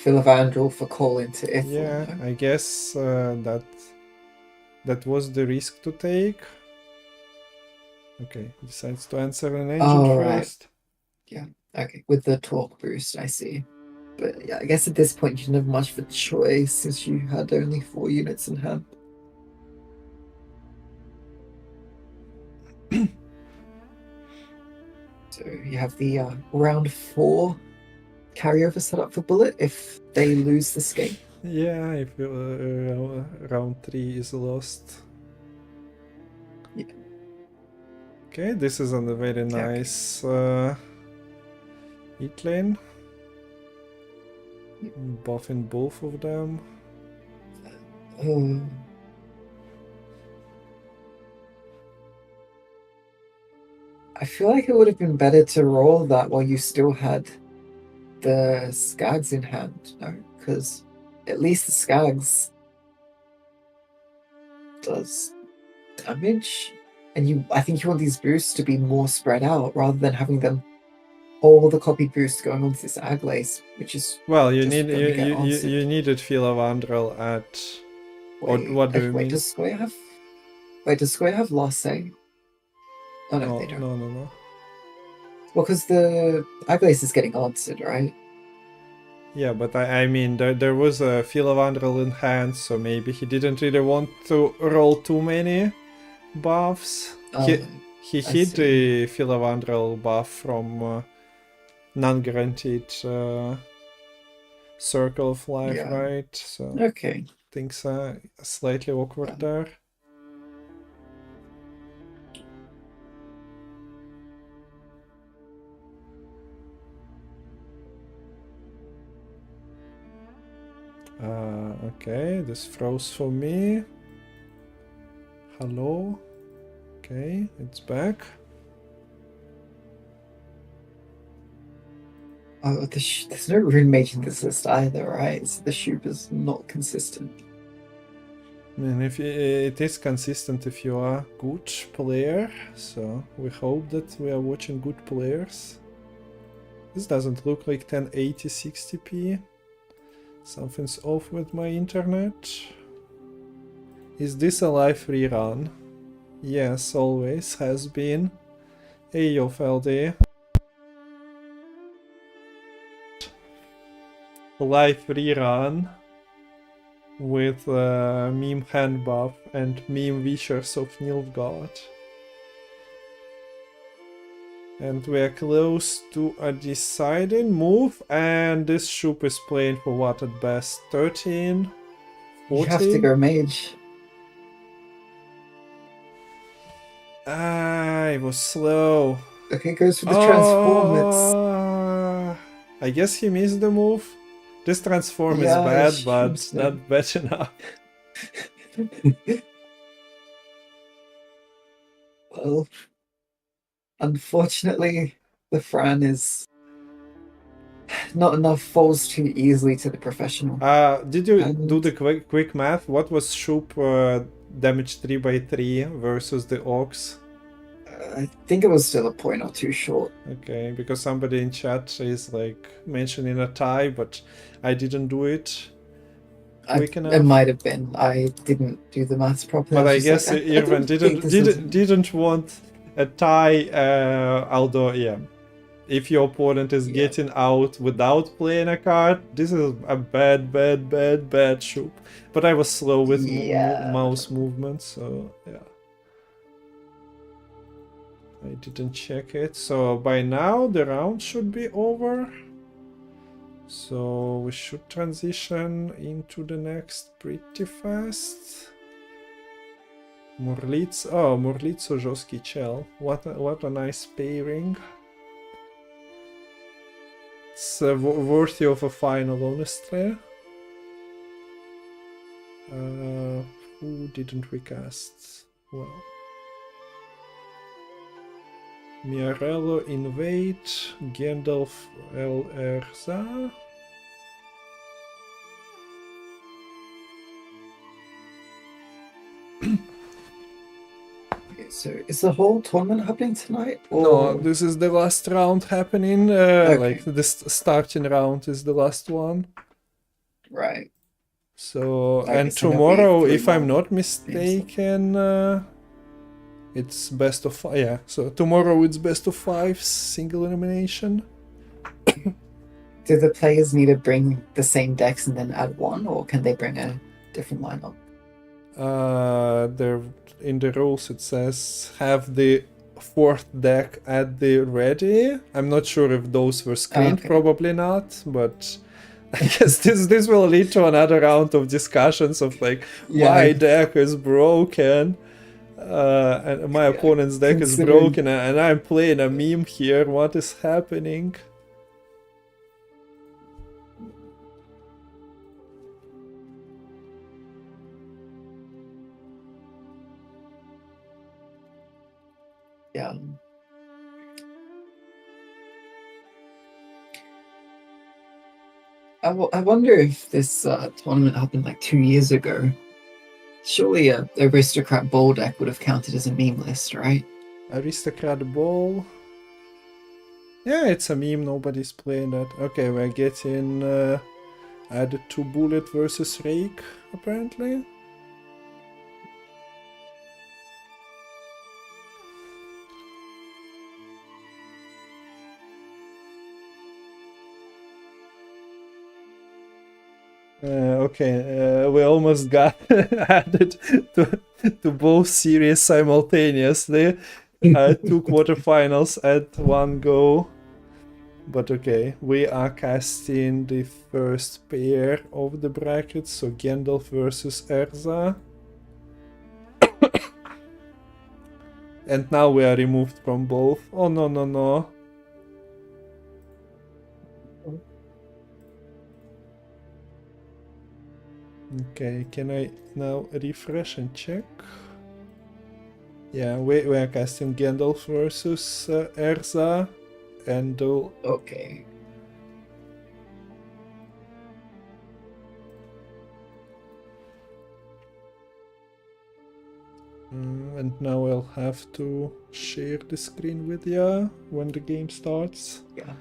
Filavandrel for calling to Ithel. Yeah, no? I guess that was the risk to take. Okay, decides to answer an engine Oh, right. first. Okay, with the torque boost, I see. But yeah, I guess at this point you didn't have much of a choice since you had only 4 units in hand. So you have the round 4 carryover set up for Bullet if they lose this game. Yeah, if round 3 is lost. Yeah. Okay, this is a very nice hit lane. Buffing both of them. I feel like it would have been better to roll that while you still had the Skags in hand, no? Because at least the Skags does damage, and I think you want these boosts to be more spread out rather than having them all the copied boosts going onto this Aglace, which is Well, you just need gonna get answered. you needed Filavandrel at. What do you mean? Does Square have last say? Oh no, they don't. No. Well, because the Aglace is getting answered, right? Yeah, but I mean, there was a Filavandrel in hand, so maybe he didn't really want to roll too many buffs. He I hid see. the Filavandrel buff from non-guaranteed Circle of Life, Yeah. right? So Okay. things are slightly awkward there. Okay, this froze for me. Hello. Okay, it's back. Oh, there's no rune mage in this list either, right? So the Shupe is not consistent. I mean, if it is consistent if you are a good player, so we hope that we are watching good players. This doesn't look like 1080 60p. Something's off with my internet. Is this a live rerun? Yes, always has been. Ayo, Feldy. Live rerun with meme hand buff and meme Wishers of Nilfgaard. And we're close to a deciding move, and this Shupe is playing for what at best? 13? 14? You have to go mage. Ah, it was slow. Okay, goes for the transform. I guess he missed the move. This transform is Yeah, bad, it's but interesting. not bad enough. Well, unfortunately, the Fran is not enough falls too easily to the professional. Did you And- do the quick math? What was Shupe damage 3x3 versus the Ox? I think it was still a point or two short. Okay, because somebody in chat is like mentioning a tie, but I didn't do it quick enough. It might have been. I didn't do the maths properly. But I was guess just like, Irvin don't think this is- didn't want a tie. Although, yeah, if your opponent is Yeah. getting out without playing a card, this is a bad Shupe. But I was slow with Yeah. mouse movement, so yeah. I didn't check it. So by now the round should be over. So we should transition into the next pretty fast. Murlitso Joski Chel. What a nice pairing. It's worthy of a final, honestly. Who didn't we cast? Well, Miarello Invade, Gandalf El Erza. Okay, so is the whole tournament happening tonight? Or... No, this is the last round happening. Okay. Like the starting round is the last one. Right. So I and guess then it'll be tomorrow, 3 if I'm more not mistaken, it's best of 5. Yeah. So tomorrow it's best of 5, single elimination. Do the players need to bring the same decks and then add one, or can they bring a different lineup? There in the rules it says have the 4th deck at the ready. I'm not sure if those were screened. Okay. Probably not, but I guess this will lead to another round of discussions of like my deck is broken. And my opponent's deck is considering- broken, and I'm playing a meme here. What is happening? Yeah. I wonder if this tournament happened like 2 years ago. Surely a aristocrat ball deck would have counted as a meme list, right? Aristocrat Ball. Yeah, it's a meme. Nobody's playing that. Okay, we're getting added to Bullet versus Rake, apparently. Okay, we almost got added to both series simultaneously. 2 quarterfinals at one go. But okay, we are casting the first pair of the brackets, so Gandalf versus Erza. And now we are removed from both. Oh no, no, no. Okay, can I now refresh and check? Yeah, we are casting Gandalf versus Erza, and Okay. and now I'll have to share the screen with ya when the game starts. Yeah.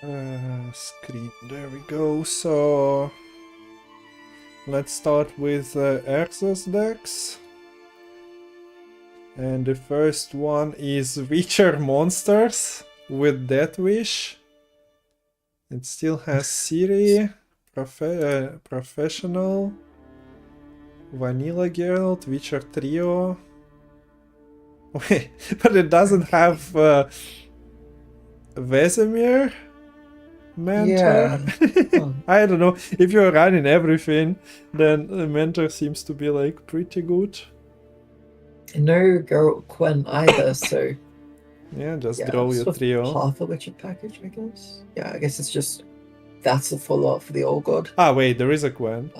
Screen, there we go. So let's start with Erza's decks. And the first one is Witcher Monsters with Death Wish. It still has Siri, Professional, Vanilla Geralt, Witcher Trio. Wait, but it doesn't have Vesemir Mentor? Yeah. Oh. I don't know. If you're running everything, then the Mentor seems to be like pretty good. No Geralt Gwent either, so Yeah, just yeah, draw your sort of trio. half a Witcher package, I guess. Yeah, I guess it's just that's a full lot for the old god. Ah, wait, there is a Gwen.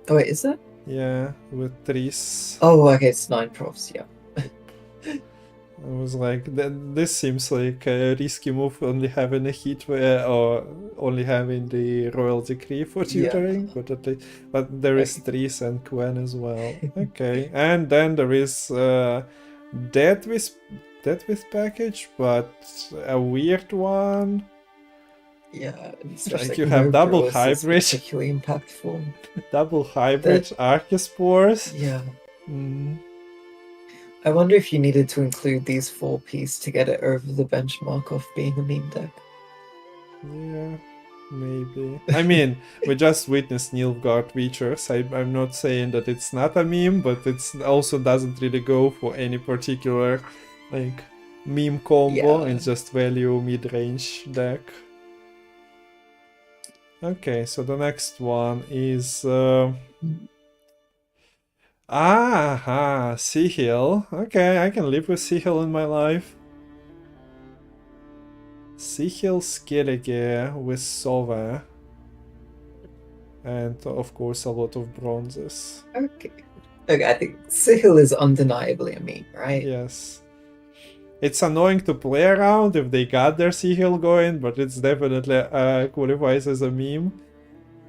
Oh wait, is that? Yeah, with Tris. Oh, okay, it's 9 profs. Yeah. I was like, this seems like a risky move, only having a hit or only having the royal decree for tutoring, but there is Tris and Gwen as well. Okay, and then there is Death with package, but a weird one. Yeah, it's Like just you have no double Geralt is hybrid. particularly impactful. Double hybrid Archespores. Yeah. Mm. I wonder if you needed to include these 4-piece to get it over the benchmark of being a meme deck. Yeah, maybe. I mean, we just witnessed Nilfgaard features. I'm not saying that it's not a meme, but it's also doesn't really go for any particular like meme combo. Yeah. It's just value mid-range deck. Okay, so the next one is Sihil. Okay, I can live with Sihil in my life. Sihil Skellige with Sova. And of course a lot of bronzes. Okay. Look, I think Sihil is undeniably a meme, right? Yes. It's annoying to play around if they got their Sihil going, but it's definitely qualifies as a meme.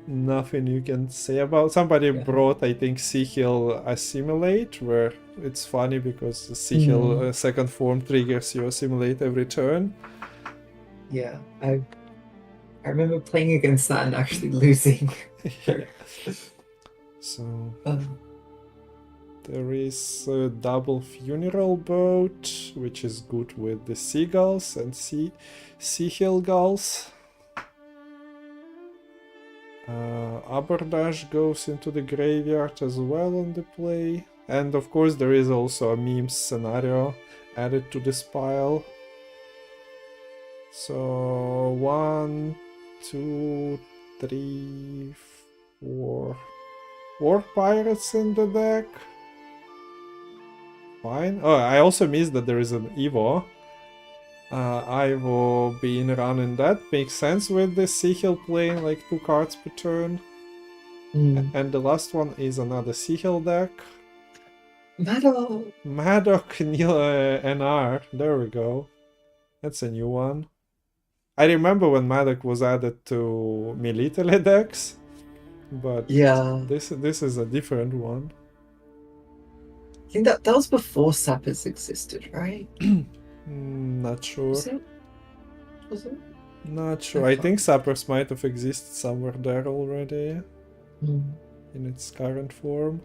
Nothing you can say about. Somebody brought, I think, Sihil Assimilate, where it's funny because the Sihil second form triggers you Assimilate every turn. Yeah, I remember playing against that and actually losing. So there is a double funeral boat, which is good with the seagulls and Sihil gulls. Abordash goes into the graveyard as well on the play. And of course there is also a meme scenario added to this pile. So 1, 2, 3, 4. 4 pirates in the deck. Fine. Oh, I also missed that there is an Evo. Ivo being run in that makes sense with the Sihil playing like 2 cards per turn. And the last one is another Sihil deck. Madoc NR. There we go. That's a new one. I remember when Madoc was added to military decks, but yeah, this is a different one. I think that was before Sappers existed, right? Not sure. Was it? Not sure. I think Sappers might have existed somewhere there already. In its current form.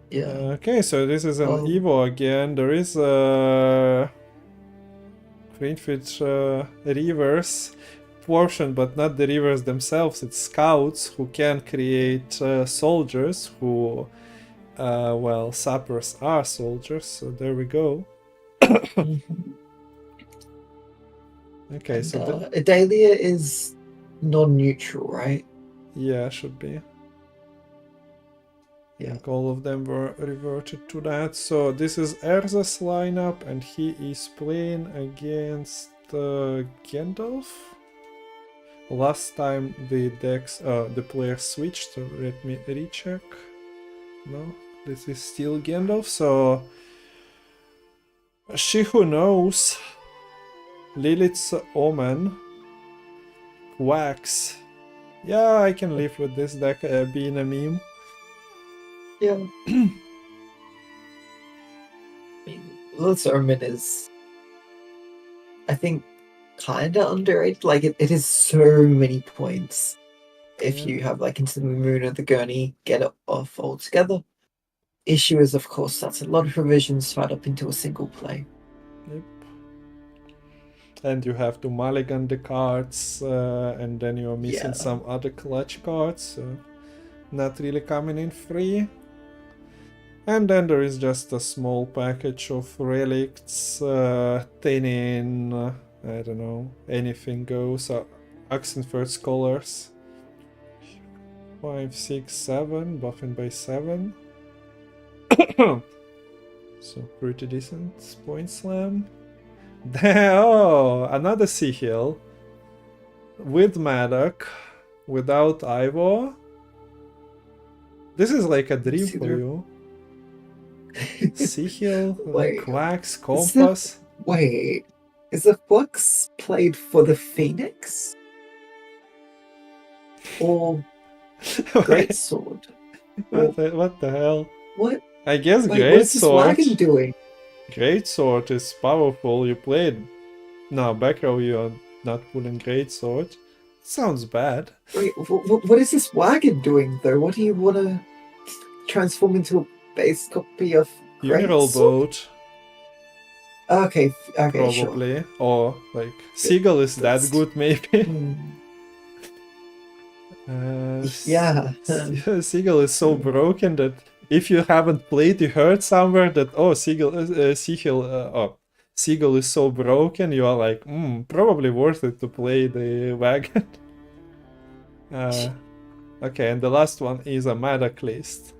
Yeah. Okay, so this is an Evo again. There is a Greenfit Reavers portion, but not the Reavers themselves. It's scouts who can create soldiers who, well, Sappers are soldiers, so there we go. Okay, and, so Adalia is non-neutral, right? Yeah, should be. Yeah. Like all of them were reverted to that. So this is Erza's lineup, and he is playing against Gandalf. Last time the players switched, so let me recheck. No, this is still Gandalf. So She Who Knows, Lilith's Omen, Quacks. Yeah, I can live with this deck being a meme. Yeah. Lilith's Omen is... I think kinda underrated. Like it is so many points. If Yeah. you have like Into the Moon or the Gurney, get it off altogether. Issue is, of course, that's a lot of revisions tied up into a single play. Yep. And you have to mulligan the cards, and then you're missing Yeah. some other clutch cards, so not really coming in free. And then there is just a small package of relicts, thinning, I don't know, anything goes. Oxenford Scholars. 5, 6, 7, buffing by 7. So pretty decent point slam. Oh, another Sihil with Madoc, without Ivor. This is like a dream See for there- you. Sihil, Wait, Quacks, is that- Compass. Wait, is the Flux played for the Phoenix? Or Greatsword? What the hell? What? I guess Wait, what is this wagon Greatsword. doing? Greatsword is powerful. You played. No, back row you're not pulling Greatsword. Sounds bad. Wait, what is this wagon doing though? What do you want to transform into a base copy of Funeral Greatsword? Boat, Okay, okay, sure. probably. Or, like, Seagull is that That's- good, maybe. Hmm. Yeah. Yeah. Seagull is so broken that if you haven't played, you heard somewhere that, oh, Seagull is so broken, you are like, probably worth it to play the wagon. Okay, and the last one is a Madoc list.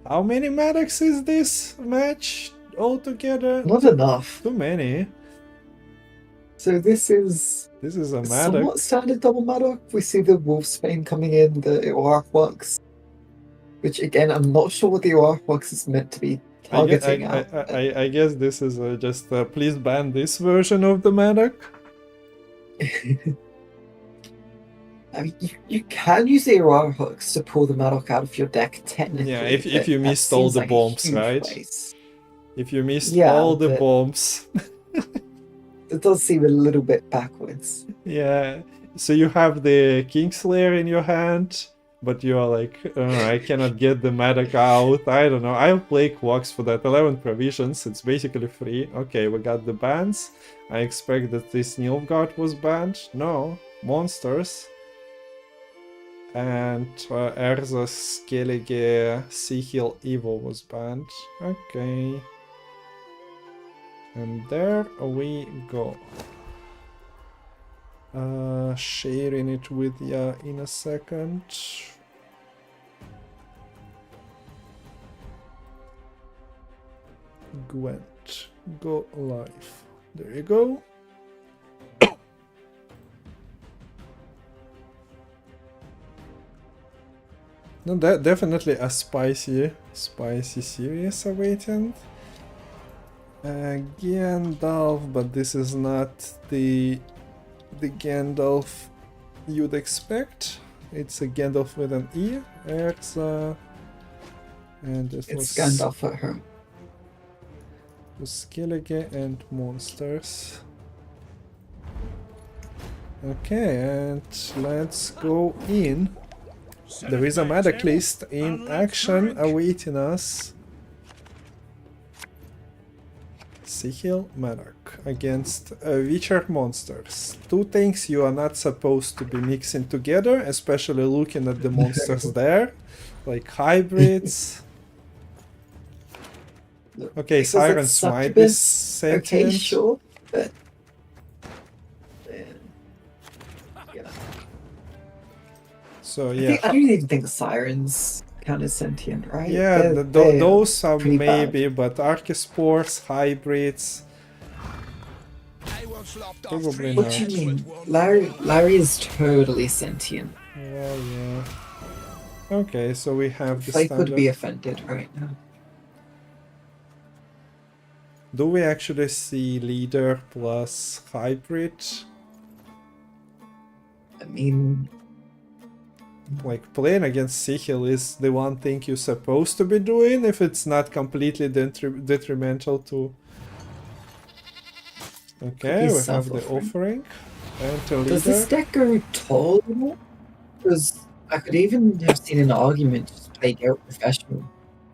How many Madocs is this match altogether? Not enough. Too many. So this is This is a Madoc. somewhat standard double Madoc. We see the Wolfsbane coming in, the Artworks, which again, I'm not sure what the Artworks is meant to be targeting at. I guess this is just please ban this version of the Madoc. I mean, you can use the Aurora hooks to pull the Madoc out of your deck, technically. Yeah, if but you that missed all seems the like a bombs, huge right? waste. If you missed Yeah, all the but- bombs. It does seem a little bit backwards. Yeah, so you have the Kingslayer in your hand, but you are like, I cannot get the Madoc out. I don't know. I'll play Quacks for that. 11 provisions, it's basically free. Okay, we got the bans. I expect that this Nilfgaard was banned. No, monsters. And Erza, Skellige, Sihil, Evo was banned. Okay. And there we go. Sharing it with ya in a second. Gwent, go live. There you go. No, that definitely a spicy series awaiting. Gandalf, but this is not the Gandalf you'd expect. It's a Gandalf with an E. Erza, and this It's was Gandalf at home. Skellige and monsters. Okay, and let's go in. There is a Madoc list in action awaiting us. Sihil Madoc against Witcher monsters. Two things you are not supposed to be mixing together, especially looking at the monsters there, like hybrids. Okay, Because Siren it's Smite is succubus, sentient. Okay, sure, but yeah. So I yeah, don't even think sirens count as sentient, right? yeah, They're those are pretty bad. maybe, but Archespores, hybrids, I once lopped off Probably three not. What do you heads mean? with one Larry is totally sentient. well, yeah. Okay, so we have the Flake would be standard. offended right now. Do we actually see leader plus hybrid? I mean, Like, playing against Sihil is the one thing you're supposed to be doing if it's not completely detrimental to Okay, His we have the self-offering. offering. And the Does leader. this deck go tall anymore? Because I could even have seen an argument to just play Geralt Professional,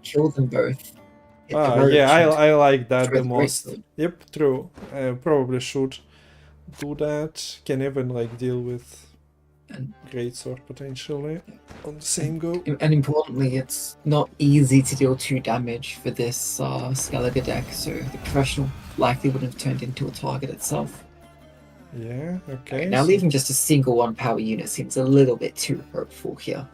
kill them both. Hit the roach Yeah, and I like that throw the the most. greatsword. Yep, true. I probably should do that. Can even like deal with And- greatsword potentially on the same go. And importantly, it's not easy to deal 2 damage for this Skellige deck, so the Professional likely would have turned into a target itself. Yeah, okay. Now so- leaving just a single 1 power unit seems a little bit too hopeful here.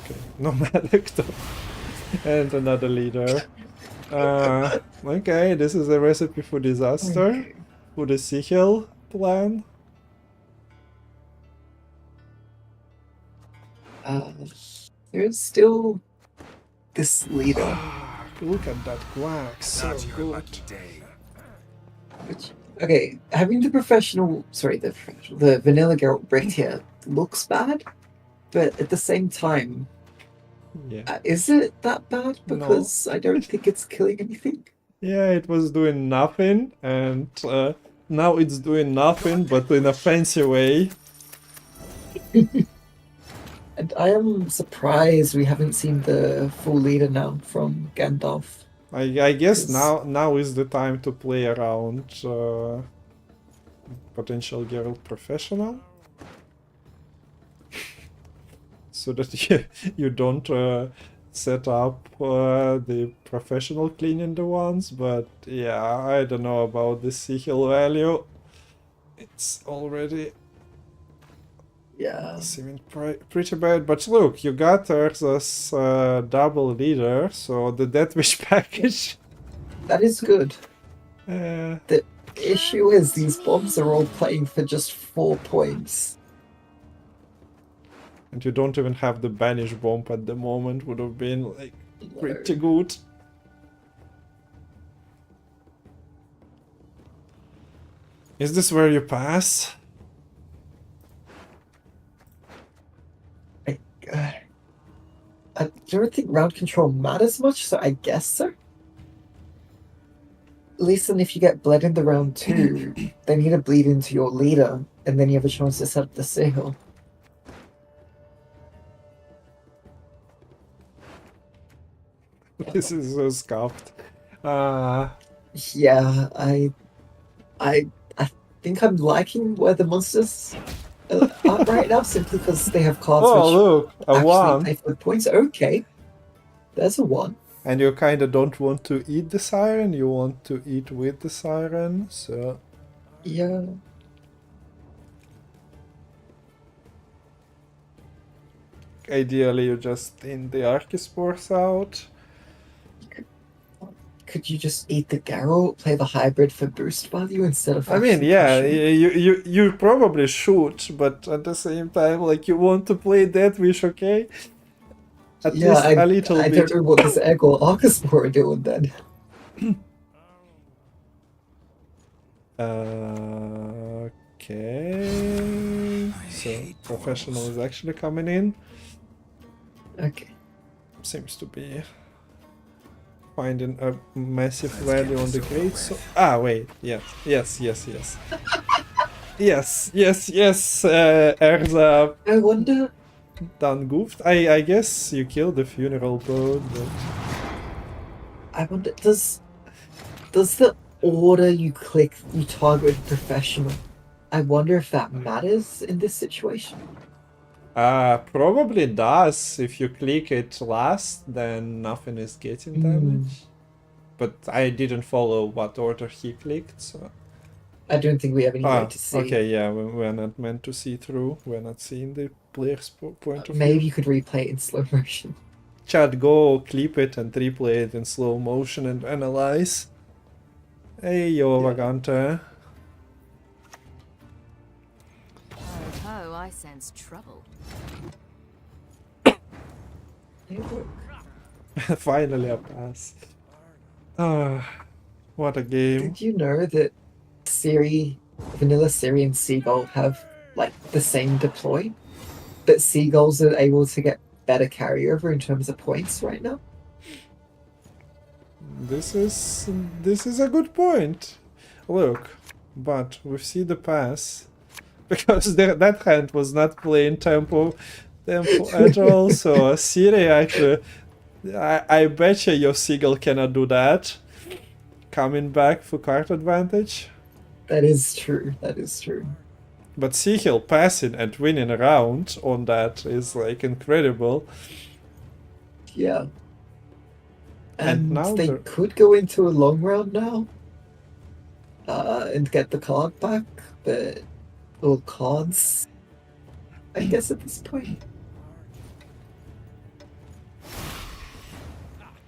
Okay, no Madoc though. And another leader. Okay, this is a recipe for disaster. Okay. For the Sihil plan. There's still this leader. Look at that quack, so good. Which, okay, having the the vanilla Geralt bricked here looks bad, but at the same time, Yeah. is it that bad? No. Because I don't think it's killing anything. Yeah, it was doing nothing, and now it's doing nothing, but in a fancy way. And I am surprised we haven't seen the full leader now from Gandalf. I guess Yes. now is the time to play around potential Geralt Professional. So that you don't set up the Professional cleaning the ones, but yeah, I don't know about the Sihil value. It's already Yeah. seeming pretty bad, but look, you got Urza's double leader, so the Death Wish package. That is good. Uh, The issue is these bombs are all playing for just 4 points. and you don't even have the Banish bomb at the moment, would have been like pretty good. Is this where you pass? I don't think round control matters much, so I guess so. At least then if you get bled in the round 2, then you need to bleed into your leader, and then you have a chance to set up the Sihil. This is so scuffed. Yeah, I think I'm liking where the monsters are right now, simply because they have cards Oh, which look, a actually 1. play for points. Okay, there's a 1. And you kind of don't want to eat the siren, you want to eat with the siren, so... Yeah. Ideally, you just thin the Archispores out. Could you just eat the Garrow, play the hybrid for boost value instead of? I mean, actually yeah, pushing? you probably should, but at the same time, like, you want to play Death Wish, okay? At least a little I bit. don't know what this Egg or Archispore are doing then. Okay. So, Professional is actually coming in. Okay. Seems to be finding a massive value on the grade. So, wait. Yes. Yes. Erza I wonder. done goofed. I guess you killed the funeral bird, but I wonder. Does the order you click you target Professional? I wonder if that matters in this situation. probably does. If you click it last, then nothing is getting damage. But I didn't follow what order he clicked, so... I don't think we have any way to see. Okay, yeah, we're not meant to see through. We're not seeing the player's point of Maybe view. you could replay it in slow motion. Chat, go clip it and replay it in slow motion and analyze. Hey, yo, Vagante. Oh, I sense trouble. Finally a pass. What a game. Did you know that Vanilla Ciri and Seagull have like the same deploy? That Seagulls are able to get better carryover in terms of points right now? This is a good point. Look, but we see the pass because that hand was not playing tempo at all. So Siri actually, I bet you your Sihil cannot do that. Coming back for card advantage. That is true. That is true. But Sihil passing and winning a round on that is like incredible. Yeah. And And now they they're- could go into a long round now. And get the card back, but all cards, I guess at this point.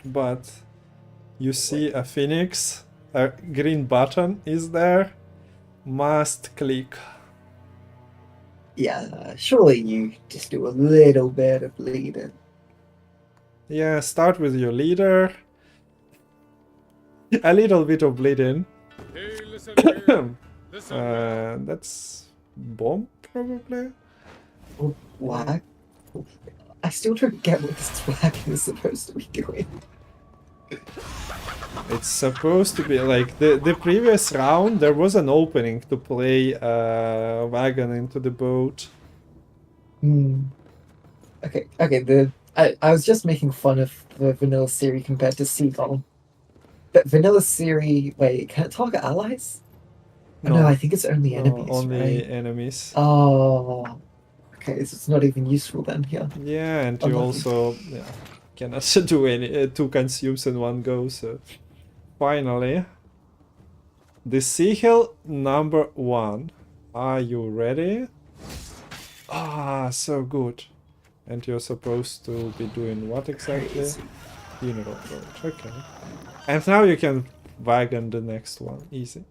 But you see a phoenix, a green button is there. Must click. Yeah, surely you just do a little bit of leading. Yeah, start with your leader. A little bit of bleeding. Hey, listen here. Listen. That's bomb probably. Oh, whack. I still don't get what this whack is supposed to be doing. It's supposed to be like the previous round. There was an opening to play wagon into the boat. Hmm. Okay, I was just making fun of the vanilla Siri compared to Seagull. But vanilla Siri, wait, can it target allies? No, I think it's only enemies, only right? enemies. Oh, okay, so it's not even useful then here. Yeah, and you Unlucky. also cannot do any two consumes in one go. So finally, the Sihil number 1. Are you ready? Ah, so good. And you're supposed to be doing what exactly? Crazy. Funeral boat. Okay. And now you can wagon the next one. Easy.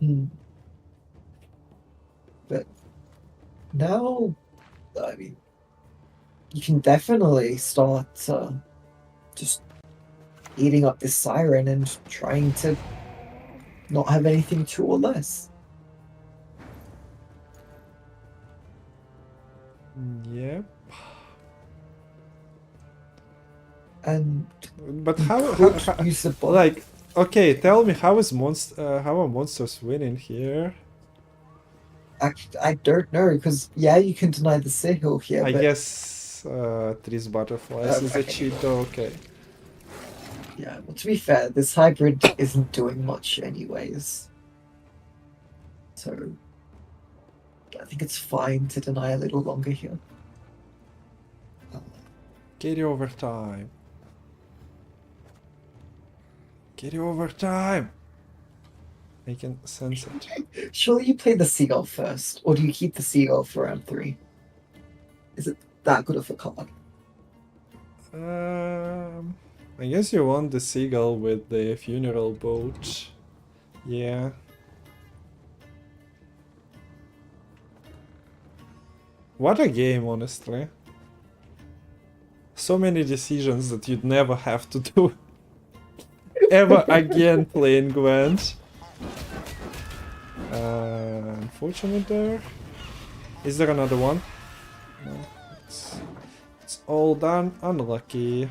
Hmm. But now, I mean, you can definitely start just eating up this siren and trying to not have anything 2 or less. Yep. And But how could use the bomb. like, okay, tell me how are monsters winning here? Actually, I don't know, because, yeah, you can deny the Sihil here, I but guess Trees Butterflies is a okay. cheat though, okay. yeah, well, to be fair, this hybrid isn't doing much anyways. So, I think it's fine to deny a little longer here. Carry over time. Carry over time! I can sense it. Surely you play the Seagull first, or do you keep the Seagull for round 3? Is it that good of a card? I guess you want the seagull with the funeral boat. Yeah. What a game, honestly. So many decisions that you'd never have to do ever again playing Gwent. Unfortunate there. Is there another one? No. It's all done. Unlucky.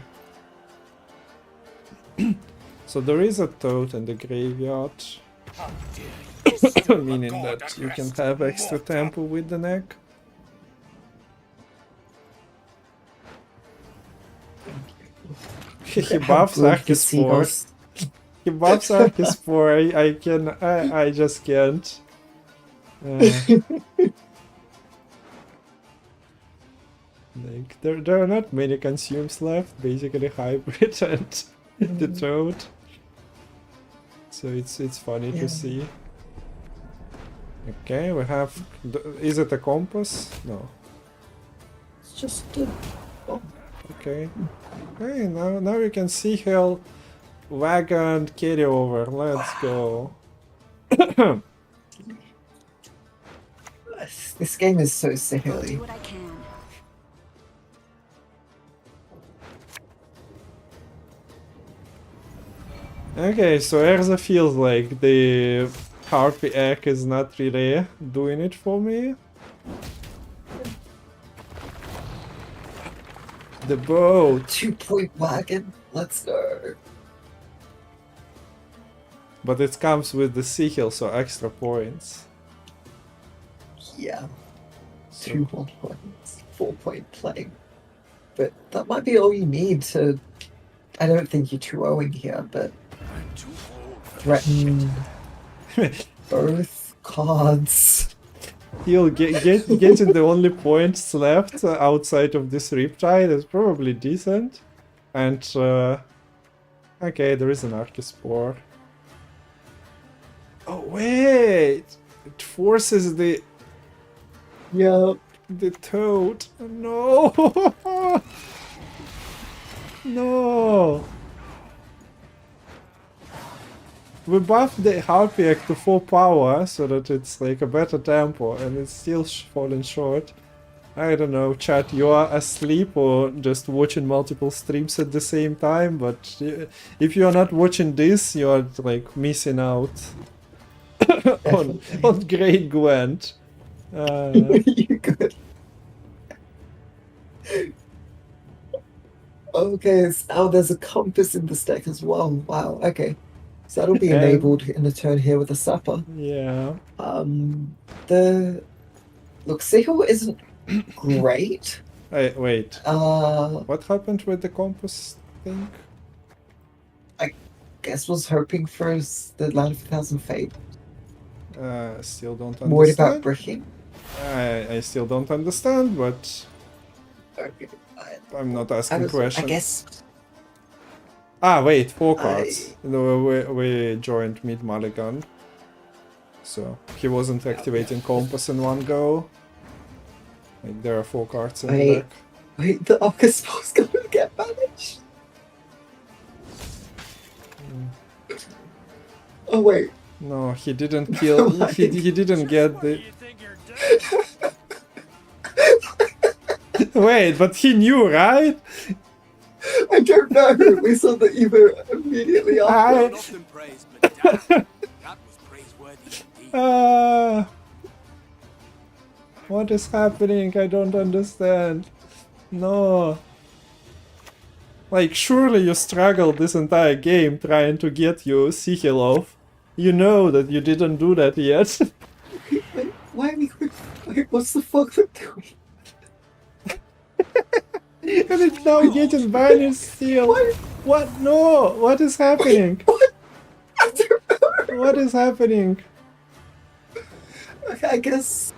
So there is a toad in the graveyard. Meaning that you can have extra tempo with the neck. He buffs Archispore. He buffs Archispore. I just can't. Like there are not many consumes left. Basically hybrid and the toad. So it's funny to see. Okay, we have. Is it a compass? No. It's just a... Oh, Okay. Hey, now you can see Sihil, wagon, carry over. Let's go. this game is so Do silly. what I can. Okay, so Erza feels like the Harpy egg is not really doing it for me. The boat. 2-point wagon. Let's go. But it comes with the Sihil, so extra points. Yeah. So- 2 more points. 4-point play. But that might be all you need to. I don't think you're too owing here, but threaten both cards. He'll getting the only points left outside of this Riptide is probably decent. And okay, there is an Archispore. Oh wait! It forces the toad. No! No! We buffed the Harpiak to 4 power so that it's like a better tempo, and it's still falling short. I don't know, chat, you are asleep or just watching multiple streams at the same time, but if you are not watching this, you are like missing out on great Gwent. You could. Okay, oh, there's a compass in this deck as well. Wow, okay. So that'll be enabled in the turn here with a Supper. Yeah. Look, Sihil isn't great. Hey, wait. What happened with the compass thing? Guess was hoping for the Land of 1,000 Fate. Still don't understand. Worried about bricking. I still don't understand, but Okay. I'm not asking questions. I guess. Ah, wait, 4 cards. No, we joined Mid Mulligan. So he wasn't activating Compass in one go. Like, there are 4 cards in the deck. Wait, the Archispor's gonna get banished. Oh wait. No, he didn't kill. he didn't get the. Wait, but he knew, right? I don't know. We saw the Evo immediately after. Often praised, but that was praiseworthy indeed. What is happening? I don't understand. No. Like, surely you struggled this entire game trying to get your Sihil off. You know that you didn't do that yet. Wait, why are we going? Wait, what's the fuck we're doing? And it's now getting banished still. What? No! What is happening? What? I don't know. What is happening? Okay, I guess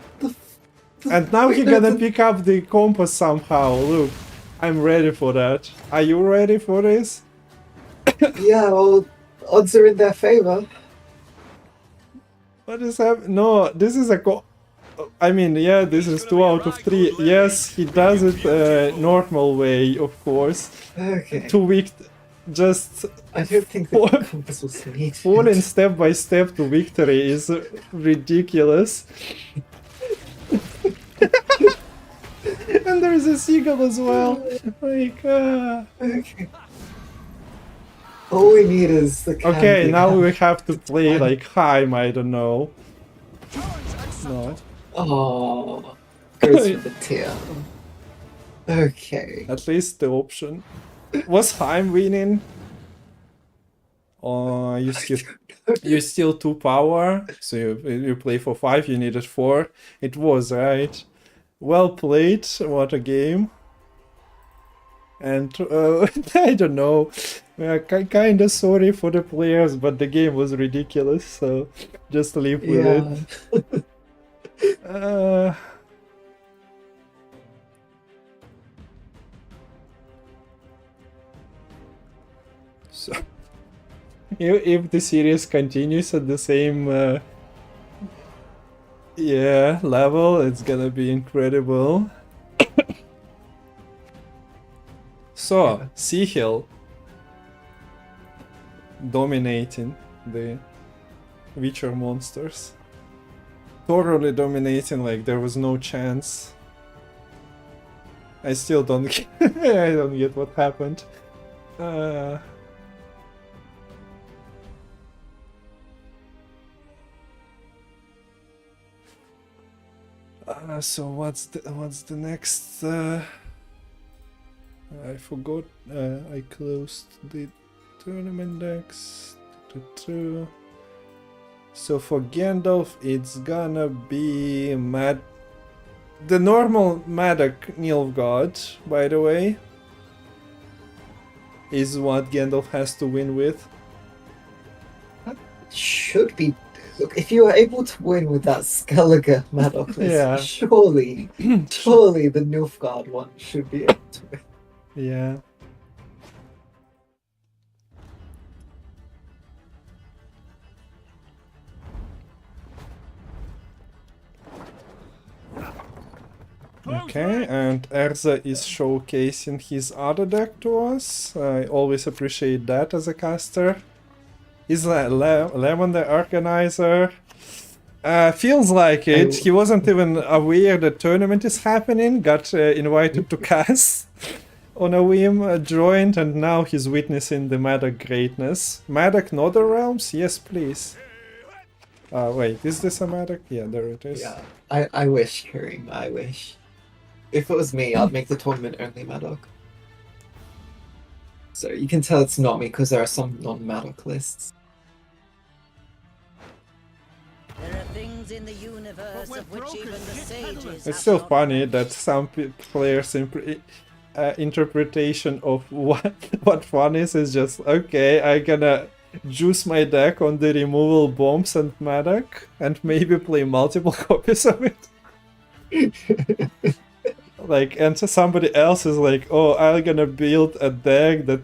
And now you're gonna pick up the compass somehow. Look, I'm ready for that. Are you ready for this? Yeah, well, odds are in their favor. What is happening? No, this is a I mean, yeah, this is 2 out of 3. Yes, he does it normal way, of course. Okay. 2 weak, just I don't think the compass was needed. falling step by step to victory is ridiculous. And there's a seagull as well. Like, Okay. All we need is the candy. okay, now we have to play like Heim, I don't know. No. Oh, goes for the tear. Okay. At least the option. Was Heim winning? You still 2 power, so you play for 5, you needed 4. It was, right? Well played, what a game. And I don't know, we are kinda sorry for the players, but the game was ridiculous, so just live with it. So if the series continues at the same level, it's gonna be incredible. So Sihil dominating the Witcher monsters. Thoroughly dominating, like there was no chance. I still don't I don't get what happened. So what's the next? I forgot. I closed the tournament decks. So for Gandalf, it's gonna be the normal Madoc Nilfgaard, by the way, is what Gandalf has to win with. Should be. Look, if you were able to win with that Skellige Madoc list, Yeah. surely the Nilfgaard one should be able to win. Yeah. Okay, and Erza is showcasing his other deck to us. I always appreciate that as a caster. Is Lemon the Organizer? Feels like it. He wasn't even aware the tournament is happening, got invited to cast on a whim, joined, and now he's witnessing the Madoc greatness. Madoc Nether Realms? Yes, please. Wait, is this a Madoc? Yeah, there it is. Yeah, I wish, Kareem, I wish. If it was me, I'd make the tournament only Madoc. So you can tell it's not me because there are some non-Madoc lists. There are things in the universe of which even the sages It's still funny that some players' interpretation of what fun is just, okay, I'm gonna juice my deck on the removal bombs and Madoc and maybe play multiple copies of it. Like, and so somebody else is like, oh, I'm gonna build a deck that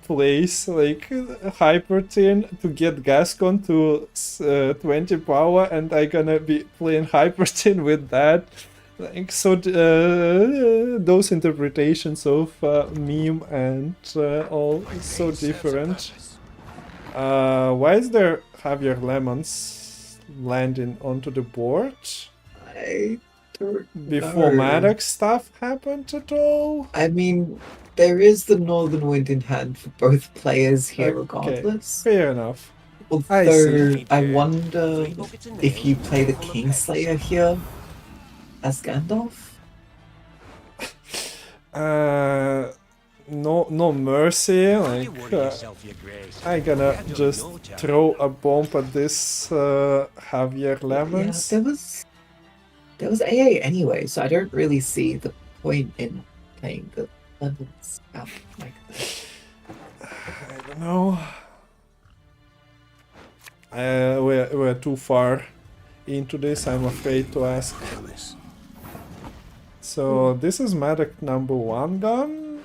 plays like Hyperthin to get Gascon to 20 power, and I'm gonna be playing Hyperthin with that. Like, so those interpretations of meme and all so different. Why is there Javier Lemons landing onto the board? Before Madoc stuff happened at all? I mean, there is the Northern Wind in hand for both players here, Okay, regardless. fair enough. Although, I wonder if you play the Kingslayer here as Gandalf? No mercy. Like, I'm gonna just throw a bomb at this Javier Lemons. Yeah, there was AA anyway, so I don't really see the point in playing the Lemons out like that. I don't know. We're too far into this, I'm afraid to ask. So this is Madoc number 1 gone,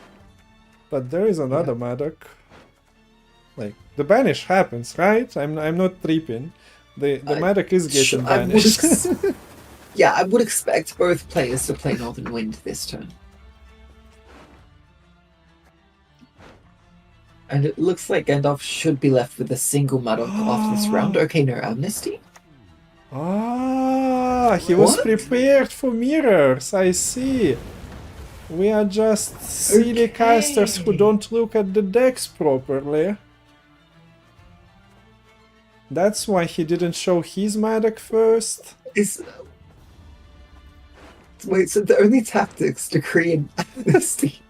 but there is another Madoc. Like, the banish happens, right? I'm not tripping. The Madoc is getting banished. Yeah, I would expect both players to play Northern Wind this turn. And it looks like Gandalf should be left with a single Madoc after this round. Okay, no Amnesty. Ah, he was What? prepared for mirrors, I see. We are just silly casters who don't look at the decks properly. That's why he didn't show his Madoc first. Wait, so the only tactics to create Amnesty?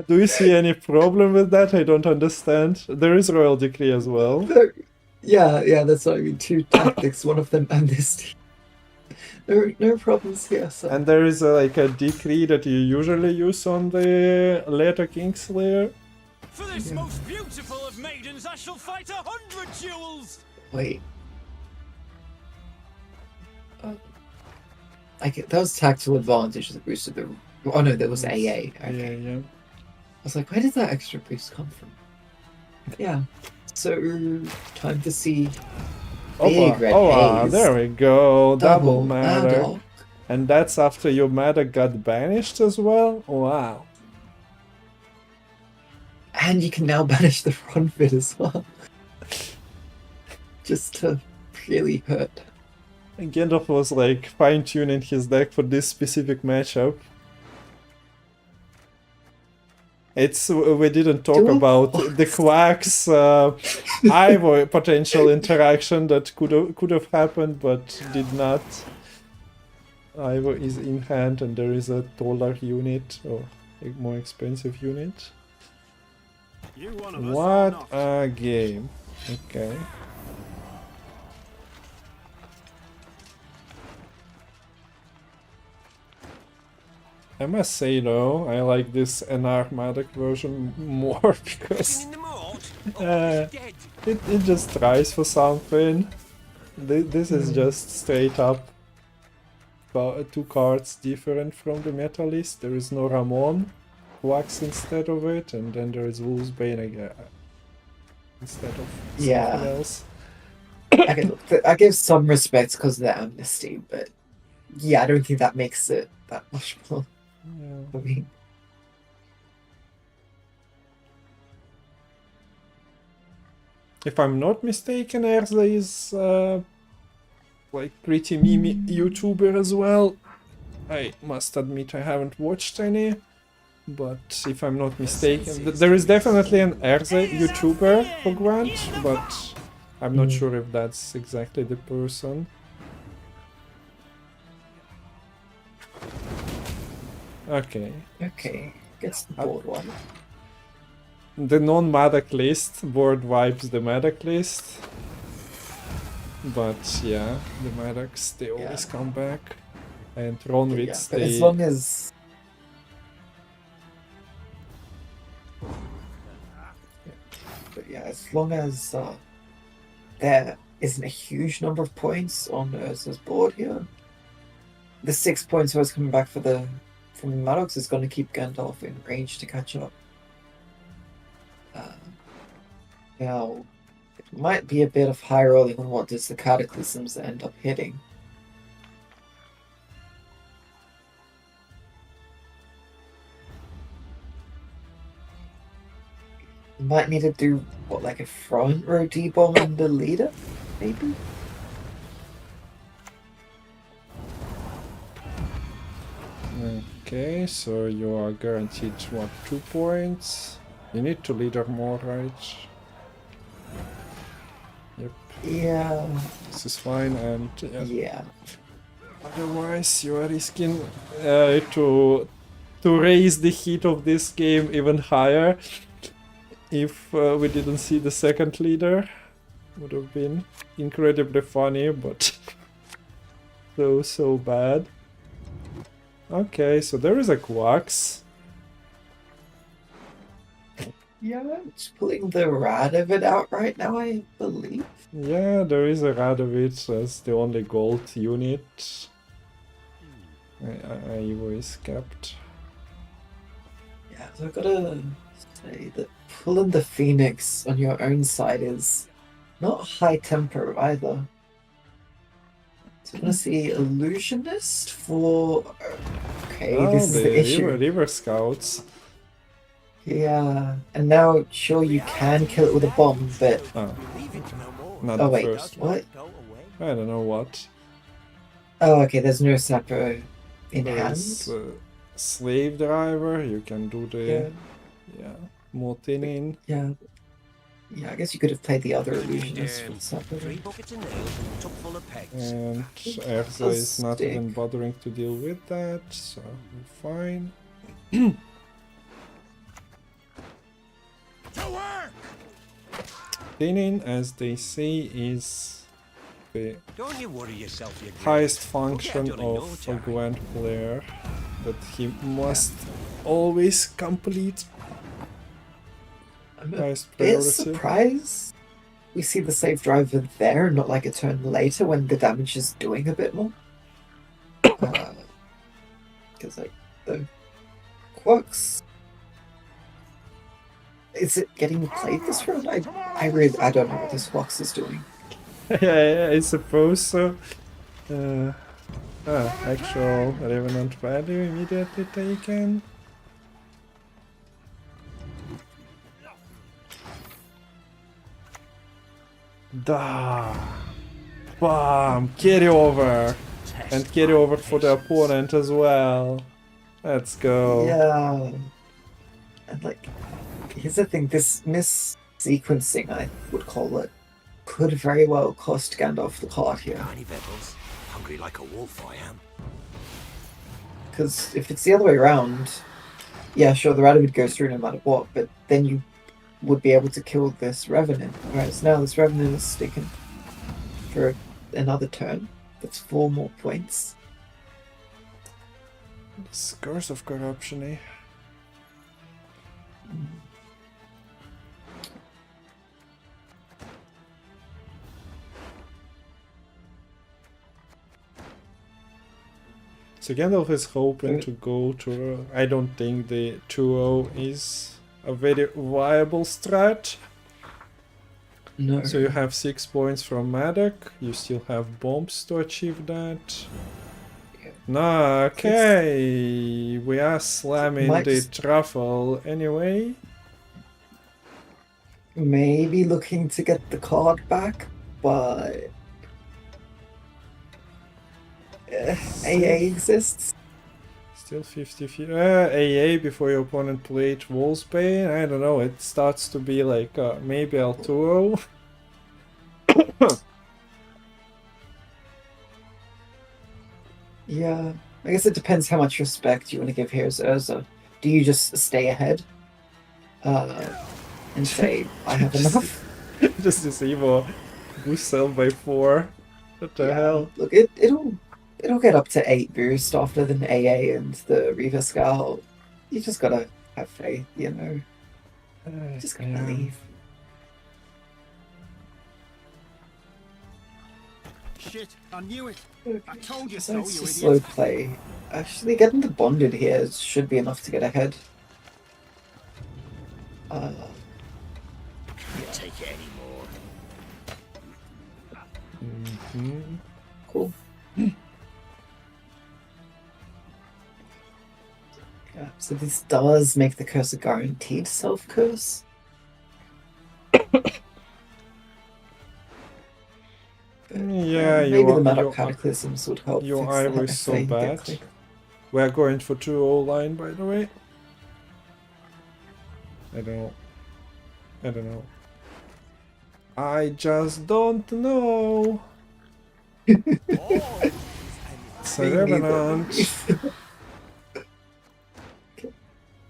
Do you see any problem with that? I don't understand. There is Royal Decree as well. Yeah, that's what I mean. 2 tactics, one of them Amnesty. No problems here, so. And there is like a decree that you usually use on the later Kingslayer. For this most beautiful of maidens, I shall fight 100 duels! Wait. That was tactical advantage that boosted the. Oh no, that was AA. Okay. Yeah. I was like, where did that extra boost come from? Yeah. So time to see big red haze. There we go. Double Madoc. Madoc. And that's after your Madoc got banished as well? Wow. And you can now banish the front bit as well. Just to really hurt. And Gandalf was like fine-tuning his deck for this specific matchup. We didn't talk about the Quacks Ivor potential interaction that could have happened but did not. Ivor is in hand and there is a taller unit or a more expensive unit. What a game. Okay. I must say though, I like this NR Madoc version more because In the moat? it just tries for something. This is just straight up 2 cards different from the meta list. There is no Ramon, Wax instead of it, and then there is Wolf's Bane again instead of something else. I give some respect because of the amnesty, but yeah, I don't think that makes it that much more. Yeah. I mean, If I'm not mistaken, Erza is like pretty meme YouTuber as well. I must admit I haven't watched any, but if I'm not mistaken, there is definitely an Erza YouTuber for Gwent, but I'm not sure if that's exactly the person. Okay. gets the board one. The non-Madoc list board wipes the Madoc list. But yeah, the Madocs, they always come back. And Ronwitz, But they... as long as... But yeah, as long as there isn't a huge number of points on Urza's board here, the 6 points I was coming back from the Madocs is going to keep Gandalf in range to catch up. Now, it might be a bit of high rolling on what does the Cataclysms end up hitting. You might need to do, what, like a front row D-bomb on the leader, maybe? Okay, so you are guaranteed, what, 2 points? You need to leader more, right? Yep, Yeah. this is fine, and Yeah. otherwise you are risking to raise the heat of this game even higher. If we didn't see the second leader, would have been incredibly funny, but so bad. Okay, so there is a Quax. Yeah, it's pulling the Radovid out right now, I believe. Yeah, there is a Radovid as the only gold unit. Ivo is kept. Yeah, so I've got to say that pulling the Phoenix on your own side is not high tempo either. So I'm going to see Illusionist for... Okay, this is the issue. River Scouts. Yeah, and now sure you can kill it with a bomb, but... Not Oh the wait, first. what? I don't know what. Oh, okay, there's no Sapper in hand. There's Slave Driver, you can do the... Yeah, Motinin. Yeah. Yeah, I guess you could have played the other Illusionist with Sapper. 3 buckets of nails and a tub full of pegs. And Erza is not even bothering to deal with that, so we're fine. To work! Thinning, as they say, is the Don't you worry yourself, you highest We'll function get done in no of a time. Gwent player that he must always complete. I'm a Highest bit priority. surprised we see the save driver there, not like a turn later when the damage is doing a bit more. Because like the Quirks, is it getting played this round? I don't know what this Quirks is doing. Yeah, I suppose so. Actual Revenant value immediately taken. Da! Bam! Carry over! And carry over for the opponent as well. Let's go. Yeah. And like, here's the thing, this mis-sequencing, I would call it, could very well cost Gandalf the card here. Tiny Vettles, hungry like a wolf I am. Because if it's the other way around, yeah, sure, the Radovid goes through no matter what, but then you would be able to kill this Revenant. Whereas now this Revenant is sticking for another turn. That's 4 more points. This Curse of Corruption, eh? So Gandalf is hoping to go to... I don't think the 2-0 is a very viable strat. No. So you have 6 points from Madoc. You still have bombs to achieve that. Yeah. No, okay. We are slamming Might the just- truffle anyway. Maybe looking to get the card back, but AA exists. Still 50-50. AA before your opponent played Wolfsbane. I don't know. It starts to be like maybe L2-0. Yeah, I guess it depends how much respect you want to give here as Urza. Do you just stay ahead and say, I have enough? Just this Evo boost cell by 4. What the hell? Look, it'll get up to 8 boost after the AA and the Reaver Scout. You just gotta have faith, you know. Just gotta believe. Shit, I knew it. I told you so, So it's you a idiot. slow play. Actually, getting the bonded here should be enough to get ahead. Can't take it anymore. Cool. Yeah, so this does make the curse a guaranteed self-curse. Yeah, Maybe the your Madoc Cataclysms would help. your fix eye that was if so they get bad. quick. We're going for 2-0 line, by the way. I don't know. I just don't know. It's a Me neither. Revenant.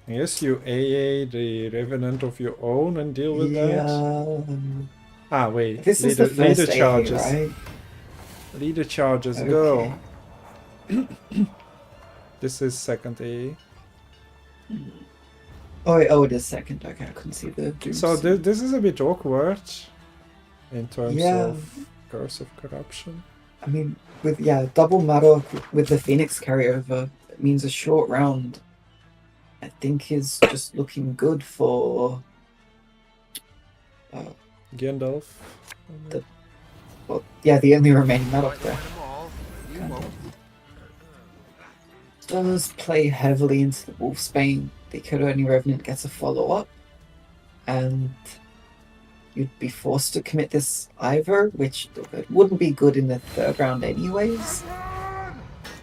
I guess you AA the Revenant of your own and deal with that. Ah, wait. This is the leader first AA, charges. right? Leader charges, Okay. go. This is second AA. Oh, it is second. Okay, I couldn't see the doom. So this is a bit awkward in terms Yeah. of Curse of Corruption. I mean, with double Madoc with the Phoenix carryover, it means a short round. I think is just looking good for. Gandalf. Well, yeah, the only remaining Madoc there. You won't. Does play heavily into the Wolfsbane. The Kudoni Revenant gets a follow up, and you'd be forced to commit this Ivor, which it wouldn't be good in the 3rd round anyways.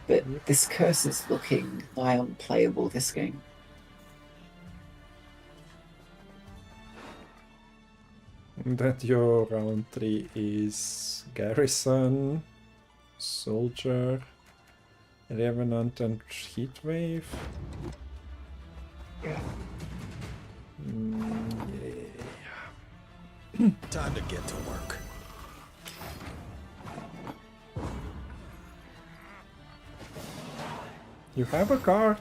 But this curse is looking nigh unplayable this game. That your round 3 is Garrison, Soldier, Revenant and Heatwave. Yeah. Yeah. Time to get to work. You have a card.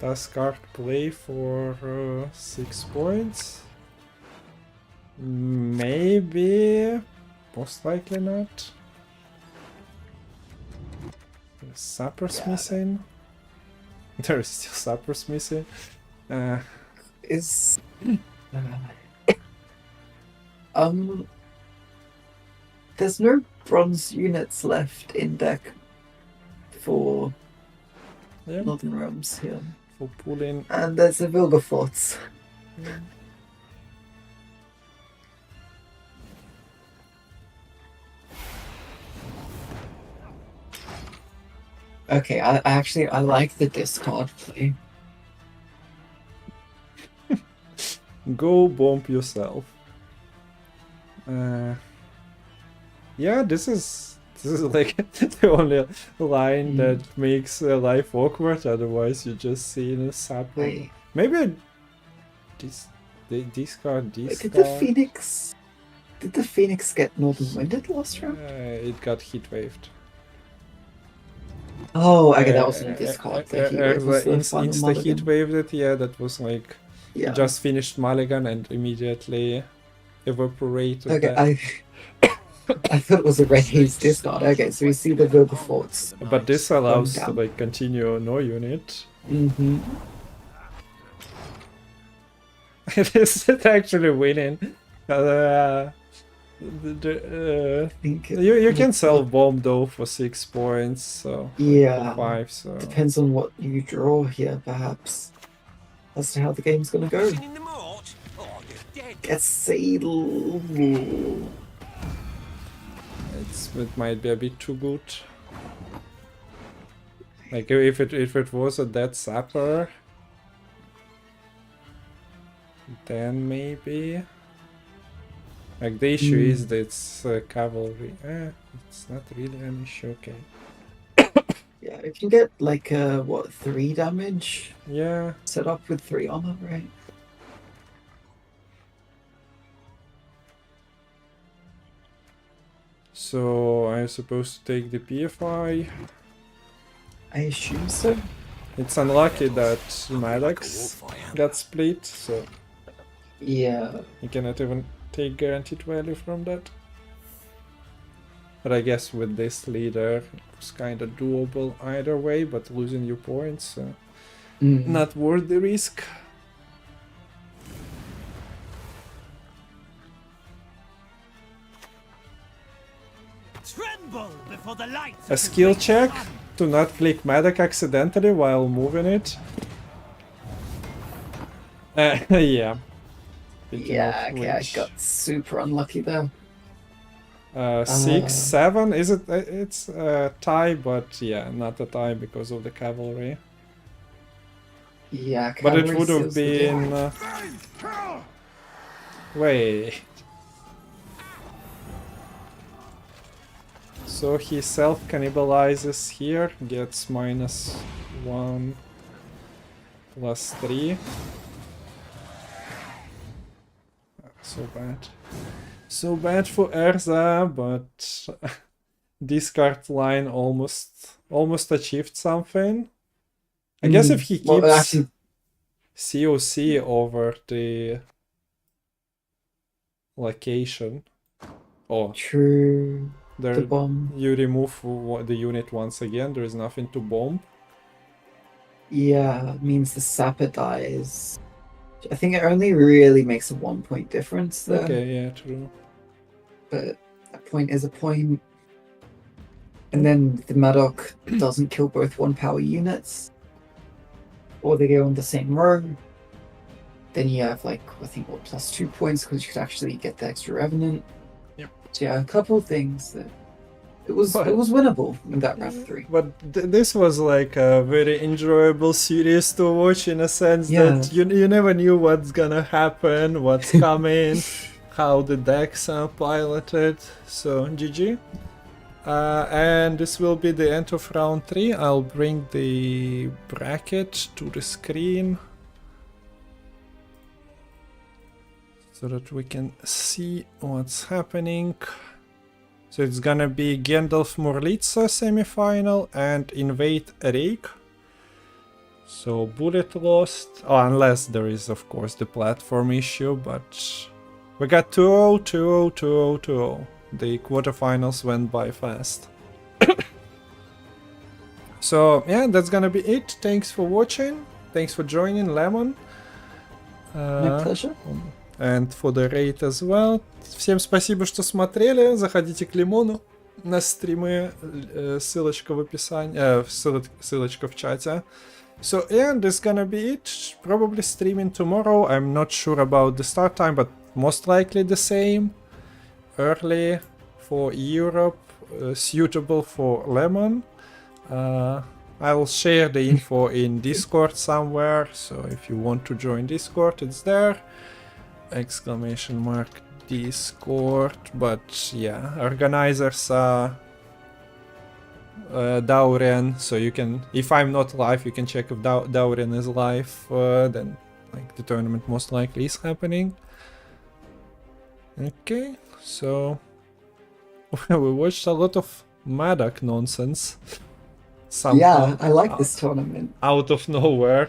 Does card play for 6 points? Maybe. Most likely not. There's Sappers missing. There is still Sappers missing. Is there's no bronze units left in deck for Yeah, Northern Realms here. for pulling. And there's a Vilgefortz. Okay, I like the discard play. Go bomb yourself. Yeah, this is like the only line that makes life awkward. Otherwise, you just see in a sapper. Maybe discard. Did the Phoenix? Did the Phoenix get Northern Winded last round? It got heat waved. Oh, okay, that wasn't a discard. The heat wave was the final Insta mulligan. heat waved it. Yeah, that was like Yeah. just finished mulligan and immediately evaporated. Okay, that. I thought it was a red haze discard. Okay, so we see the Wilberforts. But this allows to down. like continue no unit. Mm-hmm. It is actually winning. I think You can sell bomb though for 6 points, so Yeah. 5. So Depends on what you draw here, perhaps, as to how the game's gonna go. In the mort? Oh, you're dead. Get Sihil. it might be a bit too good. Like if it was a dead sapper, then maybe. Like the issue is that it's cavalry. It's not really an issue. Okay. Yeah, you can get like what, 3 damage Yeah. set up with 3 armor, right? So I'm supposed to take the PFI. I assume so. It's unlucky that Madoc got split, so Yeah. you cannot even take guaranteed value from that. But I guess with this leader, it's kind of doable either way, but losing your points, not worth the risk. Tremble before the light. A skill check to not click Madoc accidentally while moving it. Yeah. Speaking Yeah, of okay, I which, got super unlucky there. 6, 7. Is it? It's a tie, but yeah, not a tie because of the cavalry. Yeah, But it cavalry would have seals the deal. been. Wait. So he self cannibalizes here, gets -1 +3. So bad. So bad for Erza, but discard line almost achieved something. I guess if he keeps Well, actually, COC over the location. Oh, true. there The bomb. you remove the unit once again, there is nothing to bomb. Yeah, means the sapper dies. I think it only really makes a 1-point difference there. Okay, yeah, true. But a point is a point. And then the Madoc doesn't kill both 1-power units. Or they go on the same row. Then you have like, I think, what, +2 points because you could actually get the extra Revenant. Yep. So yeah, a couple of things that it was winnable in that round 3. But this was like a very enjoyable series to watch in a sense that you never knew what's gonna happen, what's coming, how the decks are piloted. So GG. And this will be the end of round 3. I'll bring the bracket to the screen so that we can see what's happening. So it's gonna be Gandalf Murlitza semifinal and Invade Rake. So bullet lost, unless there is of course the platform issue, but we got 2-0, 2-0, 2-0, 2-0. The quarterfinals went by fast. So yeah, that's gonna be it. Thanks for watching. Thanks for joining, Lemon. My pleasure. And for the raid as well. Всем спасибо, что смотрели. Заходите к Лимону на стримы. Ссылочка в описании. Ссылочка в чате. So yeah, this is gonna be it. Probably streaming tomorrow. I'm not sure about the start time, but most likely the same. Early for Europe, suitable for Lemon. I'll share the info in Discord somewhere, so if you want to join Discord, it's there. !Discord, but yeah, organizers are Dauren, so you can, if I'm not live, you can check if Dauren is live, then like the tournament most likely is happening. Okay, so we watched a lot of Madoc nonsense. Yeah, I like this tournament. Out of nowhere.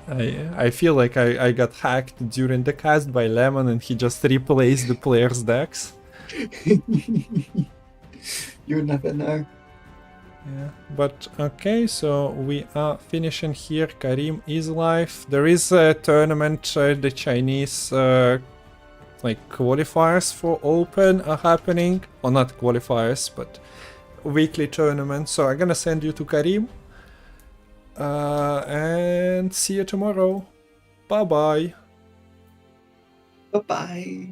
I feel like I got hacked during the cast by Lemon and he just replaced the players' decks. You never know. Yeah, but okay, so we are finishing here. Karim is live. There is a tournament, the Chinese like qualifiers for Open are happening. Or not qualifiers, but weekly tournament. So I'm gonna send you to Karim. And see you tomorrow. Bye bye. Bye bye.